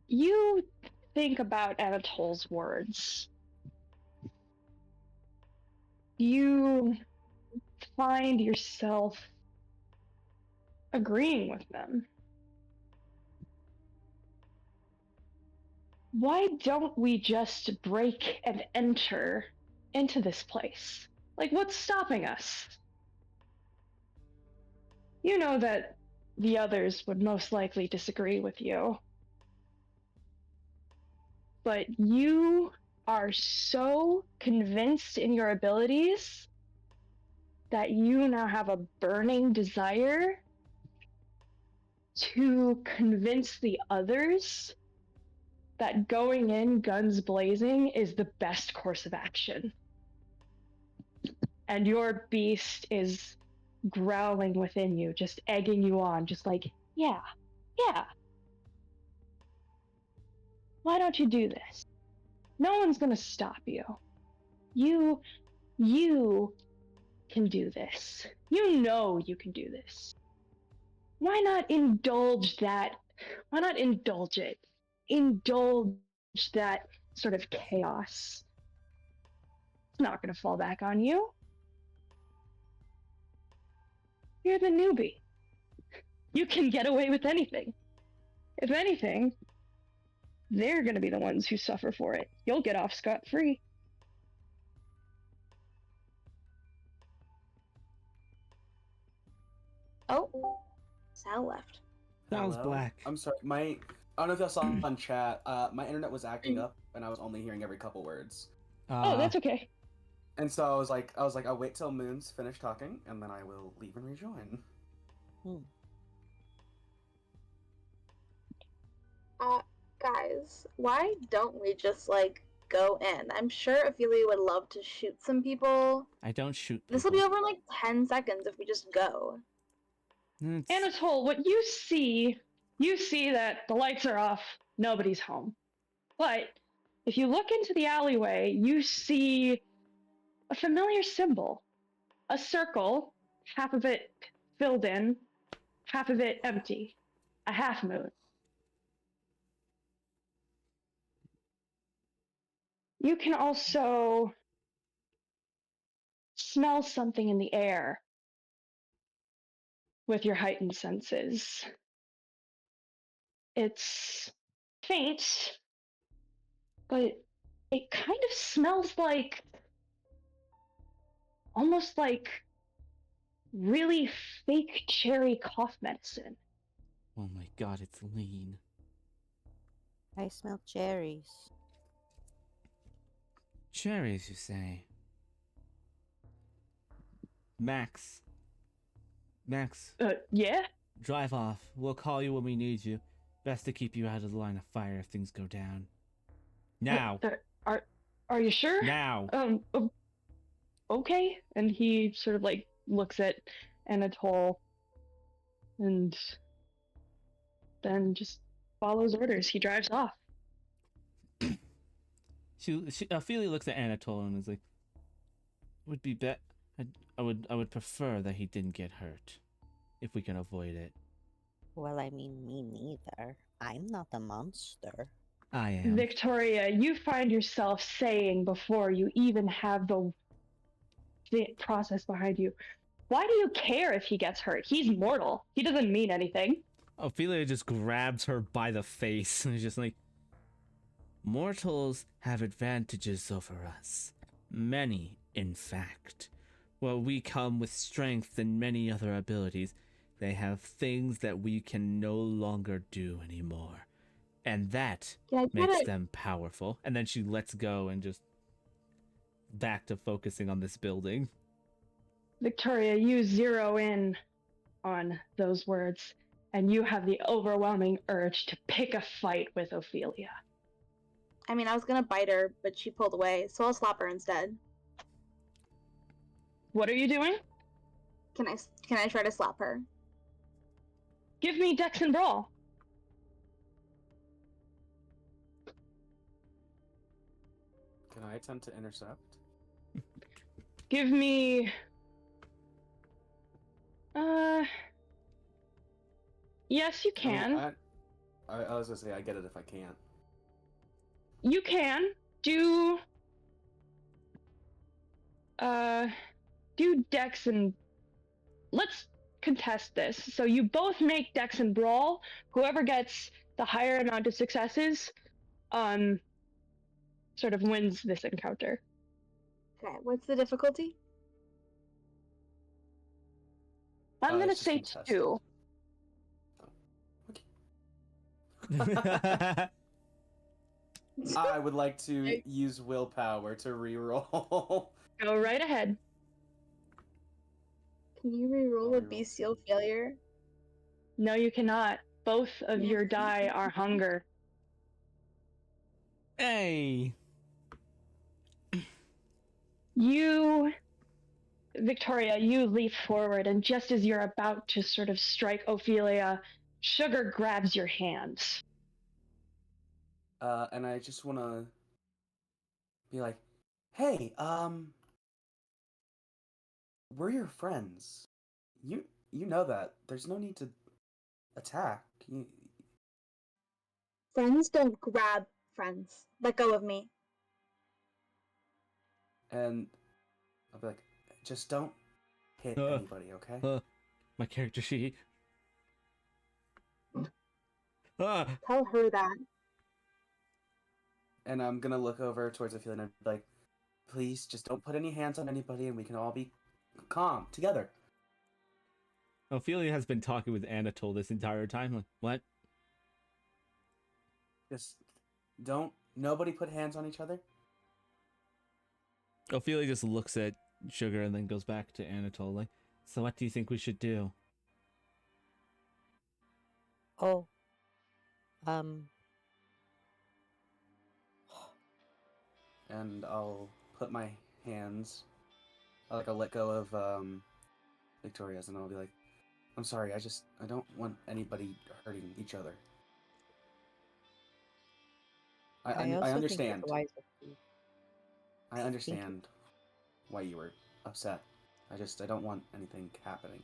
You think about Anatol's words. You find yourself agreeing with them. Why don't we just break and enter into this place? Like, what's stopping us? You know that the others would most likely disagree with you. But you are so convinced in your abilities that you now have a burning desire to convince the others that going in guns blazing is the best course of action. And your beast is growling within you, just egging you on, just like, yeah, yeah. Why don't you do this? No one's gonna stop you. You can do this. You know you can do this. Why not indulge that? Why not indulge it? Indulge that sort of chaos. It's not gonna fall back on you. You're the newbie. You can get away with anything. If anything, they're gonna be the ones who suffer for it. You'll get off scot-free. Oh, Sal left. Sounds Hello? black. I'm sorry. I don't know if y'all saw on chat. My internet was acting up, and I was only hearing every couple words. Oh, that's okay. And so I was like, I'll wait till Moon's finished talking, and then I will leave and rejoin. Guys, why don't we just like go in? I'm sure Ophelia would love to shoot some people. I don't shoot. This will be over in like 10 seconds if we just go. Anatole, what you see that the lights are off, nobody's home. But if you look into the alleyway, you see a familiar symbol. A circle, half of it filled in, half of it empty. A half moon. You can also smell something in the air with your heightened senses. It's faint, but it kind of smells like, almost like really fake cherry cough medicine. Oh my god, it's lean. I smell cherries. Cherries, you say? Max. Yeah? Drive off. We'll call you when we need you. Best to keep you out of the line of fire if things go down. Now. Are you sure? Now. Okay. And he sort of like looks at Anatole and then just follows orders. He drives off. Ophelia looks at Anatole and is like, "Would be I would prefer that he didn't get hurt, if we can avoid it." Well, I mean, me neither. I'm not a monster. I am. Victoria, you find yourself saying before you even have the process behind you, why do you care if he gets hurt? He's mortal. He doesn't mean anything. Ophelia just grabs her by the face and is just like, "Mortals have advantages over us. Many, in fact. While we come with strength and many other abilities, they have things that we can no longer do anymore. And that makes them powerful." And then she lets go and just back to focusing on this building. Victoria, you zero in on those words, and you have the overwhelming urge to pick a fight with Ophelia. I mean, I was gonna bite her, but she pulled away, so I'll slap her instead. What are you doing? Can I try to slap her? Give me Dex and Brawl. Can I attempt to intercept? Give me... Yes, you can. I was gonna say, I get it if I can't. You can. Do Dex and... Let's contest this. So you both make Dex and Brawl. Whoever gets the higher amount of successes, sort of wins this encounter. Okay, what's the difficulty? I'm gonna It's just say contested. 2. I would like to use willpower to reroll. Go right ahead. Can you reroll I'll a reroll. bestial failure? No, you cannot. Both of Yes. your die are hunger. Hey. You, Victoria, you leap forward, and just as you're about to sort of strike Ophelia, Sugar grabs your hand. And I just want to be like, hey, we're your friends. You know that. There's no need to attack. Friends don't grab friends. Let go of me. And I'll be like, just don't hit Uh. anybody, okay? My character sheet. Ah. Tell her that. And I'm gonna look over towards Ophelia and be like, please, just don't put any hands on anybody, and we can all be calm together. Ophelia has been talking with Anatole this entire time. Like, what? Just don't. Nobody put hands on each other. Ophelia just looks at Sugar and then goes back to Anatole. Like, so what do you think we should do? Oh. And I'll put my hands. I'll let go of Victoria's, and I'll be like, I'm sorry. I don't want anybody hurting each other. I also think understand. it's wise of you. I understand why you were upset. I don't want anything happening.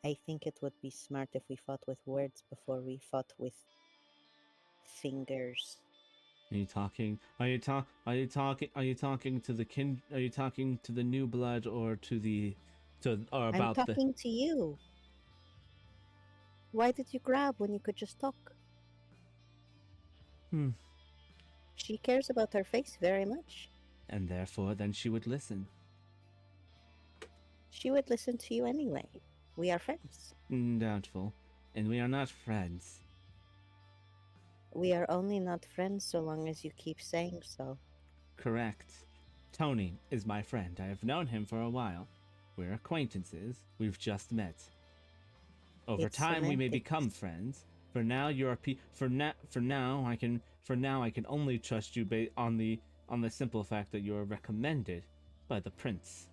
I think it would be smart if we fought with words before we fought with fingers. Are you talking? Are you talking to the kin? Are you talking to the new blood or or about I'm talking to you. Why did you grab when you could just talk? She cares about her face very much. And therefore, then she would listen. She would listen to you anyway. We are friends. Doubtful. And we are not friends. We are only not friends so long as you keep saying so. Correct. Tony is my friend. I have known him for a while. We're acquaintances. We've just met. Over It's time, we may semantics. become friends. For now, you're for now, I can only trust you on the simple fact that you are recommended by the prince.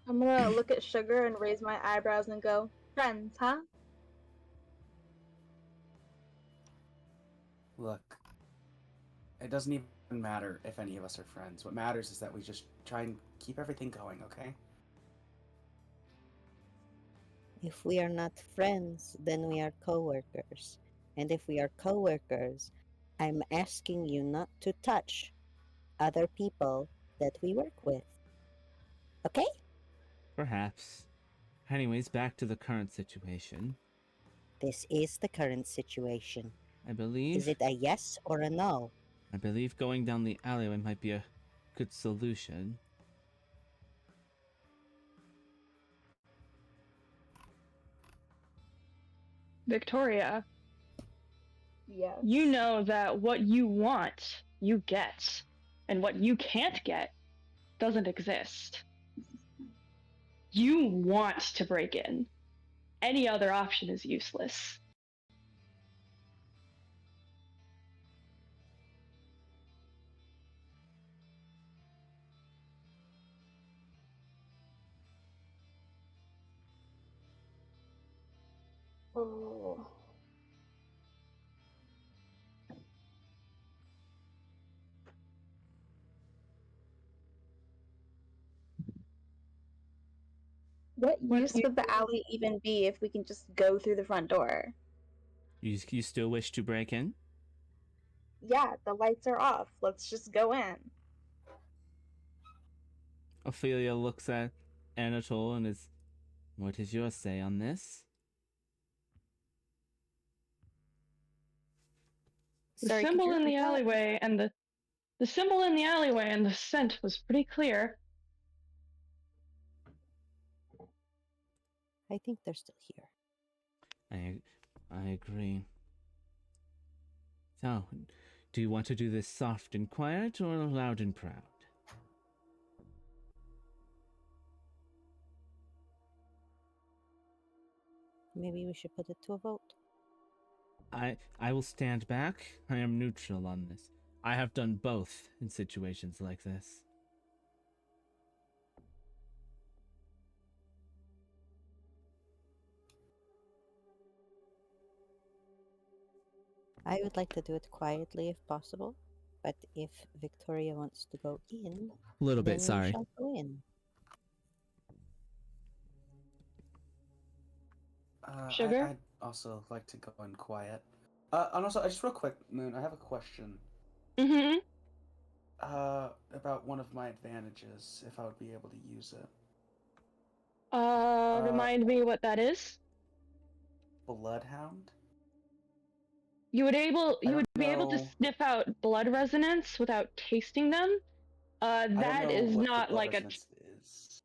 I'm gonna look at Sugar and raise my eyebrows and go, friends, huh? Look, it doesn't even matter if any of us are friends. What matters is that we just try and keep everything going, okay? If we are not friends, then we are co-workers. And if we are co-workers, I'm asking you not to touch other people that we work with. Okay? Perhaps. Anyways, back to the current situation. This is the current situation. I believe. Is it a yes or a no? I believe going down the alleyway might be a good solution. Victoria, Yes. you know that what you want, you get, and what you can't get doesn't exist. You want to break in. Any other option is useless. Oh. What use would the alley even be if we can just go through the front door? You still wish to break in? Yeah, the lights are off. Let's just go in. Ophelia looks at Anatole and is, what is your say on this? The Sorry, could symbol you in the repeat that? alleyway and the symbol in the alleyway and the scent was pretty clear. I think they're still here. I agree. So, Do you want to do this soft and quiet or loud and proud? Maybe we should put it to a vote. I will stand back. I am neutral on this. I have done both in situations like this. I would like to do it quietly if possible, but if Victoria wants to go in, A little then bit, we sorry. shall go in. Sugar? I'd also like to go in quiet. And also, just real quick, Moon, I have a question. Mm-hmm. About one of my advantages, if I would be able to use it. Remind me what that is. Bloodhound? You would be able to know. sniff out blood resonance without tasting them. I don't That know is what the not blood like resonance is.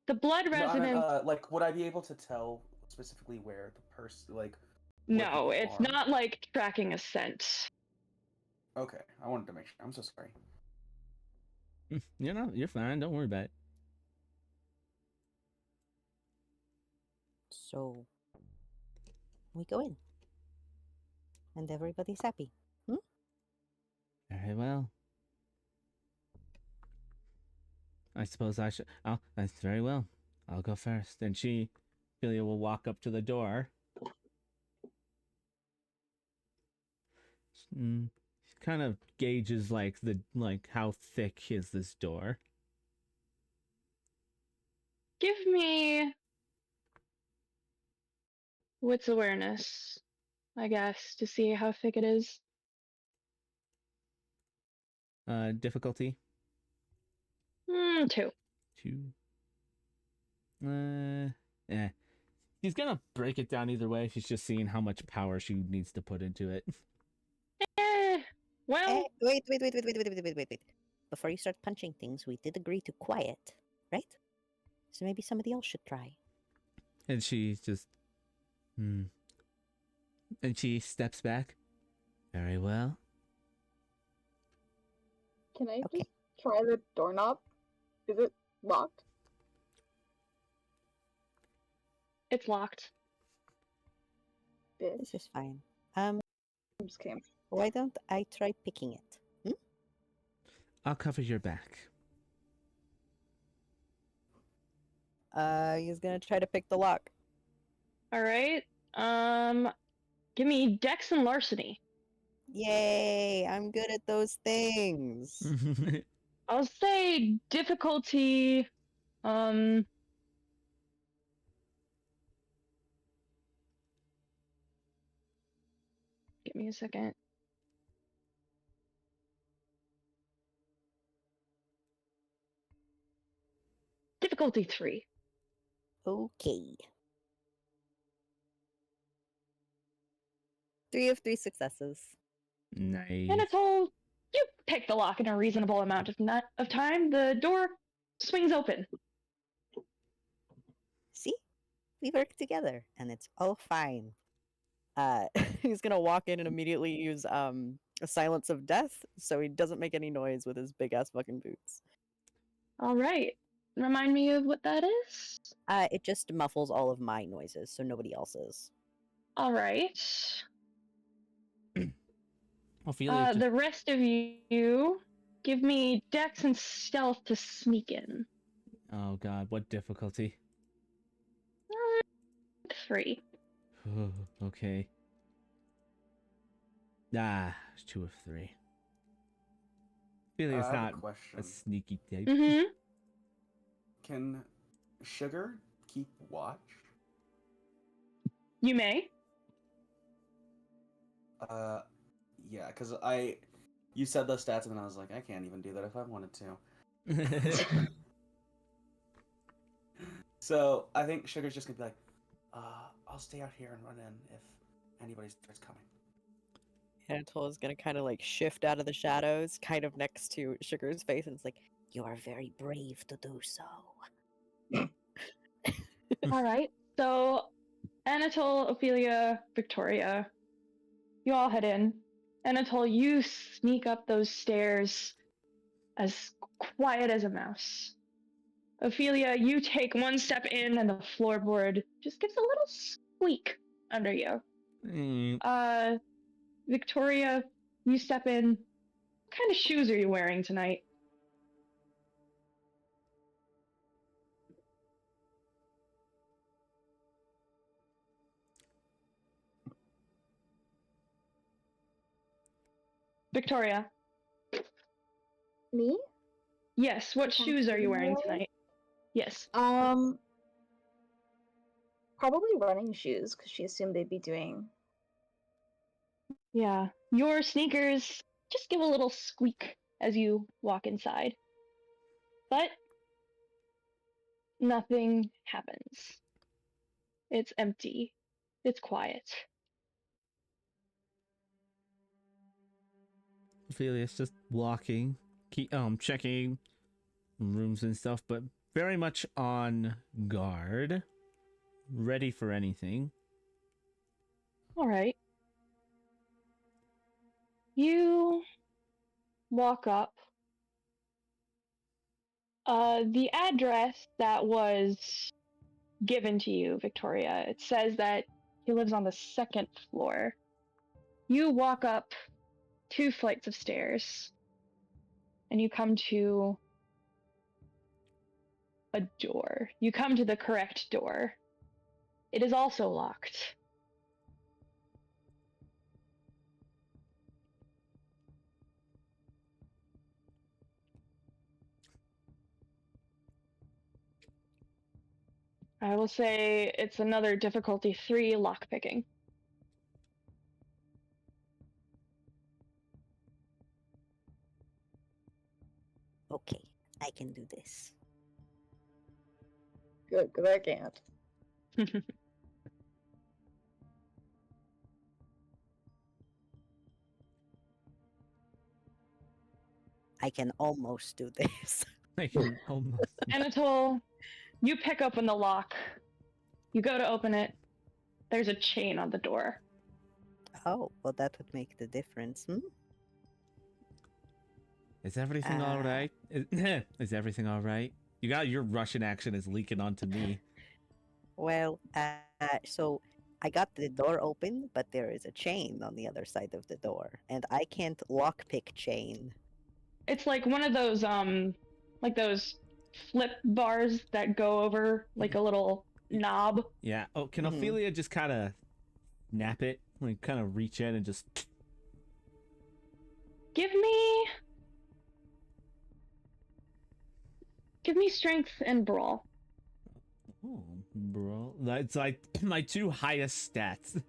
the blood No, I meant, resonance. like, would I be able to tell specifically where the person, like, No, people it's are? not like tracking a scent. Okay, I wanted to make sure. I'm so sorry. You're fine. Don't worry about it. So we go in, and everybody's happy. Very well. I suppose I should. Oh, that's very well. I'll go first. And Ophelia will walk up to the door. Kind of gauges like how thick is this door. Give me wits awareness, I guess, to see how thick it is. Difficulty 2. 2. She's gonna break it down either way. She's just seeing how much power she needs to put into it. Well, Wait. Before you start punching things, we did agree to quiet, right? So maybe somebody else should try. And she just, And she steps back. Very well. Can I Okay. just try the doorknob? Is it locked? it's locked. Bitch. This is fine. Just came. Why don't I try picking it? I'll cover your back. He's gonna try to pick the lock. All right. Give me Dex and Larceny. Yay! I'm good at those things. I'll say difficulty. Give me a second. Difficulty 3. Okay. 3 of 3 successes. Nice. And it's all you pick the lock in a reasonable amount of time. The door swings open. See? We work together, and it's all fine. He's gonna walk in and immediately use a silence of death, so he doesn't make any noise with his big ass fucking boots. All right. Remind me of what that is. It just muffles all of my noises, so nobody else's. All right. Ophelia The rest of you, give me Dex and Stealth to sneak in. Oh god, what difficulty? 3. Okay. 2 of 3. Ophelia's I have not a question. a sneaky type. Mm-hmm. Can Sugar keep watch? You may. Yeah, because you said those stats and then I was like, I can't even do that if I wanted to. So I think Sugar's just gonna be like, I'll stay out here and run in if anybody starts coming. Anatole is gonna kind of like shift out of the shadows, kind of next to Sugar's face, and it's like, "You are very brave to do so." All right. So, Anatole, Ophelia, Victoria, you all head in. Anatole, you sneak up those stairs as quiet as a mouse. Ophelia, you take one step in and the floorboard just gives a little squeak under you. Victoria, you step in. What kind of shoes are you wearing tonight? Victoria. Me? Yes, what Kind of shoes are you shoes wearing wearing? tonight? Yes. Probably running shoes, because she assumed they'd be doing. Yeah. Your sneakers just give a little squeak as you walk inside. But nothing happens. It's empty. It's quiet. Ophelia's just walking, checking rooms and stuff, but very much on guard, ready for anything. All right. You walk up. The address that was given to you, Victoria, it says that he lives on the 2nd floor. You walk up 2 flights of stairs, and you come to a door. You come to the correct door. It is also locked. I will say it's another difficulty 3 lockpicking. Okay, I can do this. Good, because I can't. I can almost do this. I can almost. Anatole, you pick open the lock. You go to open it. There's a chain on the door. Oh, well, that would make the difference. Is everything all right? Is everything all right? You got your Russian accent is leaking onto me. Well, so I got the door open, but there is a chain on the other side of the door, and I can't lockpick chain. It's like one of those like those flip bars that go over like a little knob. Yeah. Oh, can Mhm. Ophelia just kind of nap it? Like, kind of reach in and just. Give me strength and brawl. Oh, bro. That's like my 2 highest stats.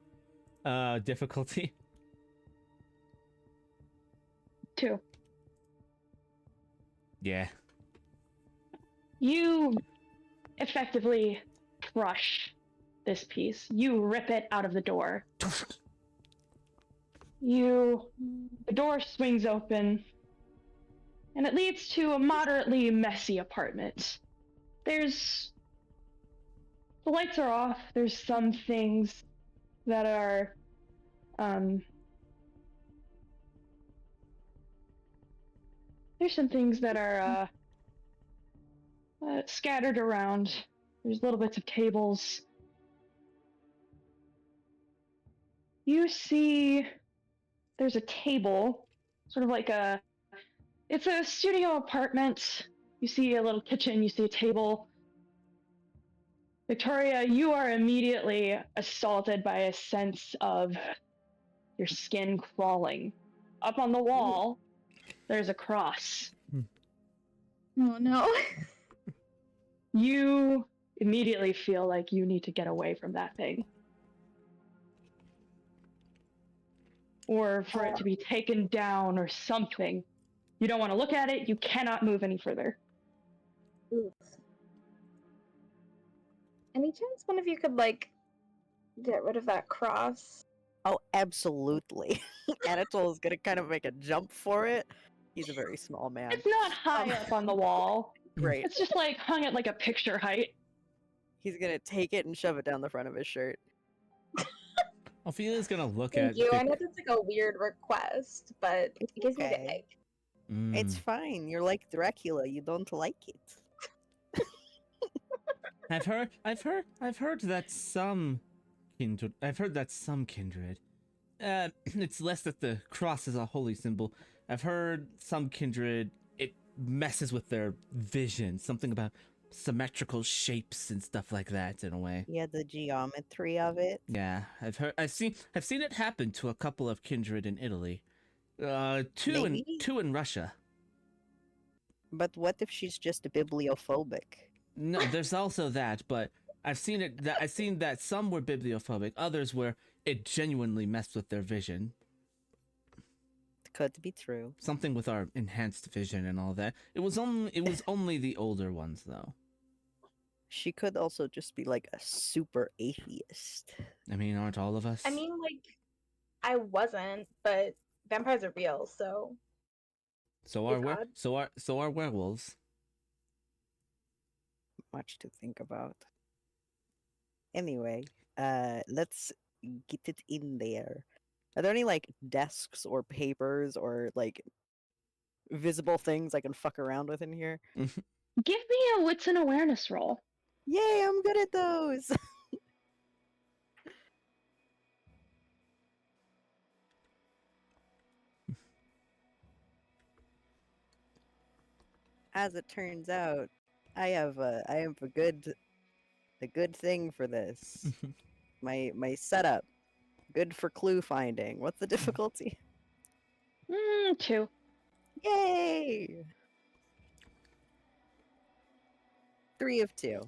Difficulty. 2. Yeah. You effectively crush this piece. You rip it out of the door. The door swings open, and it leads to a moderately messy apartment. The lights are off. There's some things that are, scattered around. There's little bits of tables. You see there's a table, sort of like it's a studio apartment. You see a little kitchen, you see a table. Victoria, you are immediately assaulted by a sense of your skin crawling. Up on the wall, there's a cross. Oh no. You immediately feel like you need to get away from that thing. Or for it to be taken down or something. You don't want to look at it, you cannot move any further. Oof. Any chance one of you could, like, get rid of that cross? Oh, absolutely. Anatole is gonna kind of make a jump for it. He's a very small man. It's not high up on the wall. Great. It's just like hung at like a picture height. He's gonna take it and shove it down the front of his shirt. Ophelia's gonna look Thank at. you. I know that's like a weird request, but it gives me the Okay. egg. It's Mm. fine. You're like Dracula. You don't like it. I've heard that some kindred. I've heard that some kindred. It's less that the cross is a holy symbol. I've heard some kindred. It messes with their vision. Something about symmetrical shapes and stuff like that. In a way. Yeah, the geometry of it. Yeah, I've seen it happen to a couple of kindred in Italy. Maybe? Two in Russia. But what if she's just bibliophobic? No, there's also that, but I've seen it. I've seen that some were bibliophobic, others where it genuinely messed with their vision. Could be true. Something with our enhanced vision and all that. It was only the older ones though. She could also just be like a super atheist. I mean, aren't all of us? I mean, like, I wasn't, but vampires are real, so so are it's odd. werewolves. Much to think about. Anyway, let's get it in there. Are there any like desks or papers or like visible things I can fuck around with in here? Give me a wits and awareness roll. Yay, I'm good at those. As it turns out, I have a good thing for this. My setup, good for clue finding. What's the difficulty? 2. Yay! 3 of 2.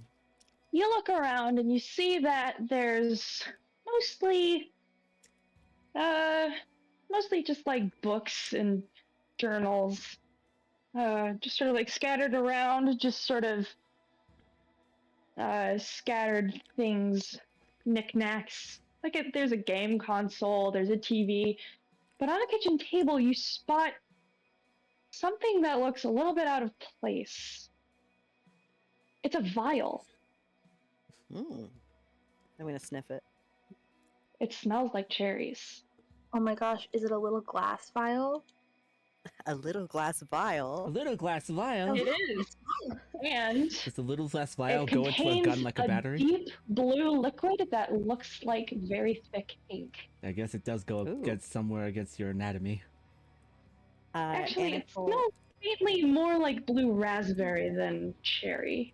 You look around and you see that there's mostly just like books and journals, just sort of like scattered around, just sort of scattered things, knickknacks. Like there's a game console, there's a TV, but on a kitchen table you spot something that looks a little bit out of place. It's a vial. I'm gonna sniff it. It smells like cherries. Oh my gosh, is it a little glass vial? A little glass A vial. little glass vial. It is. And Does the little glass vial it go into a contains gun like a battery? deep blue liquid that looks like very thick ink. I guess it does go Ooh. against somewhere against your anatomy. Actually, it Anatole- smells faintly more like blue raspberry than cherry.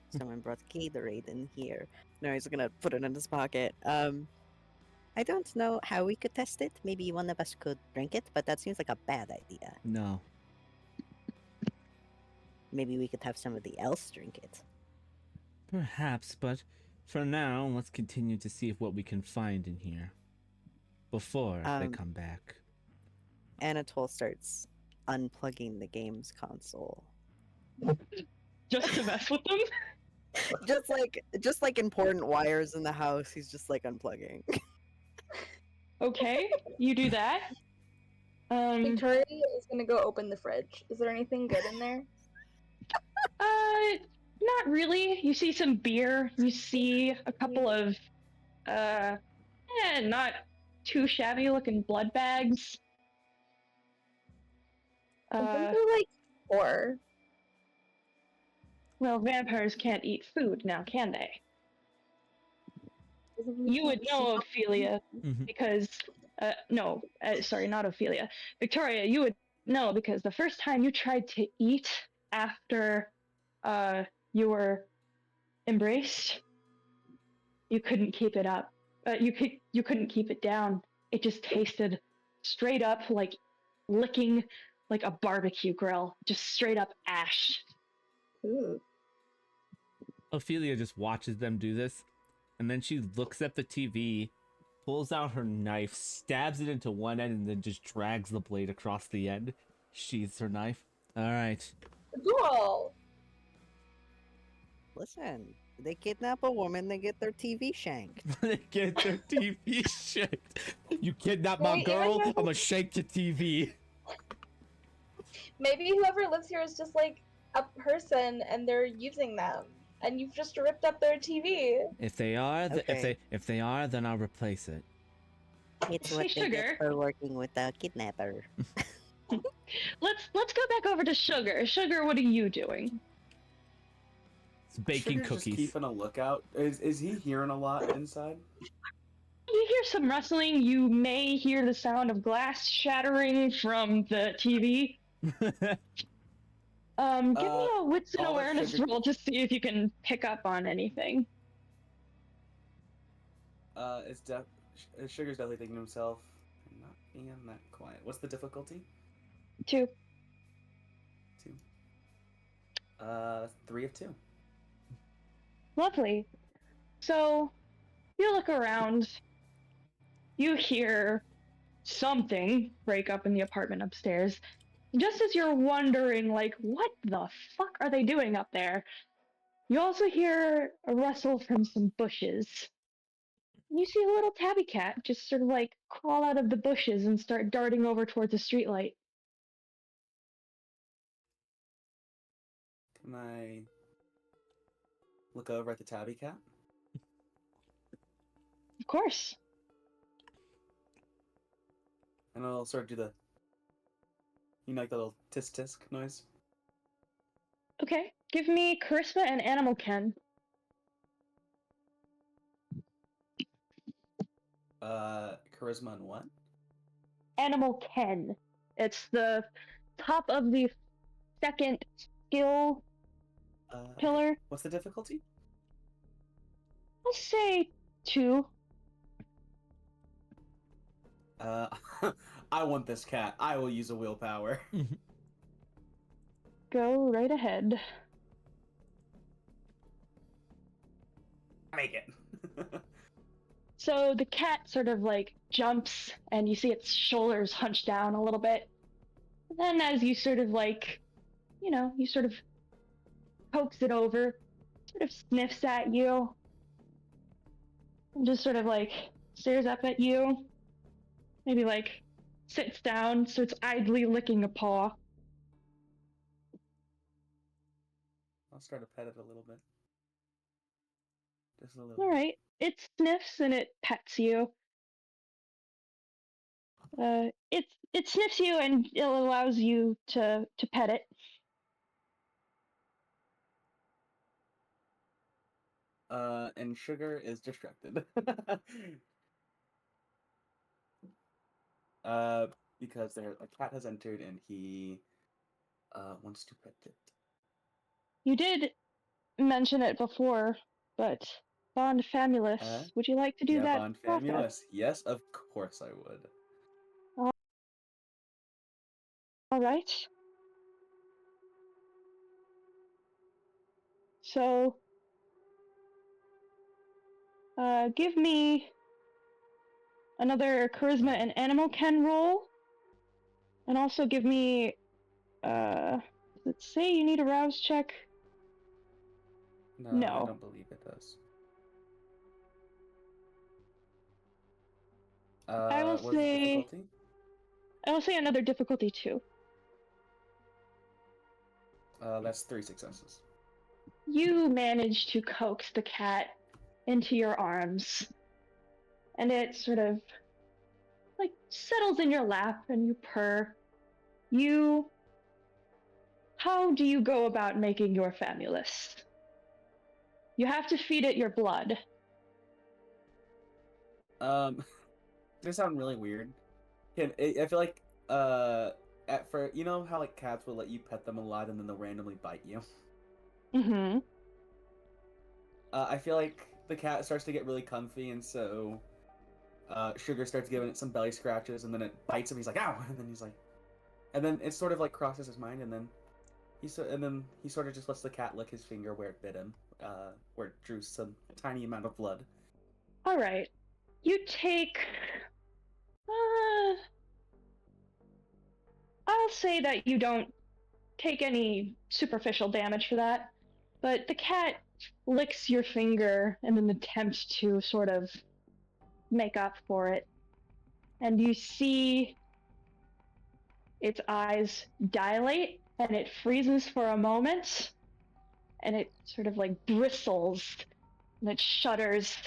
Someone brought Gatorade in here. No, he's gonna put it in his pocket. I don't know how we could test it. Maybe one of us could drink it, but that seems like a bad idea. No. Maybe we could have somebody else drink it. Perhaps, but for now, let's continue to see if what we can find in here before they Um, come back. Anatole starts unplugging the game's console. Just to mess with them? just like important wires in the house, he's just like unplugging. Okay, you do that. Victoria is gonna go open the fridge. Is there anything good in there? Not really. You see some beer. You see a couple of, not too shabby looking blood bags. I think they're like 4. Well, vampires can't eat food now, can they? You would know, Ophelia, Mhm. because, sorry, not Ophelia. Victoria, you would know because the first time you tried to eat after, you were embraced, you couldn't keep it up. You couldn't keep it down. It just tasted straight up like licking like a barbecue grill, just straight up ash. Ooh. Ophelia just watches them do this, and then she looks at the TV, pulls out her knife, stabs it into one end, and then just drags the blade across the end. Sheathes her knife. All right. Cool. Listen, they kidnap a woman, they get their TV shanked. They get their TV shanked. You kidnap my Wait, girl, even I'm gonna shake your TV. Maybe whoever lives here is just like a person and they're using them. and you've just ripped up their TV. If they are, Okay. if they are, then I'll replace it. It's Hey, what they get Sugar. for working with a kidnapper. Let's go back over to Sugar. Sugar, what are you doing? It's baking Sugar's cookies. Just keeping a lookout. Is he hearing a lot inside? You hear some rustling. You may hear the sound of glass shattering from the TV. Give me a wits and I'll let awareness Sugar- roll to see if you can pick up on anything. Sugar's definitely thinking to himself, I'm not being that quiet. What's the difficulty? 2. 2. 3 of 2. Lovely. So, you look around. You hear something break up in the apartment upstairs. Just as you're wondering, like, what the fuck are they doing up there? You also hear a rustle from some bushes. You see a little tabby cat just sort of like crawl out of the bushes and start darting over towards the streetlight. Can I look over at the tabby cat? Of course. And I'll sort of do the, like the little tisk tisk noise. Okay. Give me charisma and animal ken. Charisma and what? Animal ken. It's the top of the second skill pillar. What's the difficulty? I'll say 2. I want this cat. I will use a willpower. Go right ahead. Make it. So the cat sort of like jumps and you see its shoulders hunched down a little bit. Then as you sort of like, you sort of pokes it over, sort of sniffs at you, and just sort of like stares up at you. Maybe like sits down, starts idly licking a paw. I'll start to pet it a little bit. Just a little. All right. It sniffs and it pets you. It sniffs you and it allows you to pet it. And Sugar is distracted. Because a cat has entered and he wants to pet it. You did mention it before, but Bond Famulus, would you like to do that? Bond process? Famulus. Yes, of course I would. All right. So, give me another charisma and animal ken roll, and also give me, does it say you need a rouse check? No, I don't believe it does. I will what's the say. difficulty? I will say another difficulty 2. That's 3 successes. You manage to coax the cat into your arms, and it sort of like settles in your lap and you purr. How do you go about making your Famulus? You have to feed it your blood. They sound really weird. I feel like you know how like cats will let you pet them a lot and then they'll randomly bite you. Mm-hmm. I feel like the cat starts to get really comfy, and so Sugar starts giving it some belly scratches, and then it bites him. He's like, "Ow!" And then he's like, and then it sort of like crosses his mind, and then he sort of just lets the cat lick his finger where it bit him, where it drew some tiny amount of blood. All right. You take. I'll say that you don't take any superficial damage for that, but the cat licks your finger in an attempt to sort of make up for it. And you see its eyes dilate and it freezes for a moment. and it sort of like bristles and it shudders.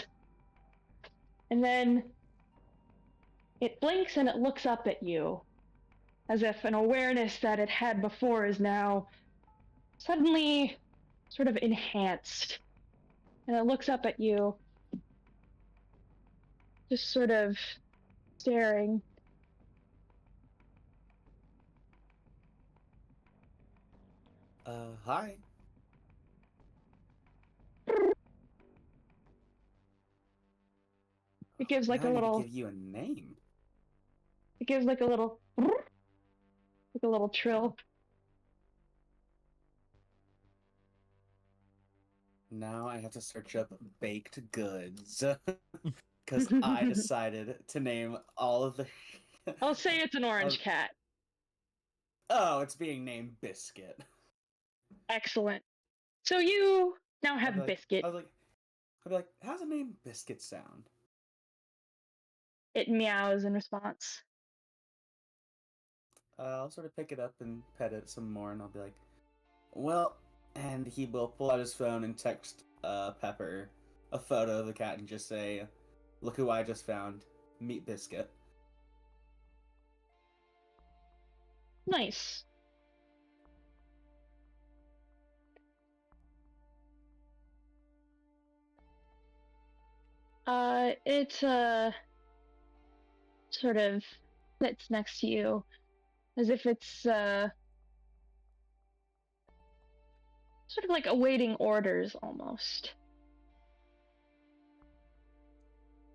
And then it blinks and it looks up at you, as if an awareness that it had before is now suddenly sort of enhanced. And it looks up at you, just sort of staring. Hi. It gives like Now a I need to little, give you a name. it gives like a little, like a little trill. Now I have to search up baked goods. Because I decided to name all of the. I'll say it's an orange Oh. cat. Oh, it's being named Biscuit. Excellent. So you now I'd have be like, Biscuit. I'd be like, how's the name Biscuit sound? It meows in response. I'll sort of pick it up and pet it some more, and I'll be like, well, and he will pull out his phone and text Pepper a photo of the cat and just say, look who I just found, Meat Biscuit. Nice. It sort of sits next to you as if it's sort of like awaiting orders almost.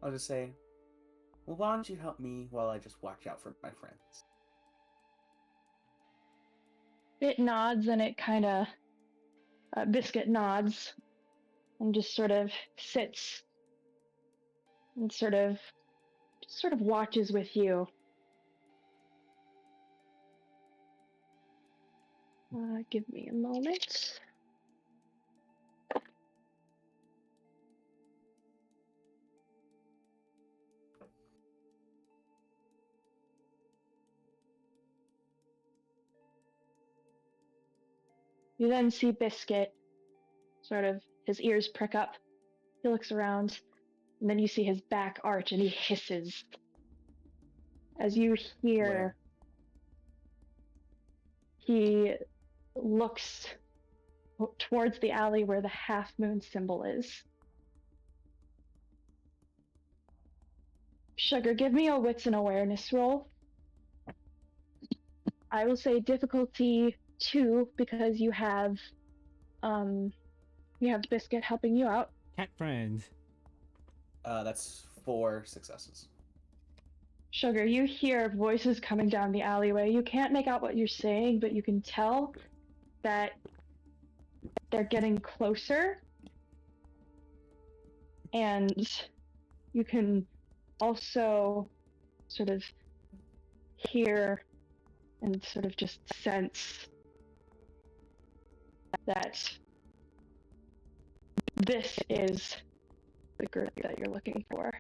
I'll just say, well, why don't you help me while I just watch out for my friends? It nods and it kind of, Biscuit nods and just sort of sits and sort of watches with you. Give me a moment. You then see Biscuit, sort of his ears prick up. He looks around, and then you see his back arch and he hisses. As you hear, Where? he looks towards the alley where the half moon symbol is. Sugar, give me a wits and awareness roll. I will say difficulty 2 because you have Biscuit helping you out. Cat friend. That's 4 successes. Sugar, you hear voices coming down the alleyway. You can't make out what you're saying, but you can tell that they're getting closer. And you can also sort of hear and sort of just sense that this is the group that you're looking for.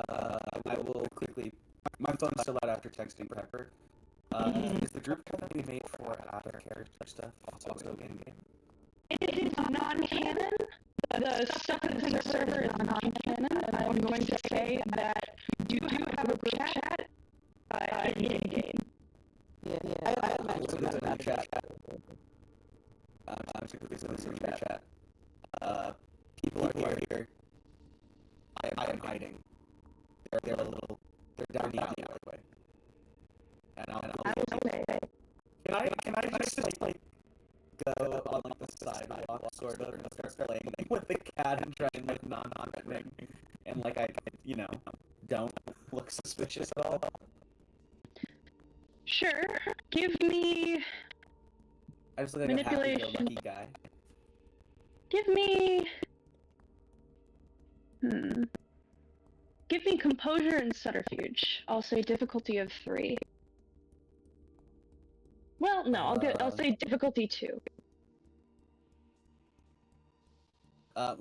I will quickly. My phone's still out after texting Pepper. Is the group currently made for aftercare stuff also in game? It is non-canon. The stuff that's in the server is non-canon, and I'm going to say that you do have a group chat in game. I What's in the chat? I'm typically in the chat. People are here. I am hiding. They're down the alleyway. And I'll say Can I just like go on like the sidewalk sort of and start playing with the cat and try and like non-threatening and like I don't look suspicious at all. sure. Give me I just look like a Manipulation. happy-go-lucky guy. Give me Give me composure and subterfuge. I'll say difficulty of 3. Well, no, I'll say difficulty 2.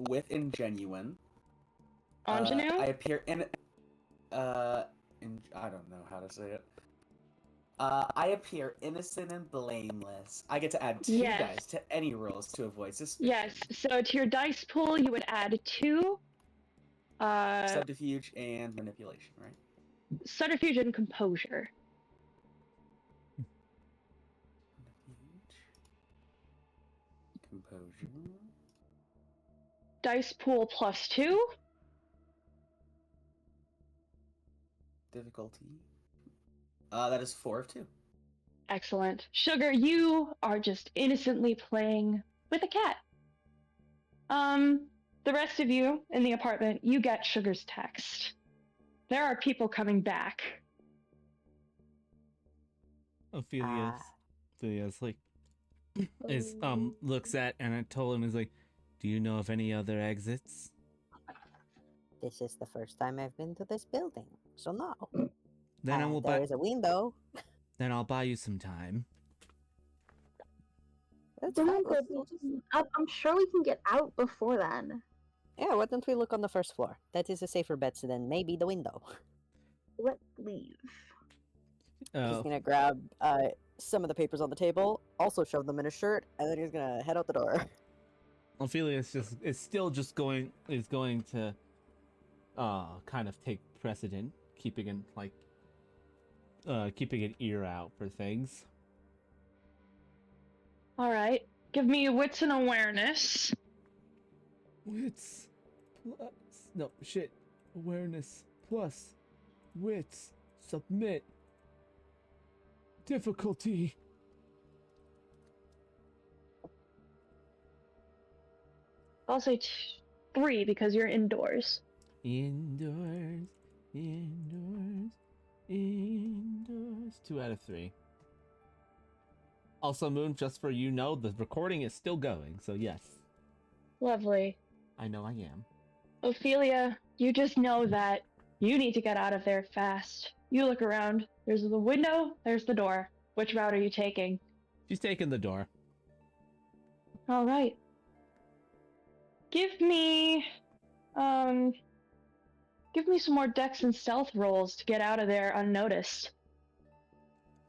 With ingenuine. Ingenue? I appear in I don't know how to say it. I appear innocent and blameless. I get to add 2 Yes. dice to any rolls to avoid suspicion. Yes. So to your dice pool, you would add 2. Subterfuge and manipulation, right? Subterfuge and composure. Subterfuge. Composure. Dice pool plus 2. Difficulty. That is 4 of 2. Excellent. Sugar, you are just innocently playing with a cat. The rest of you in the apartment, you get Sugar's text. There are people coming back. Ophelia's like looks at Anatole and is like, "Do you know of any other exits?" This is the first time I've been to this building, so no. Then I will buy. There is a window. Then I'll buy you some time. That's Don't fine. worry, I'm sure we can get out before then. Yeah, why don't we look on the first floor? That is a safer bet than maybe the window. Let's leave. He's gonna grab some of the papers on the table, also shove them in his shirt, and then he's gonna head out the door. Ophelia is going to kind of take precedent, keeping an ear out for things. All right. Give me wits and awareness. Wits plus no shit. Awareness plus wits. Submit. Difficulty. I'll say 3 because you're indoors. Indoors. 2 out of 3. Also, Moon, just for you know, the recording is still going, so yes. Lovely. I know I am. Ophelia, you just know that you need to get out of there fast. You look around. There's the window, there's the door. Which route are you taking? She's taking the door. All right. Give me some more dex and stealth rolls to get out of there unnoticed.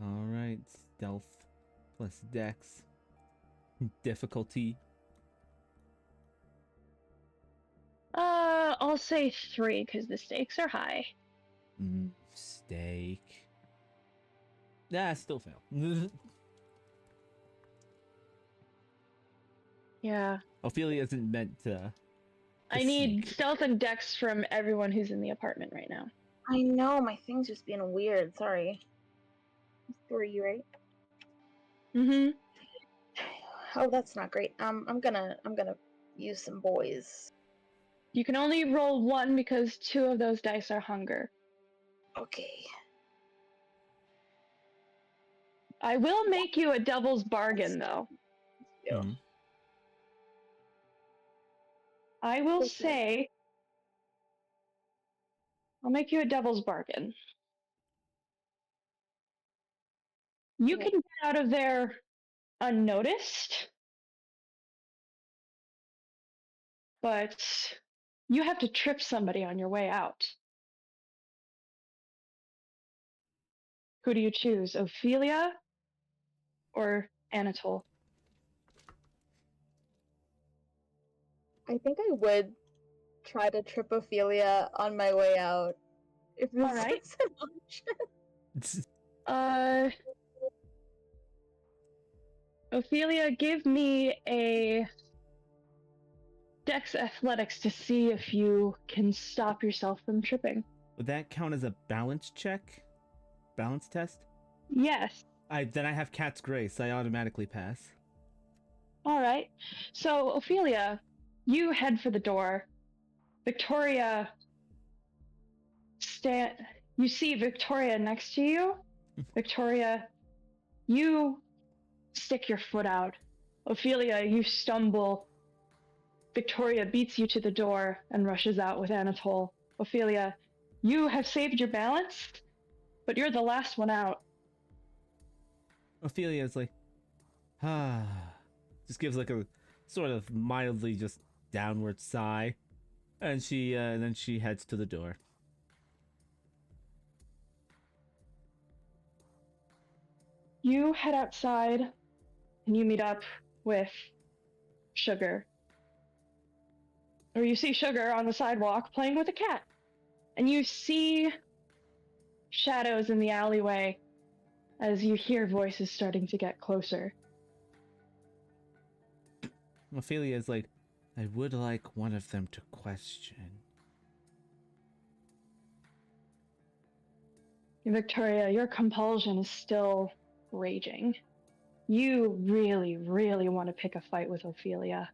Alright, stealth plus dex. Difficulty. I'll say 3 because the stakes are high. Mistake. Nah, still fail. Yeah. Ophelia isn't meant to. I need sneak. stealth and dex from everyone who's in the apartment right now. I know, my thing's just being weird, sorry. 3, right? Mm-hmm. Oh, that's not great. I'm gonna use some boys. You can only roll 1 because 2 of those dice are hunger. Okay. I will make you a devil's bargain, though. Yeah. Mhm. I will Okay. say, I'll make you a devil's bargain. You Okay. can get out of there unnoticed, but you have to trip somebody on your way out. Who do you choose, Ophelia or Anatole? I think I would try to trip Ophelia on my way out. If this Alright. is an option. Ophelia, give me a Dex Athletics to see if you can stop yourself from tripping. Would that count as a balance check? Balance test? Yes. Then I have Cat's Grace. I automatically pass. All right. So, Ophelia, you head for the door. Victoria, you see Victoria next to you. Victoria, you stick your foot out. Ophelia, you stumble. Victoria beats you to the door and rushes out with Anatole. Ophelia, you have saved your balance, but you're the last one out. Ophelia is like, just gives like a sort of mildly just downward sigh, and then she heads to the door. You head outside and you meet up with Sugar. Or you see Sugar on the sidewalk playing with a cat. And you see shadows in the alleyway as you hear voices starting to get closer. Ophelia is like, I would like one of them to question. Victoria, your compulsion is still raging. You really, really want to pick a fight with Ophelia.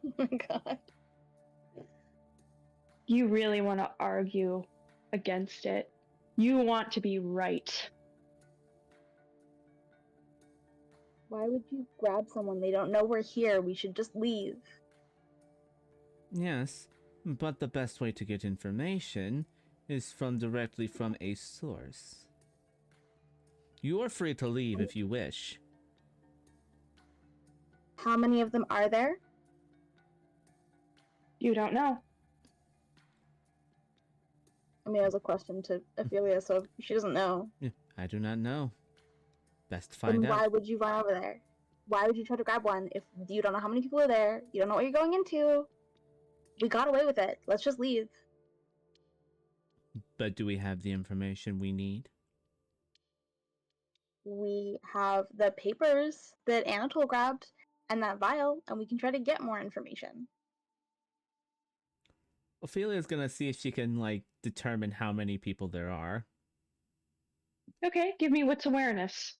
Oh my god. You really want to argue against it. You want to be right. Why would you grab someone? They don't know we're here. We should just leave. Yes, but the best way to get information is directly from a source. You are free to leave if you wish. How many of them are there? You don't know. I mean, it was a question to Ophelia, so she doesn't know. I do not know. Best Then find why out. would you run over there? Why would you try to grab one if you don't know how many people are there? You don't know what you're going into. We got away with it. Let's just leave. But do we have the information we need? We have the papers that Anatole grabbed and that vial, and we can try to get more information. Ophelia's gonna see if she can, like, determine how many people there are. Okay, give me wits awareness.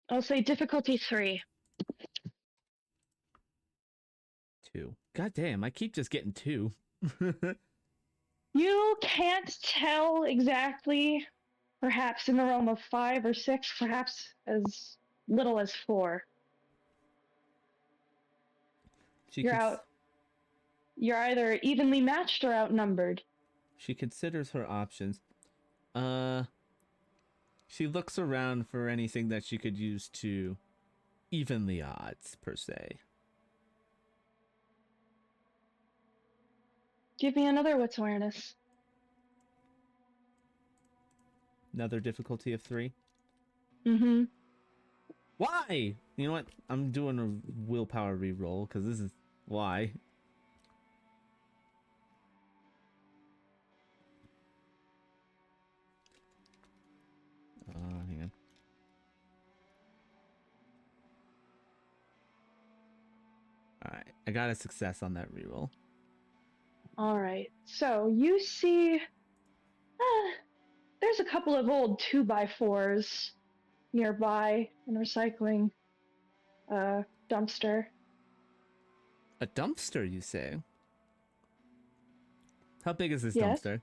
I'll say difficulty 3. 2. God damn, I keep just getting 2. You can't tell exactly, perhaps in the realm of 5 or 6, perhaps as little as 4. You're either evenly matched or outnumbered. She considers her options. She looks around for anything that she could use to even the odds, per se. Give me another wits awareness. Another difficulty of 3. Mm-hmm. Why? You know what? I'm doing a willpower reroll, because this is why. Hang on. Alright, I got a success on that reroll. Alright, so you see... there's a couple of old 2x4s nearby in a recycling dumpster. A dumpster, you say? How big is this Yes. dumpster?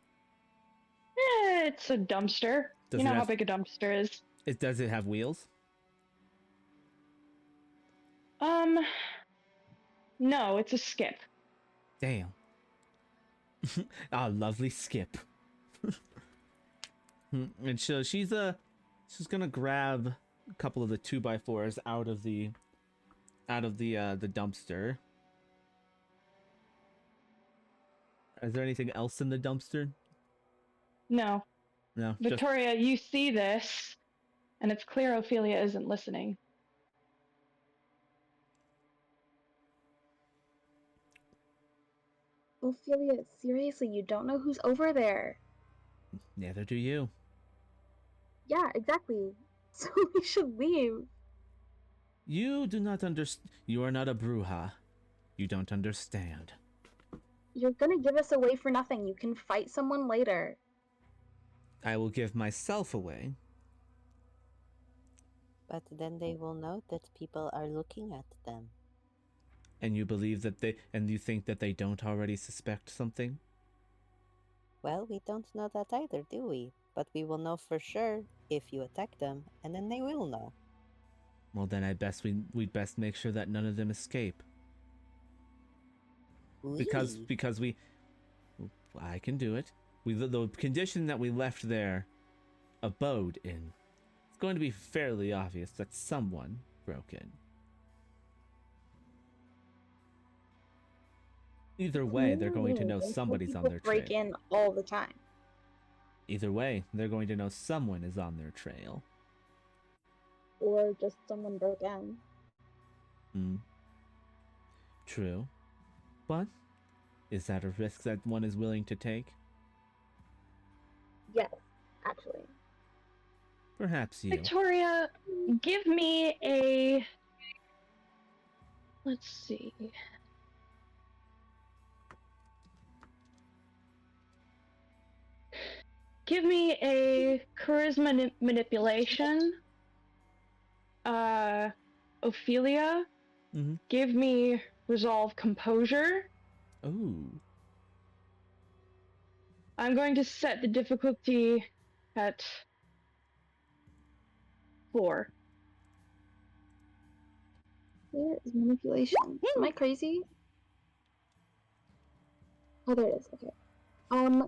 It's a dumpster. Does You know it how have- big a dumpster is. Does it have wheels? No, it's a skip. Damn. Ah, lovely skip. And so she's gonna grab a couple of the 2x4s out of the dumpster. Is there anything else in the dumpster? No. No. Just Victoria, you see this, and it's clear Ophelia isn't listening. Ophelia, seriously, you don't know who's over there. neither do you. Yeah, exactly. So we should leave. You do not understand. You are not a Bruja. You don't understand. You're gonna give us away for nothing. You can fight someone later. Uh, I will give myself away. But then they will know that people are looking at them. And you believe that and you think that they don't already suspect something? Well, we don't know that either, do we? But we will know for sure if you attack them, and then they will know. Well, then we'd best make sure that none of them escape. Because I can do it. The condition that we left their abode in, it's going to be fairly obvious that someone broke in. Either way, they're going to know People somebody's on their break trail. in all the time. Either way, they're going to know someone is on their trail. Or just someone broke in. Hmm. True. But is that a risk that one is willing to take? Yes, actually. Perhaps you. Victoria, give me a. Let's see. Give me a charisma manipulation. Ophelia, Mm-hmm. give me resolve composure. Ooh. I'm going to set the difficulty at 4. Where is manipulation? Am I crazy? Oh, there it is. Okay.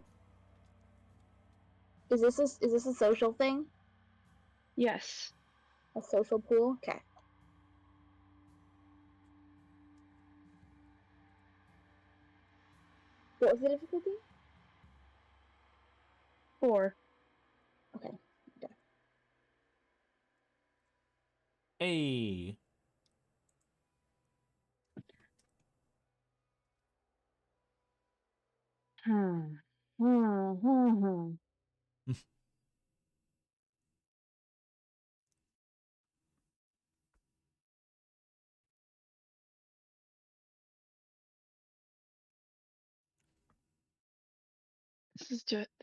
Is this a social thing? Yes. A social pool? Okay. What was the difficulty? 4. Okay. Hey.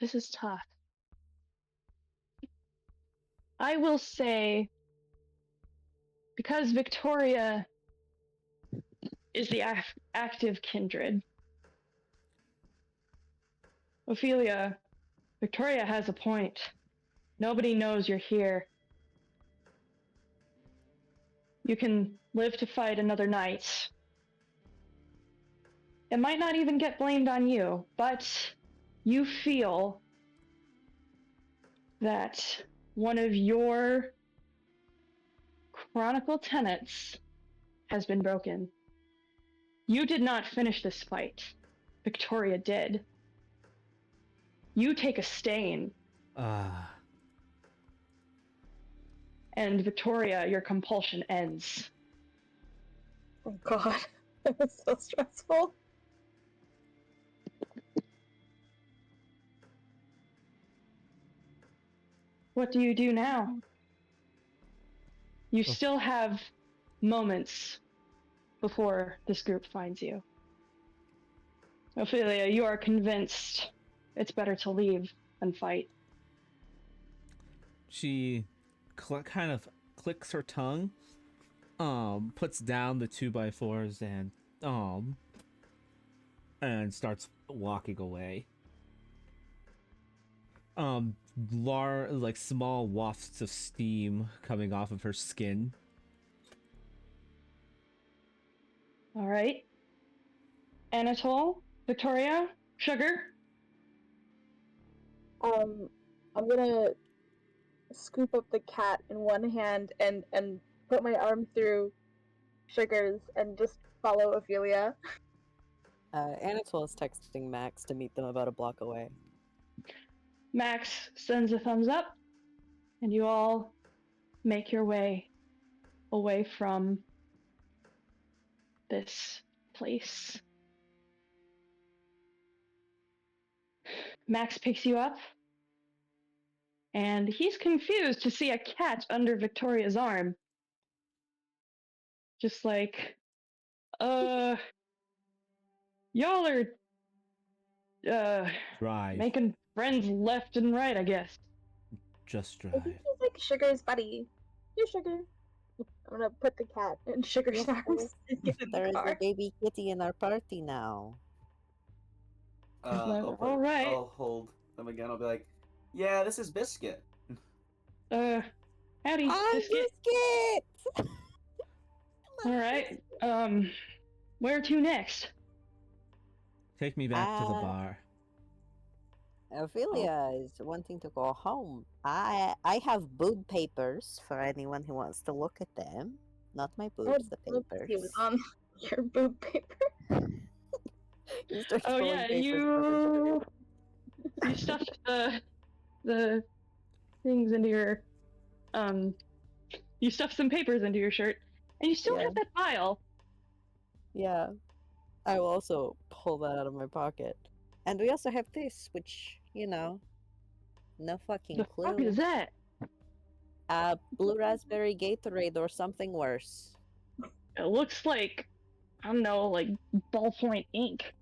This is tough. I will say, because Victoria is the active kindred, Ophelia, Victoria has a point. Nobody knows you're here. You can live to fight another night. It might not even get blamed on you, but you feel that one of your chronicle tenets has been broken. You did not finish this fight. Victoria did. You take a stain, Ah. and Victoria, your compulsion ends. Oh god. That was so stressful. What do you do now? You Oh. still have moments before this group finds you. Ophelia, you are convinced it's better to leave than fight. She kind of clicks her tongue, puts down the 2x4s and starts walking away. Like small wafts of steam coming off of her skin. All right. Anatole, Victoria, Sugar. I'm gonna scoop up the cat in one hand and put my arm through Sugar's and just follow Ophelia. Anatole is texting Max to meet them about a block away. Max sends a thumbs up, and you all make your way away from this place. Max picks you up, and he's confused to see a cat under Victoria's arm. Just like, y'all are, Drive. making friends left and right, I guess. Just I drive. think he's like Sugar's buddy. Here, Sugar. I'm gonna put the cat in Sugar's Yes, arms and get in There the is a car. baby kitty in our party now. All right. I'll hold them again. I'll be like, yeah, this is Biscuit. Howdy, I'm Biscuit. Biscuit! All right. Where to next? Take me back to the Ah. bar. Ophelia is wanting to go home. I have boob papers for anyone who wants to look at them. Not my boobs, the He was papers. on your boob paper. You start Oh pulling yeah, papers from the you stuffed the the things into your you stuff some papers into your shirt, and you still Yeah. have that vial. Yeah. I will also pull that out of my pocket. And we also have this, which, no fucking The fuck clue. is that? Blue raspberry Gatorade or something worse. It looks like, I don't know, like ballpoint ink.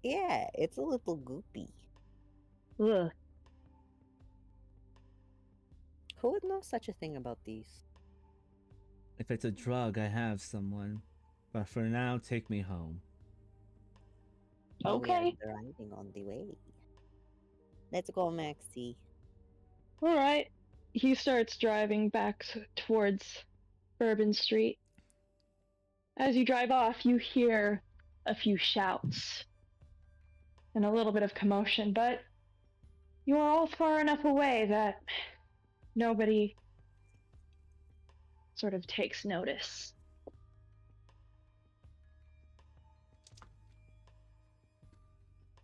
Yeah, it's a little goopy. Ugh. Who would know such a thing about these? If it's a drug, I have someone. But for now, take me home. Okay. We are driving on the way. Let's go, Maxie. All right. He starts driving back towards Bourbon Street. As you drive off, you hear a few shouts and a little bit of commotion, but you are all far enough away that nobody sort of takes notice.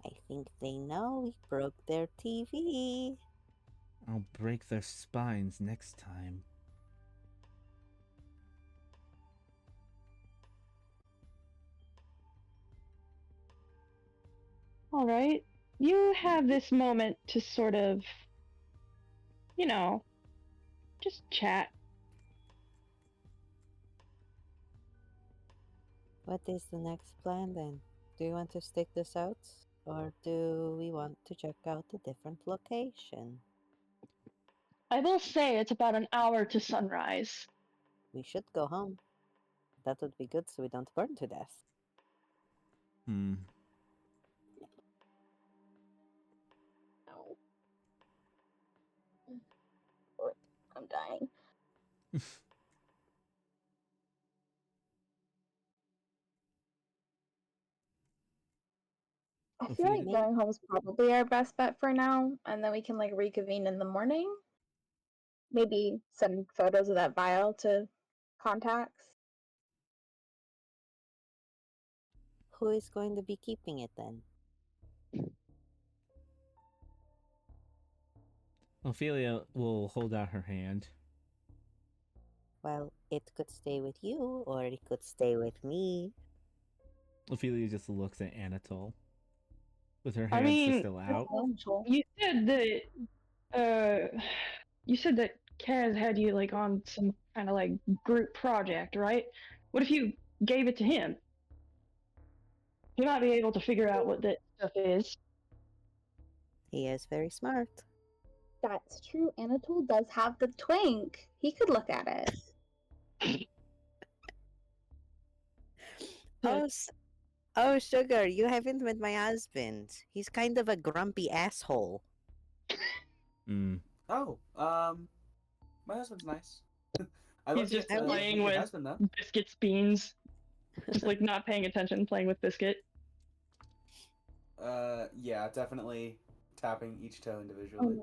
I think they know we broke their TV. I'll break their spines next time. All right. You have this moment to sort of, just chat. What is the next plan then? Do you want to stick this out? Or do we want to check out a different location? I will say it's about an hour to sunrise. We should go home. That would be good so we don't burn to death. Hmm. No. I'm dying. I feel like Ophelia? going home is probably our best bet for now, and then we can like reconvene in the morning. Maybe send photos of that vial to contacts. Who is going to be keeping it then? Ophelia will hold out her hand. Well, it could stay with you, or it could stay with me. Ophelia just looks at Anatole. With her I hand mean, still out. You said that Kaz had you like on some kind of like group project, right? What if you gave it to him? He might be able to figure out what that stuff is. He is very smart. That's true. Anatole does have the twink. He could look at it. Oh, Sugar, you haven't met my husband. He's kind of a grumpy asshole. Hmm. Oh, my husband's nice. I He's love to just get to playing meet your with husband, though. Biscuit's beans. Just like not paying attention, playing with Biscuit. Yeah, definitely tapping each toe individually.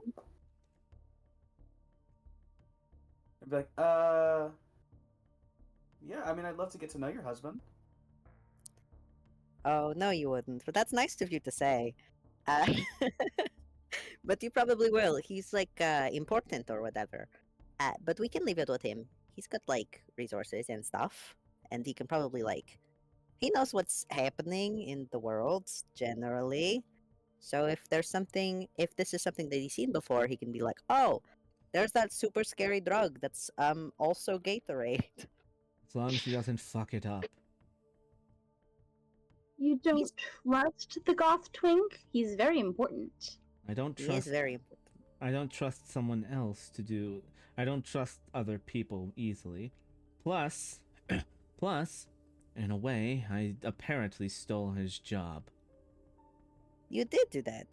I'd be like, yeah, I mean, I'd love to get to know your husband. Oh, no, you wouldn't. But that's nice of you to say. But you probably will. He's like important or whatever. But we can leave it with him. He's got like resources and stuff, and he can probably like he knows what's happening in the world generally. So if this is something that he's seen before, he can be like, "Oh, there's that super scary drug that's also Gatorade." As long as he doesn't fuck it up. You don't trust the goth twink? He's very important. I don't He is trust very important. I don't trust someone else to do. I don't trust other people easily. Plus, in a way, I apparently stole his job. You did do that.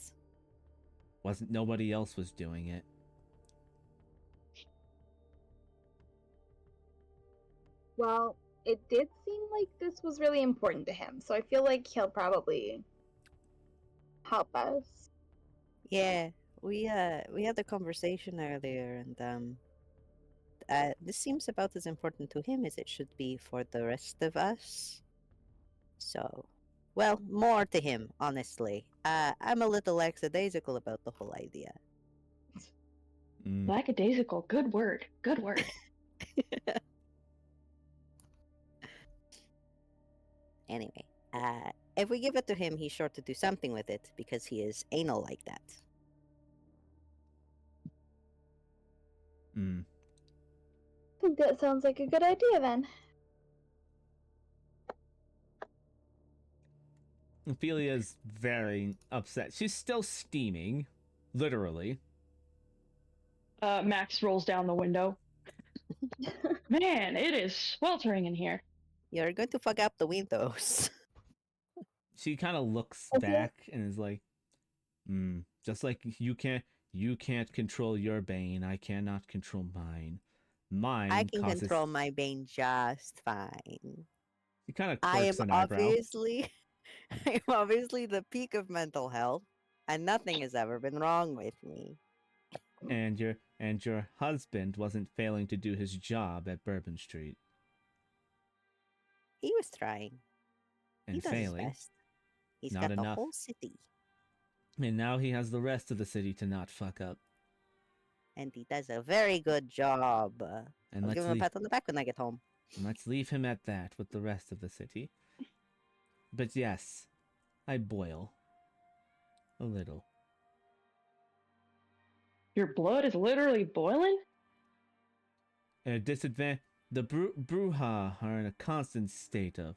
Wasn't nobody else was doing it. Well, it did seem like this was really important to him, so I feel like he'll probably help us. Yeah, we had a conversation earlier, and this seems about as important to him as it should be for the rest of us. So, well, more to him, honestly. I'm a little lackadaisical about the whole idea. Mm. Lackadaisical. Good word. Good word. Anyway, if we give it to him, he's sure to do something with it because he is anal like that. Mm. I think that sounds like a good idea then. Ophelia's very upset. She's still steaming, literally. Max rolls down the window. Man, it is sweltering in here. You're going to fuck up the windows. She kind of looks Okay. back and is like, just like you can't control your bane, I cannot control mine. Mine I can causes... control my bane just fine. She kind of I am quirks an eyebrow. I'm obviously the peak of mental health, and nothing has ever been wrong with me. And your husband wasn't failing to do his job at Bourbon Street He was trying. and He does failing. his best. He's Not got the enough. whole city, And now he has the rest of the city to not fuck up. and he does a very good job. And I'll give him a pat on the back when I get home. let's leave him at that with the rest of the city. But yes, I boil. A little. Your blood is literally boiling? At a disadvantage, the Bruja are in a constant state of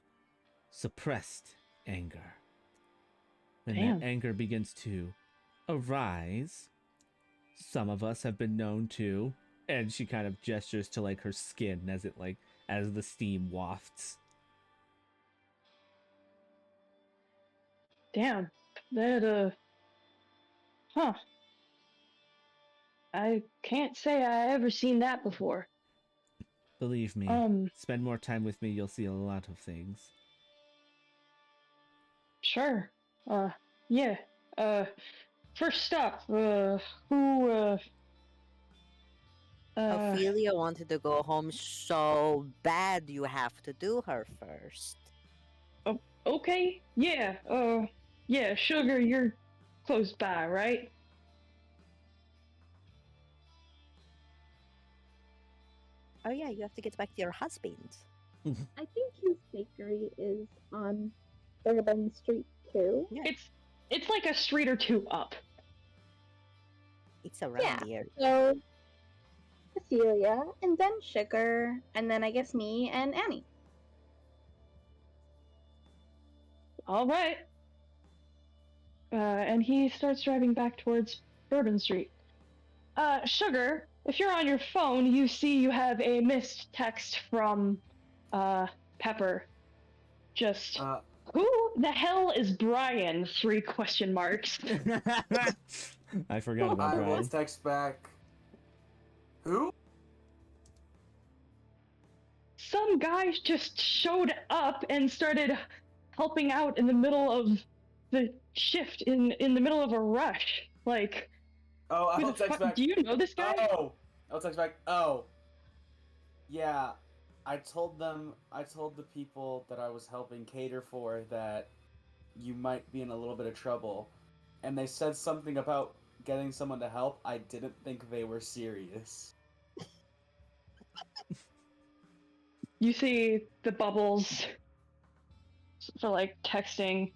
suppressed anger. When Damn. that anger begins to arise, some of us have been known to, and she kind of gestures to like her skin as the steam wafts. Damn. That, huh. I can't say I ever seen that before. Believe me, spend more time with me, you'll see a lot of things. Sure. Yeah. First up, Ophelia wanted to go home so bad you have to do her first. okay, yeah, yeah, Sugar, you're close by, right? Oh yeah, you have to get back to your husband. I think his bakery is on Bourbon Street too. Yeah, It's like a street or two up. it's around Yeah. the area. So, Cecilia, and then Sugar, and then I guess me and Annie. All right. And he starts driving back towards Bourbon Street. Sugar, if you're on your phone, you see you have a missed text from, Pepper. Just, who the hell is Brian? 3 question marks. I forgot about I will Brian. text back. Who? Some guy just showed up and started helping out in the middle of the shift in the middle of a rush. Like, Oh, who I'll the text fuck? back. Do you know this guy? Oh, I'll text back. Oh, yeah. I told the people that I was helping cater for that you might be in a little bit of trouble, and they said something about getting someone to help. I didn't think they were serious. You see the bubbles for like texting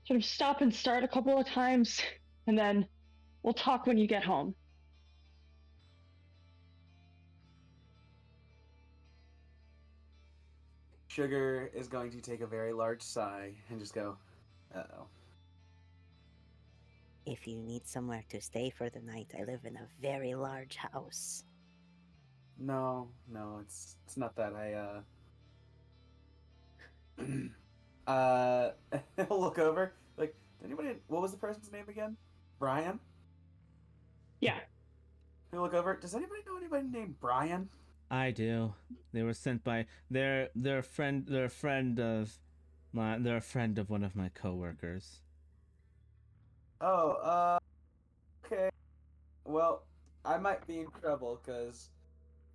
sort of stop and start a couple of times, and then we'll talk when you get home. Sugar is going to take a very large sigh and just go, uh-oh. If you need somewhere to stay for the night, I live in a very large house. No, it's not that. He'll look over. Like, anybody? What was the person's name again? Brian. Yeah. He'll look over. Does anybody know anybody named Brian? I do. They were sent by they're a friend of one of my coworkers. Oh, okay. Well, I might be in trouble because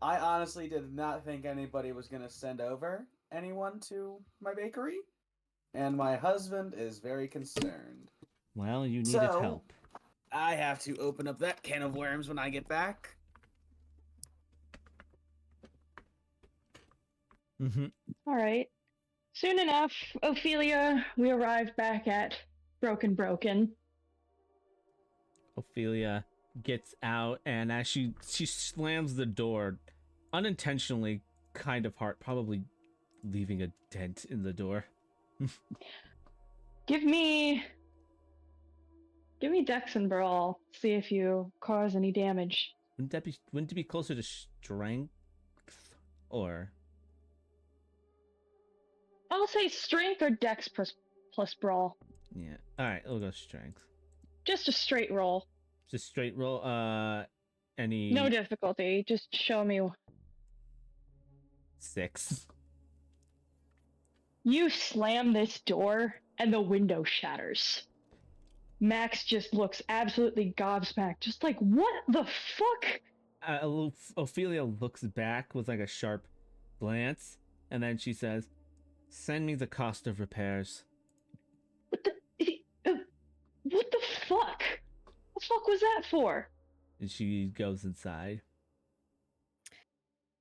I honestly did not think anybody was gonna send over anyone to my bakery, and my husband is very concerned. Well, you needed So- help. I have to open up that can of worms when I get back. Mm-hmm. All right. Soon enough, Ophelia, we arrive back at Broken. Ophelia gets out, and as she slams the door, unintentionally, kind of hard, probably leaving a dent in the door. Give me Dex and Brawl. See if you cause any damage. Wouldn't it be closer to strength, or I'll say strength or Dex plus Brawl. yeah? All right, we'll go strength. Just a straight roll. Just straight roll. Any No difficulty. Just show me. 6. You slam this door and the window shatters. Max just looks absolutely gobsmacked, just like, what the fuck? Ophelia looks back with like a sharp glance, and then she says, "Send me the cost of repairs." What the fuck? What the fuck was that for? And she goes inside.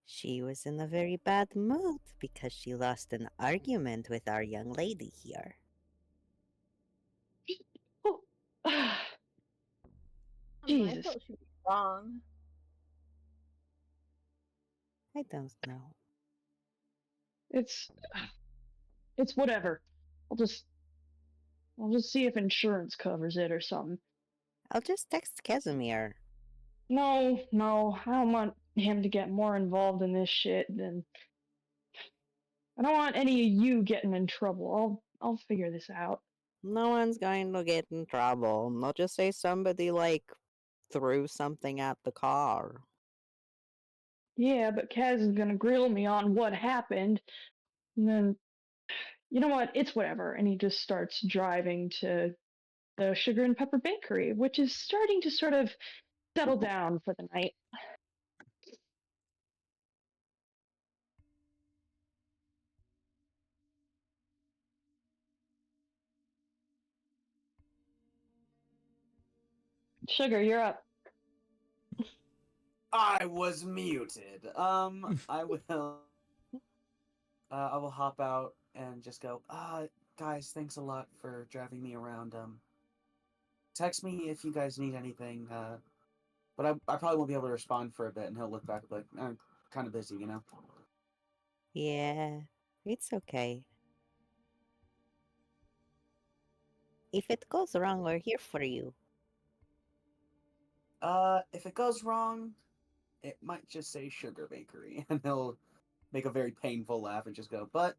She was in a very bad mood because she lost an argument with our young lady here. Oh. I Jesus. thought she was wrong. I don't know. It's whatever. I'll just see if insurance covers it or something. I'll just text Casimir. No, I don't want him to get more involved in this shit than I don't want any of you getting in trouble. I'll figure this out. No one's going to get in trouble. They'll just say somebody, like, threw something at the car. Yeah, but Kaz is gonna grill me on what happened, and then you know what? It's whatever. And he just starts driving to the Sugar and Pepper Bakery, which is starting to sort of settle down for the night. Sugar, you're up. I was muted. I will. I will hop out and just go. Guys, thanks a lot for driving me around. Text me if you guys need anything. But I probably won't be able to respond for a bit, and he'll look back like, I'm kind of busy, you know. Yeah, it's okay. If it goes wrong, we're here for you. If it goes wrong, it might just say Sugar Bakery, and he'll make a very painful laugh and just go, but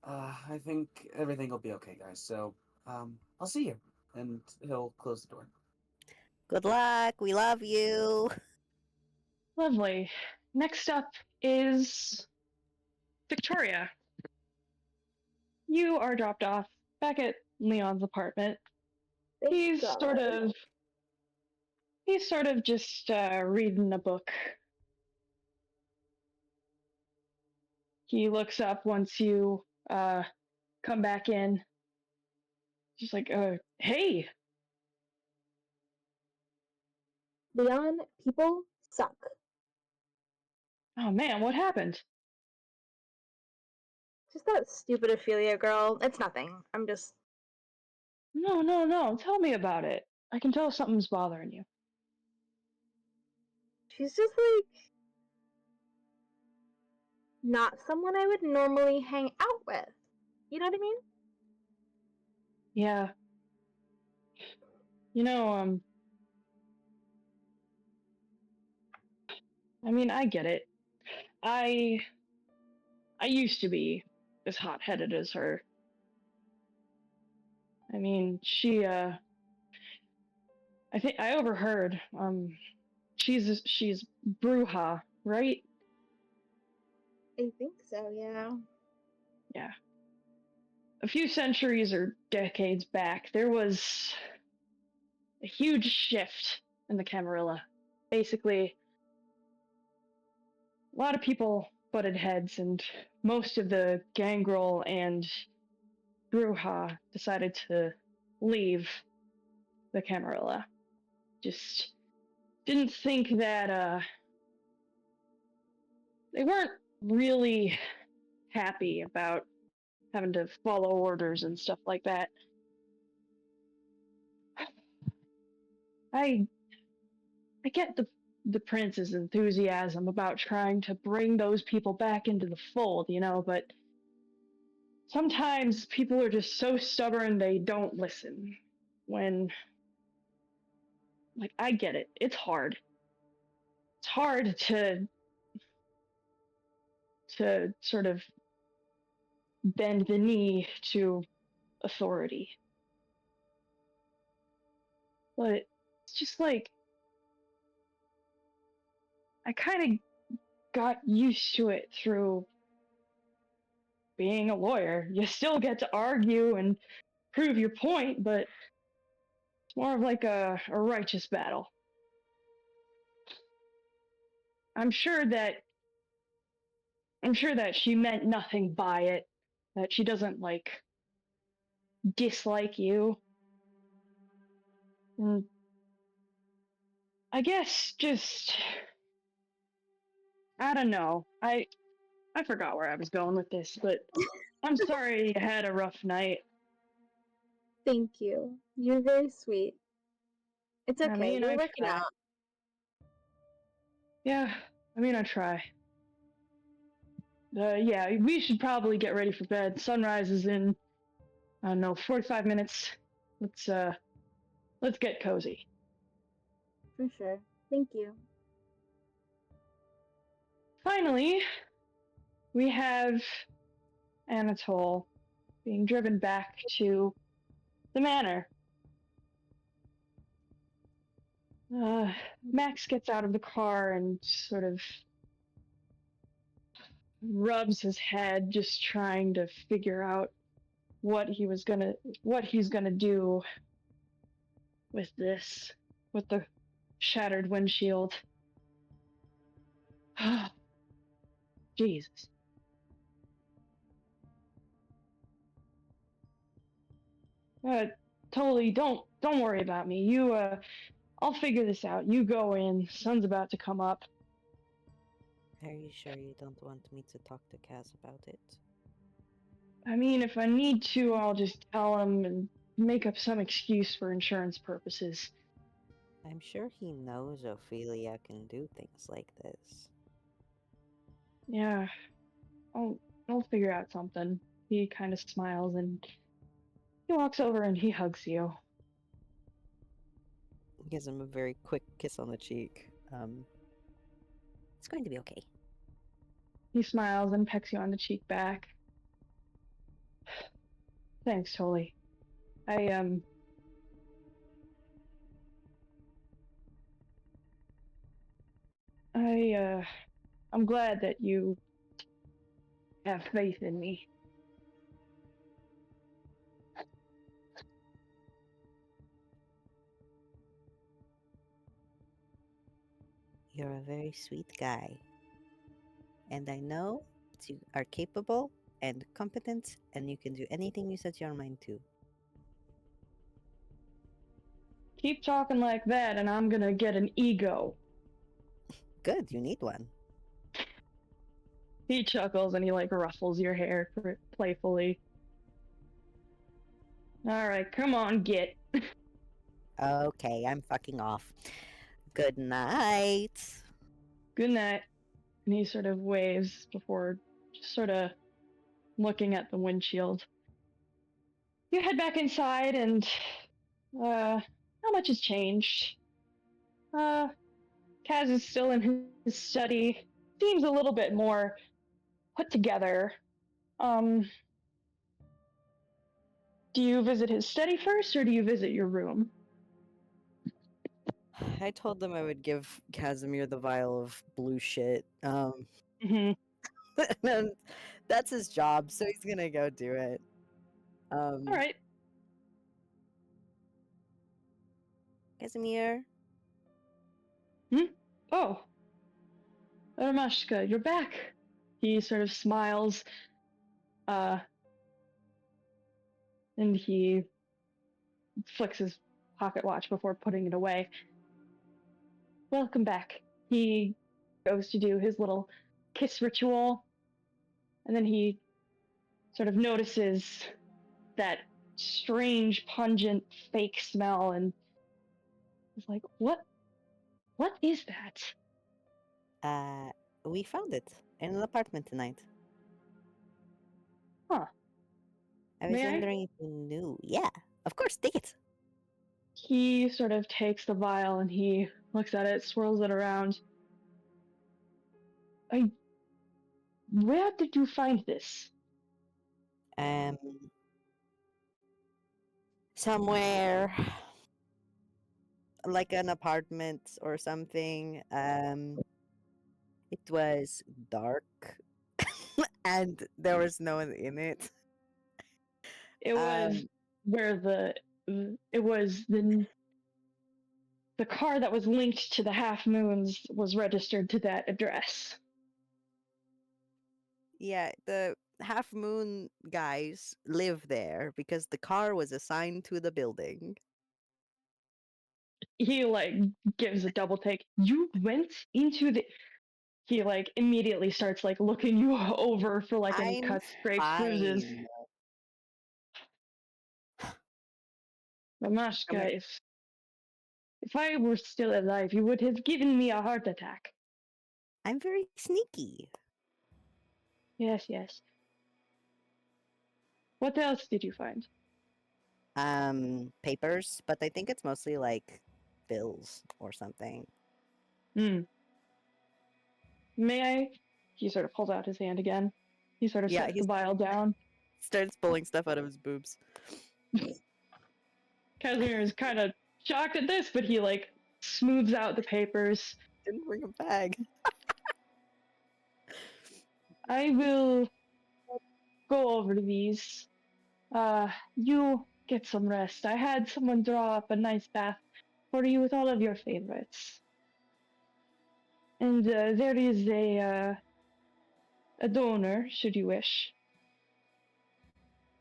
I think everything will be okay, guys. So, I'll see you. And he'll close the door. Good luck. We love you. Lovely. Next up is Victoria. You are dropped off back at Leon's apartment. Thank He's God. sort of just reading a book. He looks up once you come back in. Just like, hey. Leon, people suck. Oh man, what happened? Just that stupid Ophelia girl. It's nothing. I'm just. No. Tell me about it. I can tell something's bothering you. She's just like. Not someone I would normally hang out with. You know what I mean? Yeah. You know, I mean, I get it. I used to be as hot-headed as her. I mean, I think I overheard, she's Bruja, right? I think so, yeah. Yeah. A few centuries or decades back, there was a huge shift in the Camarilla. Basically, a lot of people butted heads, and most of the Gangrel and Bruja decided to leave the Camarilla. Just didn't think that they weren't really happy about having to follow orders and stuff like that. I get the prince's enthusiasm about trying to bring those people back into the fold, but sometimes people are just so stubborn they don't listen. When, like, I get it. It's hard. It's hard to sort of bend the knee to authority. But it's just like I kind of got used to it through being a lawyer. You still get to argue and prove your point, but it's more of like a righteous battle. I'm sure that she meant nothing by it, that she doesn't like dislike you. And I guess just I don't know. I forgot where I was going with this, but I'm sorry you had a rough night. Thank you. You're very sweet. It's okay. I mean, You're I working try. out. Yeah, I mean, I try. Yeah, we should probably get ready for bed. Sunrise is in, I don't know, 45 minutes. Let's get cozy. For sure. Thank you. Finally, we have Anatole being driven back to the manor. Max gets out of the car and sort of rubs his head, just trying to figure out what he's gonna do with this, with the shattered windshield. Jesus. Totally. Don't worry about me. I'll figure this out. You go in. Sun's about to come up. Are you sure you don't want me to talk to Kaz about it? I mean, if I need to, I'll just tell him and make up some excuse for insurance purposes. I'm sure he knows Ophelia can do things like this. Yeah, I'll figure out something. He kind of smiles and he walks over and he hugs you. Gives him a very quick kiss on the cheek. It's going to be okay. He smiles and pecks you on the cheek back. Thanks, Tolly. I'm glad that you have faith in me. You're a very sweet guy. And I know that you are capable and competent, and you can do anything you set your mind to. Keep talking like that, and I'm gonna get an ego. Good, you need one. He chuckles and he like ruffles your hair playfully. All right, come on, get. Okay, I'm fucking off. Good night. Good night. And he sort of waves before just sort of looking at the windshield. You head back inside, and not much has changed. Kaz is still in his study. Seems a little bit more put together. Do you visit his study first, or do you visit your room? I told them I would give Casimir the vial of blue shit. Mm-hmm. And that's his job, so he's gonna go do it. All right. Casimir? Oh, Ramashka, you're back. He sort of smiles, and he flicks his pocket watch before putting it away. Welcome back. He goes to do his little kiss ritual, and then he sort of notices that strange, pungent, fake smell, and is like, "What is that?" We found it in an apartment tonight. Huh. I was May I? wondering if you knew. Yeah, of course, take it. He sort of takes the vial and he looks at it, swirls it around. Where did you find this? Um, somewhere like an apartment or something. It was dark and there was no one in it. It was Um, where the car that was linked to the Half Moons was registered to that address. yeah, the Half Moon guys live there because the car was assigned to the building. He like gives a double take. You went into the. He like immediately starts like looking you over for like any I'm cuts, scrapes, bruises. fine. Mamashka, if I were still alive, you would have given me a heart attack. I'm very sneaky. Yes, yes. What else did you find? Papers, but I think it's mostly like bills or something. Hmm. May I? He sort of pulls out his hand again. He sort of Yeah, sets he the vial down. starts pulling stuff out of his boobs. Casimir is kind of shocked at this, but he like smooths out the papers. Didn't bring a bag. I will go over these. You get some rest. I had someone draw up a nice bath for you with all of your favorites. And there is a donor, should you wish.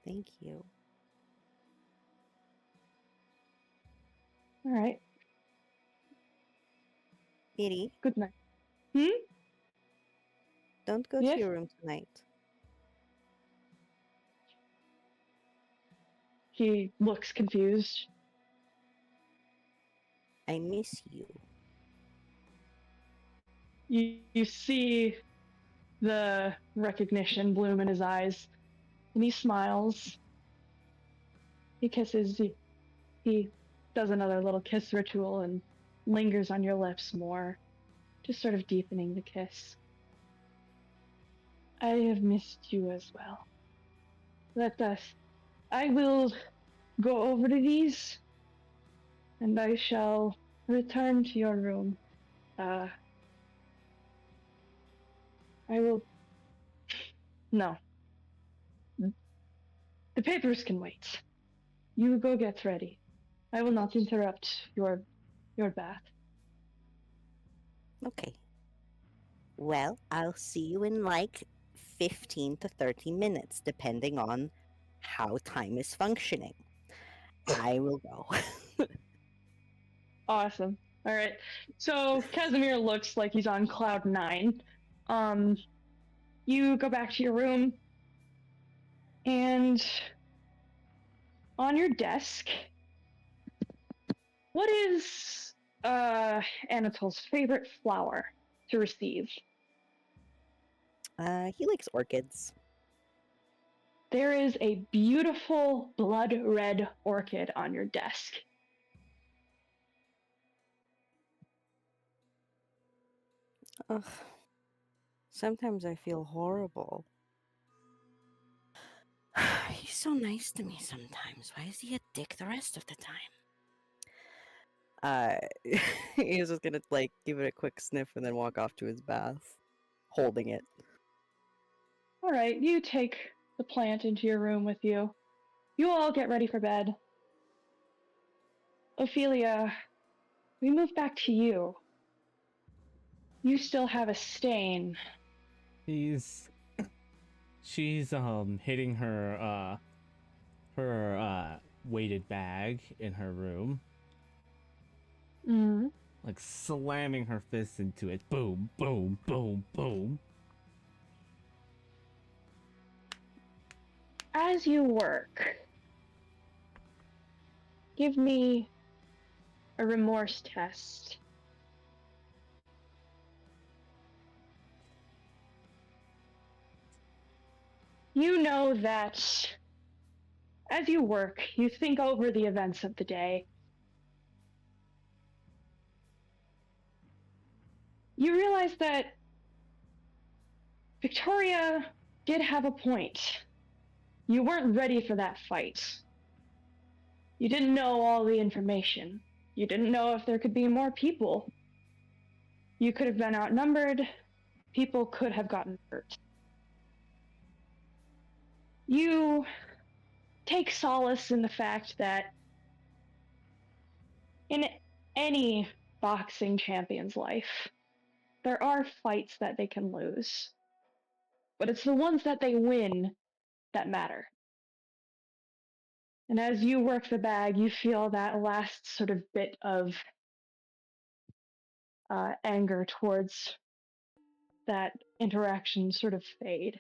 Thank you. All right. Kitty, Good night. Hmm? don't go Yes? to your room tonight. He looks confused. I miss you. You see the recognition bloom in his eyes, and he smiles. He kisses you. He does another little kiss ritual and lingers on your lips more, just sort of deepening the kiss. I have missed you as well. Let us. I will go over to these, and I shall return to your room. I will. No. The papers can wait. You go get ready. I will not interrupt your bath. Okay. Well, I'll see you in like 15 to 30 minutes, depending on how time is functioning. I will go. Awesome. All right. So Casimir looks like he's on cloud 9. You go back to your room, and on your desk, what is Anatol's favorite flower to receive? He likes orchids. There is a beautiful blood red orchid on your desk. Ugh. Sometimes I feel horrible. He's so nice to me sometimes. Why is he a dick the rest of the time? He's just gonna like give it a quick sniff and then walk off to his bath, holding it. All right, you take the plant into your room with you. You all get ready for bed. Ophelia, we move back to you. You still have a stain. She's hitting her weighted bag in her room, Mm. like slamming her fist into it. Boom, boom, boom, boom. As you work, give me a remorse test. You know that as you work, you think over the events of the day. You realize that Victoria did have a point. You weren't ready for that fight. You didn't know all the information. You didn't know if there could be more people. You could have been outnumbered. People could have gotten hurt. You take solace in the fact that in any boxing champion's life, there are fights that they can lose. But it's the ones that they win that matter. And as you work the bag, you feel that last sort of bit of anger towards that interaction sort of fade.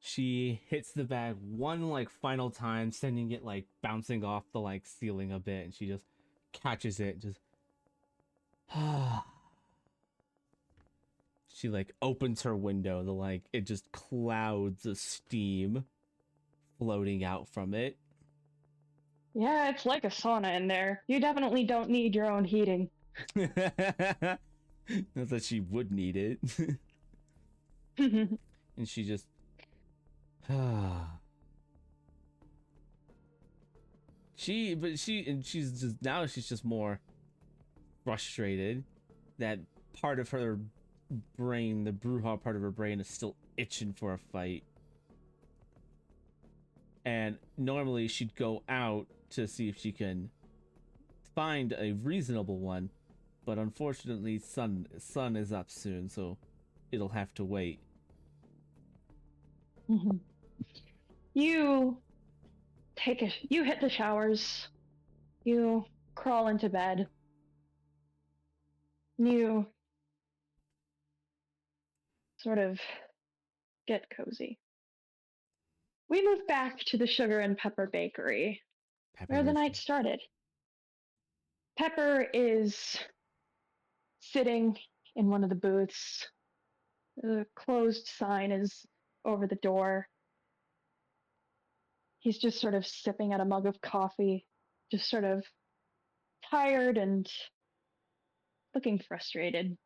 She hits the bag one like final time, sending it like bouncing off the like ceiling a bit, and she just catches it, just she like opens her window, the like it just clouds of steam floating out from it. Yeah, it's like a sauna in there. You definitely don't need your own heating. Not that she would need it. And she just she's just more frustrated that part of her brain, the Bruja part of her brain, is still itching for a fight. And normally she'd go out to see if she can find a reasonable one, but unfortunately sun is up soon, so it'll have to wait. You hit the showers. You crawl into bed. You sort of get cozy. We move back to the Sugar and Pepper Bakery, where the night started. Pepper is sitting in one of the booths. The closed sign is over the door. He's just sort of sipping at a mug of coffee, just sort of tired and looking frustrated.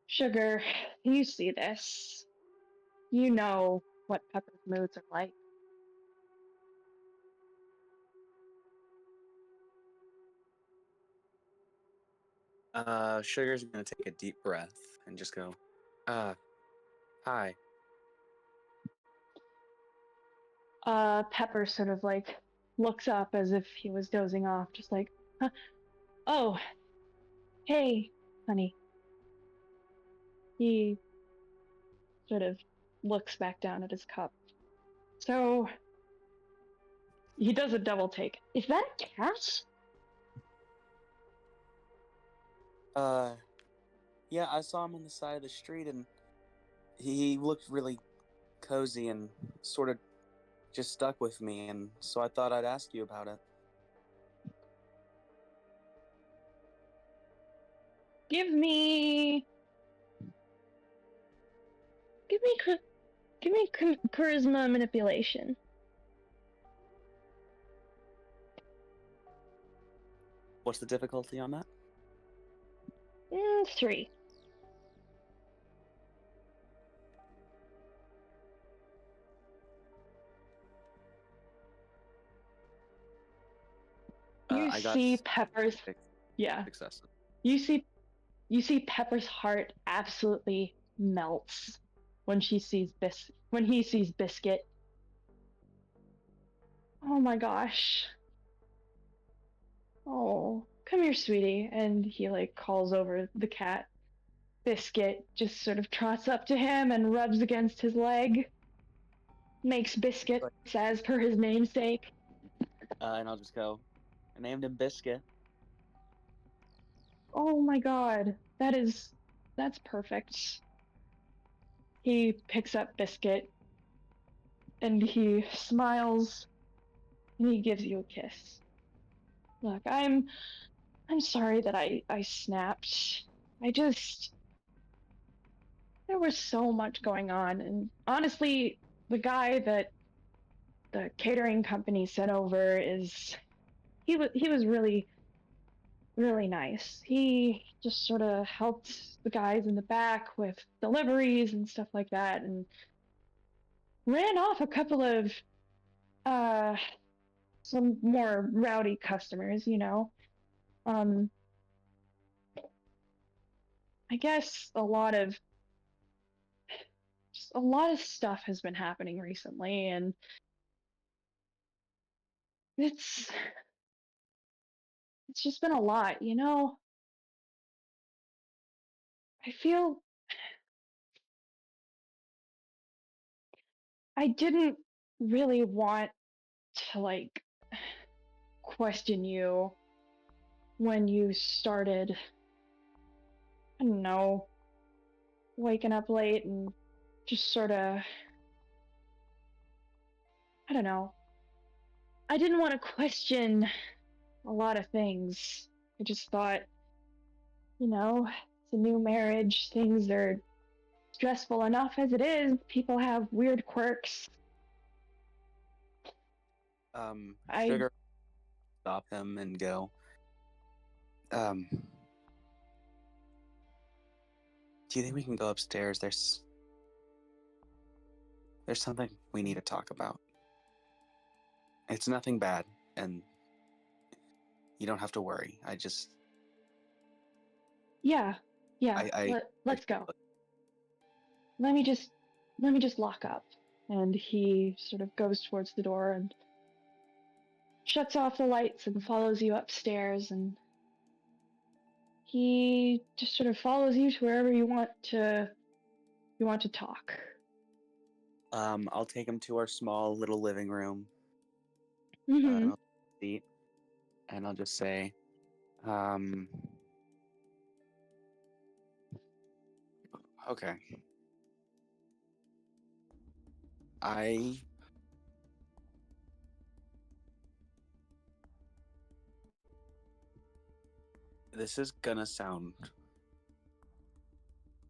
Sugar, you see this. You know what Pepper's moods are like. Sugar's gonna take a deep breath and just go, hi. Pepper sort of like looks up as if he was dozing off, just like, huh? Oh, hey, honey. He sort of looks back down at his cup. So, he does a double take. Is that a cat? Yeah, I saw him on the side of the street and he looked really cozy and sort of just stuck with me, and so I thought I'd ask you about it. Give me charisma manipulation. What's the difficulty on that? 3. You I got see Pepper's excessive. You see Pepper's heart absolutely melts when he sees Biscuit. Oh my gosh. Oh, come here, sweetie. And he like calls over the cat. Biscuit just sort of trots up to him and rubs against his leg. Makes Biscuit, as per his namesake. And I'll just go. I named him Biscuit. Oh my god, that's perfect. He picks up Biscuit and he smiles and he gives you a kiss. Look, I'm sorry that I snapped. I just there was so much going on, and honestly, the guy that the catering company sent over is he was really nice. He just sort of helped the guys in the back with deliveries and stuff like that, and ran off a couple of uh some more rowdy customers, you know. Um, I guess a lot of stuff has been happening recently, and it's it's just been a lot, you know. I feel I didn't really want to like question you when you started, I don't know, waking up late and just sort of, I don't know. I didn't want to question a lot of things. I just thought, you know, it's a new marriage. Things are stressful enough as it is. People have weird quirks. I Sugar stop him and go. Do you think we can go upstairs? There's something we need to talk about. It's nothing bad, and you don't have to worry. yeah, yeah. I Let's go. Let me just let me just lock up. And he sort of goes towards the door and shuts off the lights and follows you upstairs, and he just sort of follows you to wherever you want to talk. I'll take him to our small little living room. Mm-hmm. And I'll seat, and I'll just say, um, okay. I This is gonna sound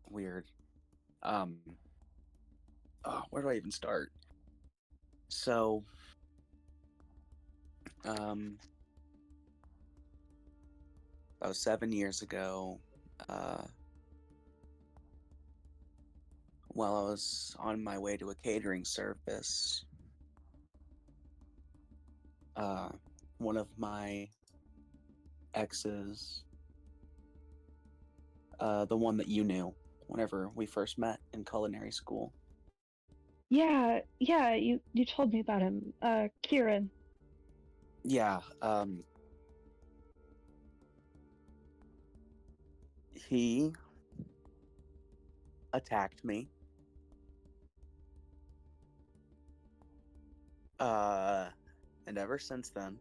weird. Um, where do I even start? So, um, about 7 years ago, uh, while I was on my way to a catering service, uh, one of my exes, the one that you knew whenever we first met in culinary school, Yeah, yeah, you told me about him. Kieran. yeah, he attacked me. Uh, and ever since then,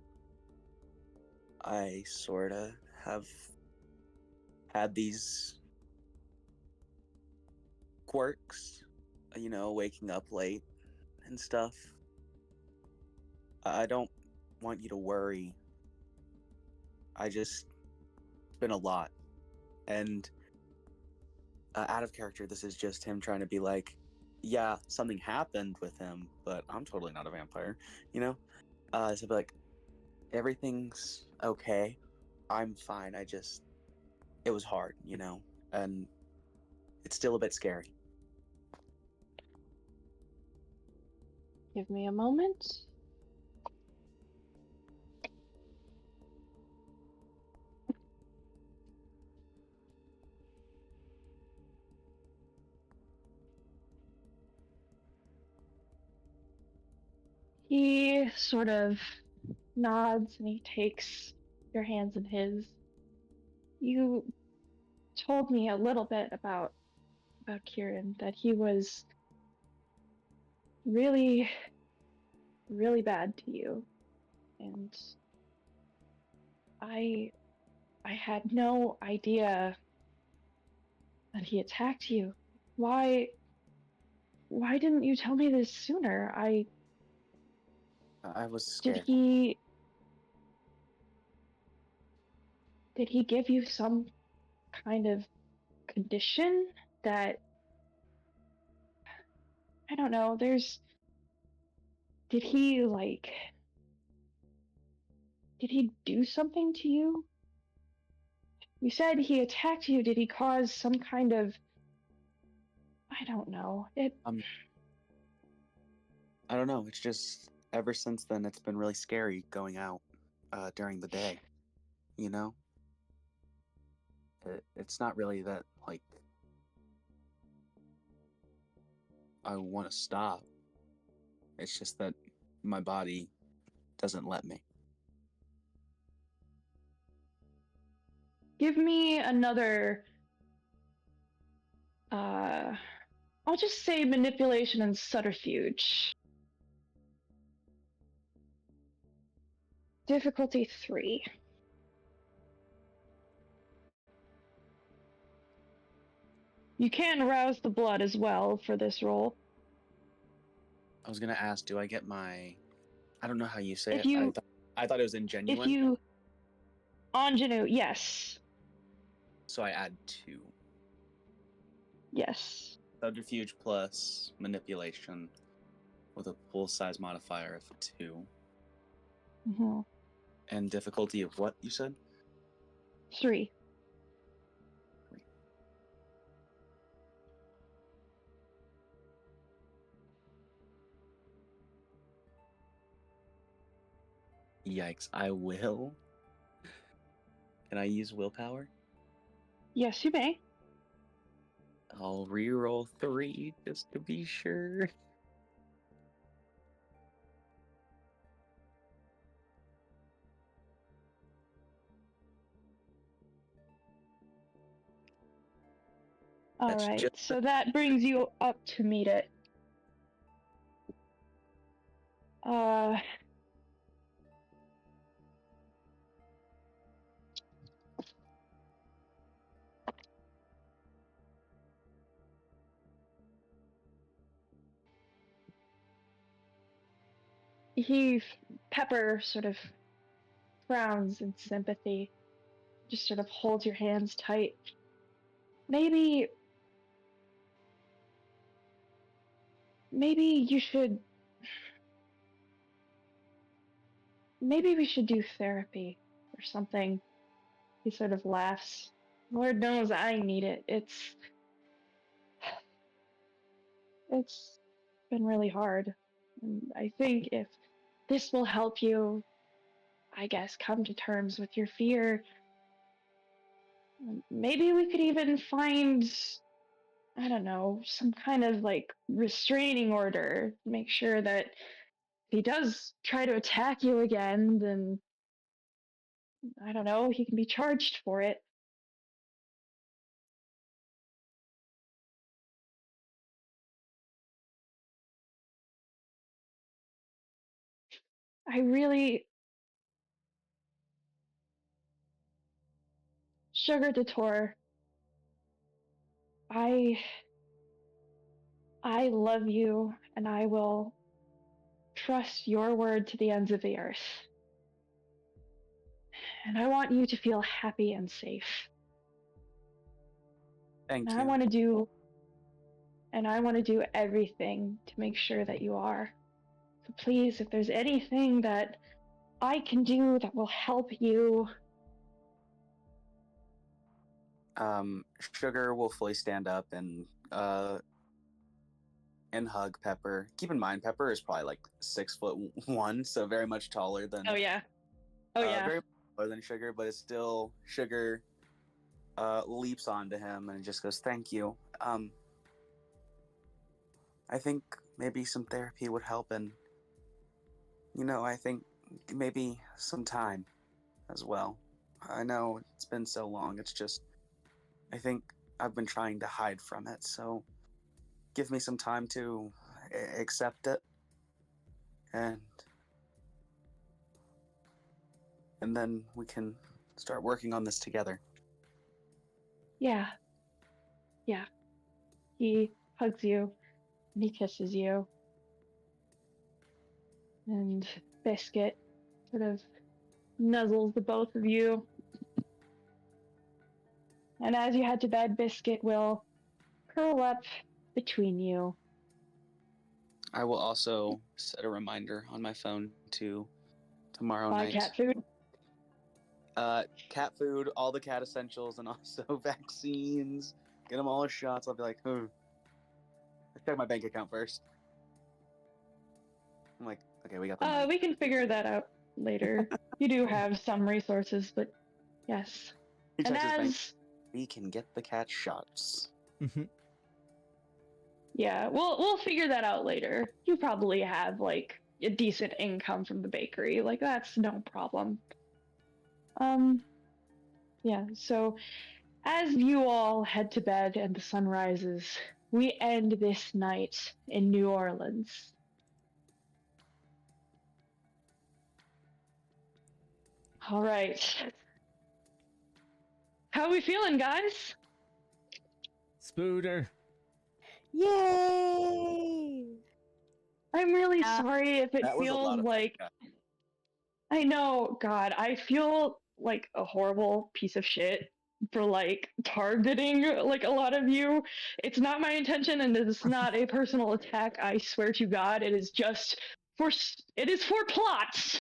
I sorta have had these quirks, waking up late and stuff. I don't want you to worry. It's been a lot. And out of character, this is just him trying to be like, yeah, something happened with him, but I'm totally not a vampire, you know? So be like, everything's okay. I'm fine. It was hard, and it's still a bit scary. Give me a moment. He sort of nods and he takes your hands in his. You told me a little bit about Kieran, that he was really really bad to you, and I had no idea that he attacked you. Why didn't you tell me this sooner? I was Did scared. he give you some kind of condition that, I don't know, did he did he do something to you? You said he attacked you. Did he cause some kind of, I don't know. I don't know. It's just ever since then, it's been really scary going out during the day. You know, it's not really that like I want to stop. It's just that my body doesn't let me. Give me another, I'll just say manipulation and subterfuge. Difficulty 3. You can arouse the blood as well for this roll. I was gonna ask, do I get my? I don't know how you say If it. you, I thought it was if ingenuine, you, ingenue, yes. so I add 2. Yes. Subterfuge plus manipulation with a full size modifier of 2. Mm-hmm. And difficulty of what you said? 3. Yikes, I will. Can I use willpower? Yes, you may. I'll reroll 3 just to be sure. All That's right. just So that brings you up to meet it. Uh, Pepper sort of frowns in sympathy, just sort of holds your hands tight. Maybe you should, maybe we should do therapy or something. He sort of laughs. Lord knows I need it. It's been really hard. And I think if this will help you, I guess, come to terms with your fear, maybe we could even find, I don't know, some kind of restraining order. Make sure that if he does try to attack you again, then I don't know, he can be charged for it. I really, Sugar Detour, I I love you and I will trust your word to the ends of the earth. And I want you to feel happy and safe. thank And you. I want to do everything to make sure that you are. So please, if there's anything that I can do that will help you. Sugar will fully stand up and hug Pepper. Keep in mind, Pepper is probably like 6'1", so very much taller than Oh yeah. Oh yeah. very much taller than Sugar, but it's still Sugar leaps onto him and just goes, "Thank you. I think maybe some therapy would help, and I think maybe some time as well. I know it's been so long. It's just I think I've been trying to hide from it, so give me some time to accept it, and and then we can start working on this together. Yeah. Yeah. He hugs you and he kisses you. And Biscuit sort of nuzzles the both of you. And as you head to bed, Biscuit will curl up between you. I will also set a reminder on my phone to tomorrow Buy night. cat food. Cat food, all the cat essentials, and also vaccines. Get them all shots. I'll be like, let's check my bank account first. I'm like, okay, we got the money. We can figure that out later. You do have some resources, but yes. He And checks his bank. as We can get the cat shots. yeah, we'll figure that out later. You probably have like a decent income from the bakery. Like that's no problem. Yeah, so as you all head to bed and the sun rises, we end this night in New Orleans. All right. How are we feeling, guys? Spooter. Yay! I'm really sorry if it That was a lot feels of like I know, God, I feel like a horrible piece of shit for like targeting like a lot of you. It's not my intention and it's not a personal attack. I swear to God, it is just it is for plot.